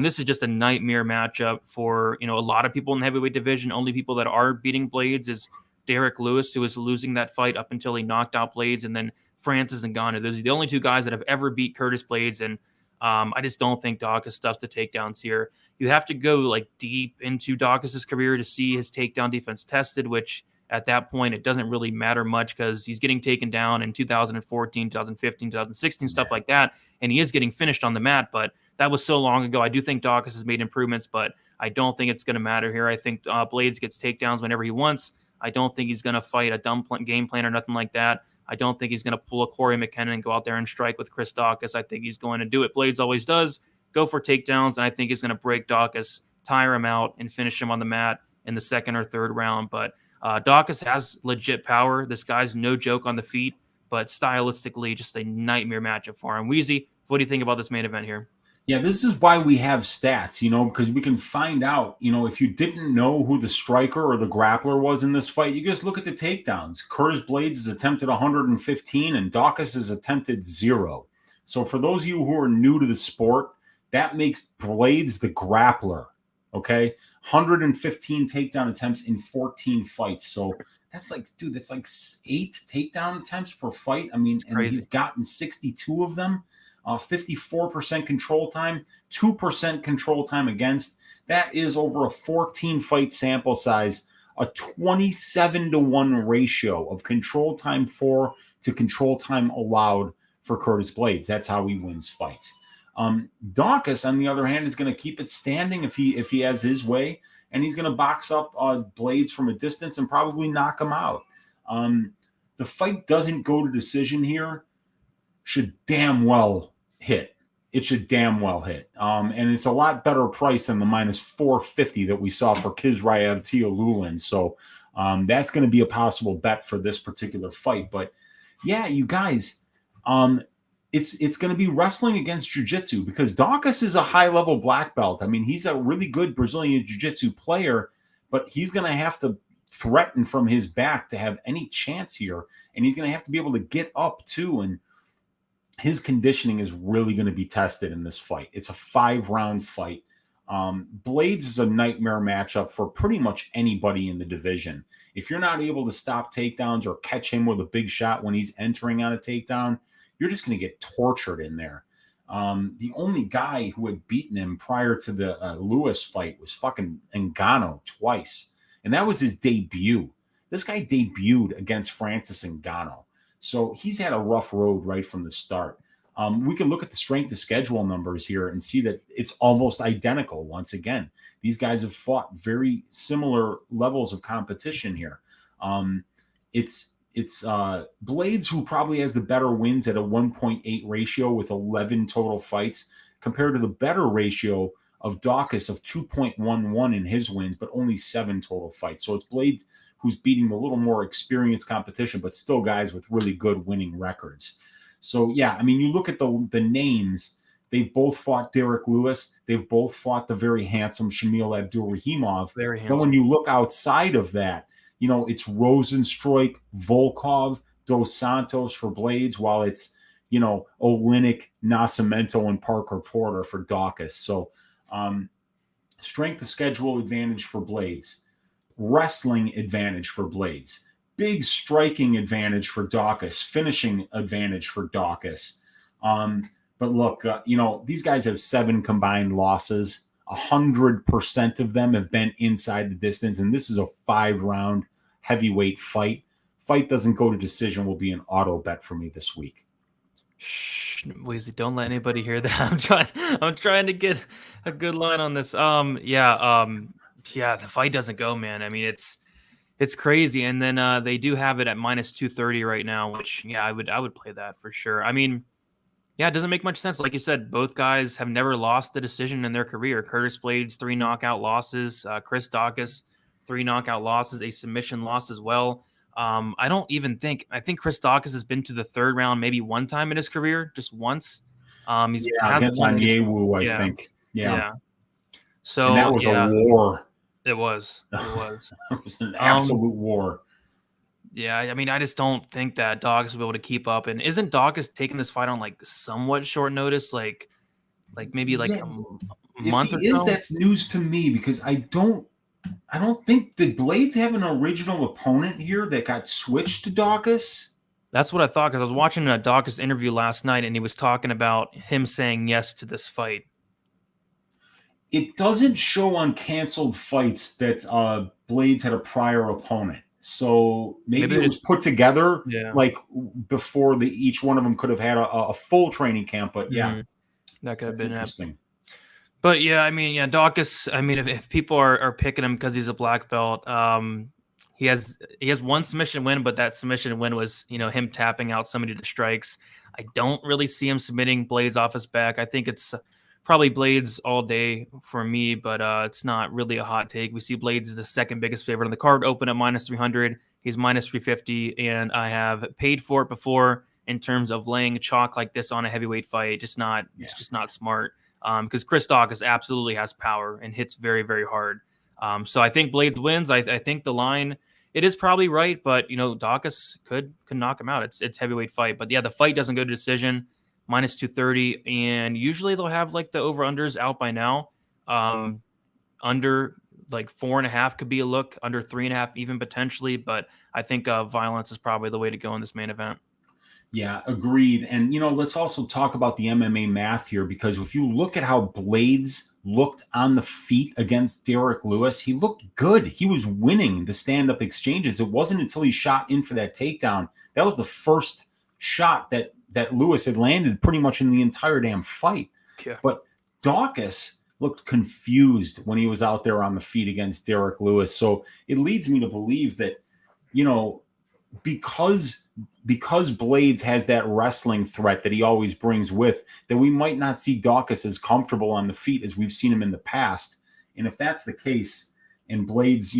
this is just a nightmare matchup for a lot of people in the heavyweight division. Only people that are beating Blaydes is Derek Lewis, who is losing that fight up until he knocked out Blaydes, and then Francis Ngannou. Those are the only 2 guys that have ever beat Curtis Blaydes, and I just don't think Daukaus stuffs the takedowns here. You have to go like deep into Daukaus' career to see his takedown defense tested, which at that point it doesn't really matter much because he's getting taken down in 2014, 2015, 2016, stuff like that, and he is getting finished on the mat, but that was so long ago. I do think Daukaus has made improvements, but I don't think it's going to matter here. I think Blaydes gets takedowns whenever he wants. I don't think he's going to fight a dumb game plan or nothing like that. I don't think he's going to pull a Corey McKinnon and go out there and strike with Chris Daukaus. I think he's going to do it. Blaydes always does, go for takedowns, and I think he's going to break Daukaus, tire him out, and finish him on the mat in the 2nd or 3rd round. But Daukaus has legit power. This guy's no joke on the feet, but stylistically, just a nightmare matchup for him. Weezy, what do you think about this main event here? Yeah, this is why we have stats, because we can find out, if you didn't know who the striker or the grappler was in this fight, you just look at the takedowns. Curtis Blaydes has attempted 115 and Daukaus has attempted 0. So for those of you who are new to the sport, that makes Blaydes the grappler, okay? 115 takedown attempts in 14 fights. So that's like 8 takedown attempts per fight. I mean, and he's gotten 62 of them. 54% control time, 2% control time against. That is over a 14-fight sample size, a 27-to-1 ratio of control time for to control time allowed for Curtis Blaydes. That's how he wins fights. Daukaus, on the other hand, is going to keep it standing if he has his way, and he's going to box up Blaydes from a distance and probably knock him out. the fight doesn't go to decision here should damn well hit. It should damn well hit. And it's a lot better price than the minus 450 that we saw for Kizraev Tialulin. So that's going to be a possible bet for this particular fight. But yeah, you guys, it's going to be wrestling against jiu-jitsu because Daukaus is a high-level black belt. I mean, he's a really good Brazilian jiu-jitsu player, but he's going to have to threaten from his back to have any chance here. And he's going to have to be able to get up too. And his conditioning is really going to be tested in this fight. It's a 5-round fight. Blaydes is a nightmare matchup for pretty much anybody in the division. If you're not able to stop takedowns or catch him with a big shot when he's entering on a takedown, you're just going to get tortured in there. The only guy who had beaten him prior to the Lewis fight was fucking Ngannou twice. And that was his debut. This guy debuted against Francis Ngannou. So he's had a rough road right from the start. We can look at the strength of schedule numbers here and see that it's almost identical once again. These guys have fought very similar levels of competition here. It's Blaydes who probably has the better wins at a 1.8 ratio with 11 total fights compared to the better ratio of Daukaus of 2.11 in his wins, but only 7 total fights. So it's Blaydes who's beating a little more experienced competition, but still guys with really good winning records. So, yeah, I mean, you look at the names, they've both fought Derek Lewis. They've both fought the very handsome Shamil Abdurakhimov. Very handsome. But when you look outside of that, you know, it's Rosenstruik, Volkov, Dos Santos for Blaydes, while it's, you know, Oleynik, Nascimento, and Parker Porter for Daukaus. So, strength of schedule advantage for Blaydes. Wrestling advantage for Blaydes. Big striking advantage for Daukaus. Finishing advantage for Daukaus. But look, you know, these guys have 7 combined losses. 100% of them have been inside the distance, and this is a 5-round heavyweight fight. Fight doesn't go to decision will be an auto bet for me this week. Shh, Weezy, don't let anybody hear that. I'm trying to get a good line on this. Yeah, the fight doesn't go, man. I mean, it's crazy. And then they do have it at minus 230 right now, which yeah, I would play that for sure. I mean, yeah, it doesn't make much sense. Like you said, both guys have never lost a decision in their career. Curtis Blaydes, 3 knockout losses. Chris Daukaus, 3 knockout losses, a submission loss as well. I think Chris Daukaus has been to the 3rd round maybe one time in his career, just once. He's against Onyewu, I think. Yeah. So and that was a war. It was. It was an absolute war. Yeah, I mean, I just don't think that Daukaus will be able to keep up. And isn't Daukaus taking this fight on like somewhat short notice, like maybe like a month or so? That's news to me because I don't think did Blaydes have an original opponent here that got switched to Daukaus? That's what I thought because I was watching a Daukaus interview last night and he was talking about him saying yes to this fight. It doesn't show on canceled fights that Blaydes had a prior opponent. So maybe it was put together like before each one of them could have had a full training camp. But yeah, that could have been interesting. But yeah, I mean, Daukaus. I mean, if people are picking him because he's a black belt, he has 1 submission win, but that submission win was him tapping out somebody to strikes. I don't really see him submitting Blaydes off his back. I think it's probably Blaydes all day for me, but it's not really a hot take. We see Blaydes is the 2nd biggest favorite on the card, open at minus 300. He's minus 350, and I have paid for it before in terms of laying chalk like this on a heavyweight fight. It's just not smart because Chris Daukaus absolutely has power and hits very, very hard. So I think Blaydes wins. I think the line, it is probably right, but Daukaus could knock him out. It's heavyweight fight, but yeah, the fight doesn't go to decision. Minus 230, and usually they'll have like the over-unders out by now. Under like 4.5 could be a look, under 3.5 even potentially, but I think violence is probably the way to go in this main event. Yeah, agreed. And, let's also talk about the MMA math here, because if you look at how Blaydes looked on the feet against Derek Lewis, he looked good. He was winning the stand-up exchanges. It wasn't until he shot in for that takedown. That was the first shot that Lewis had landed pretty much in the entire damn fight. Yeah. But Daukaus looked confused when he was out there on the feet against Derek Lewis. So it leads me to believe that, because because Blaydes has that wrestling threat that he always brings with, that we might not see Daukaus as comfortable on the feet as we've seen him in the past. And if that's the case, and Blaydes,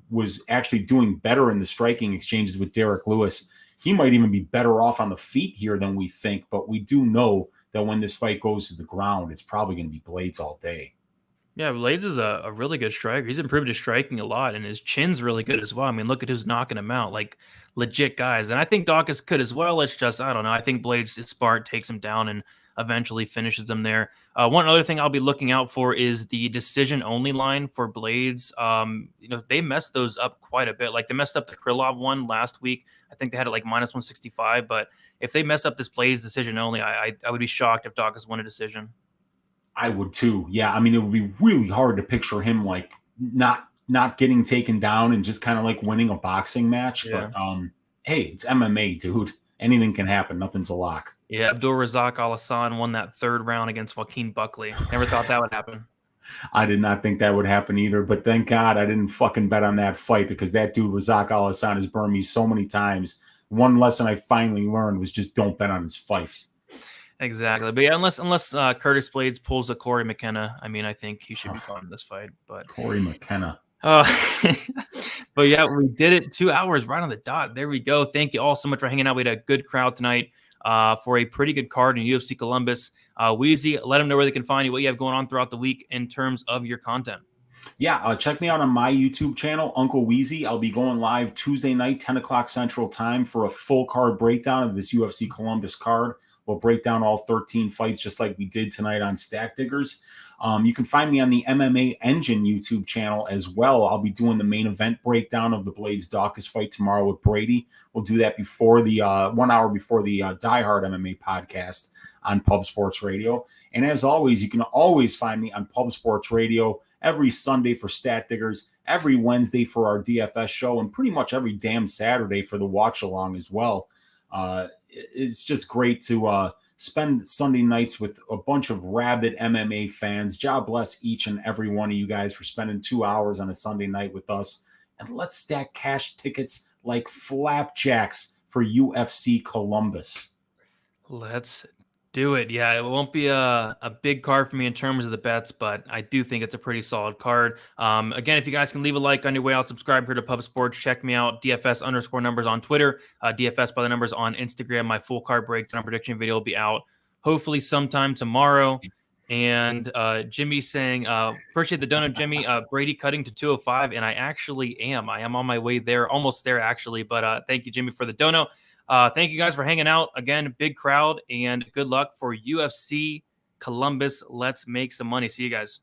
was actually doing better in the striking exchanges with Derek Lewis, he might even be better off on the feet here than we think. But we do know that when this fight goes to the ground, it's probably going to be Blaydes all day. Yeah, Blaydes is a really good striker. He's improved his striking a lot, and his chin's really good as well. I mean, look at who's knocking him out, like legit guys. And I think Daukaus could as well. It's just, I don't know. I think Blaydes' smart, takes him down and eventually finishes him there. One other thing I'll be looking out for is the decision-only line for Blaydes. They messed those up quite a bit. Like, they messed up the Krylov one last week. I think they had it like minus 165. But if they mess up this Blaydes decision-only, I would be shocked if Daukaus won a decision. I would too. Yeah. I mean, it would be really hard to picture him like not getting taken down and just kind of like winning a boxing match. Yeah. But hey, it's MMA, dude. Anything can happen. Nothing's a lock. Yeah, Abdulrazak Alassane won that third round against Joaquin Buckley. Never thought that would happen. I did not think that would happen either, but thank God I didn't fucking bet on that fight, because that dude Razak Alassane has burned me so many times. One lesson I finally learned was just don't bet on his fights. Exactly. But yeah, unless Curtis Blaydes pulls a Corey McKenna, I mean, I think he should be fine in this fight. But Corey McKenna. But yeah, we did it 2 hours right on the dot. There we go. Thank you all so much for hanging out. We had a good crowd tonight for a pretty good card in UFC Columbus. Weezy, let them know where they can find you, what you have going on throughout the week in terms of your content. Yeah, check me out on my YouTube channel, Uncle Weezy. I'll be going live Tuesday night, 10 o'clock Central Time, for a full card breakdown of this UFC Columbus card. We'll break down all 13 fights just like we did tonight on Stack Diggers. You can find me on the MMA Engine YouTube channel as well. I'll be doing the main event breakdown of the Blaydes Daukaus fight tomorrow with Brady. We'll do that before the 1 hour before the Die Hard MMA podcast on Pub Sports Radio. And as always, you can always find me on Pub Sports Radio every Sunday for Stat Diggers, every Wednesday for our DFS show, and pretty much every damn Saturday for the watch along as well. It's just great to spend Sunday nights with a bunch of rabid MMA fans. God bless each and every one of you guys for spending 2 hours on a Sunday night with us. And let's stack cash tickets like flapjacks for UFC Columbus. Let's do it. Yeah, it won't be a big card for me in terms of the bets, but I do think it's a pretty solid card. Again, if you guys can leave a like on your way out, subscribe here to Pub Sports. Check me out, DFS_numbers on Twitter, DFS by the numbers on Instagram. My full card breakdown prediction video will be out hopefully sometime tomorrow. And Jimmy saying, appreciate the donut, Jimmy. Brady cutting to 205, and I actually am. I am on my way there, almost there actually. But thank you, Jimmy, for the dono. Thank you guys for hanging out. Again, big crowd, and good luck for UFC Columbus. Let's make some money. See you guys.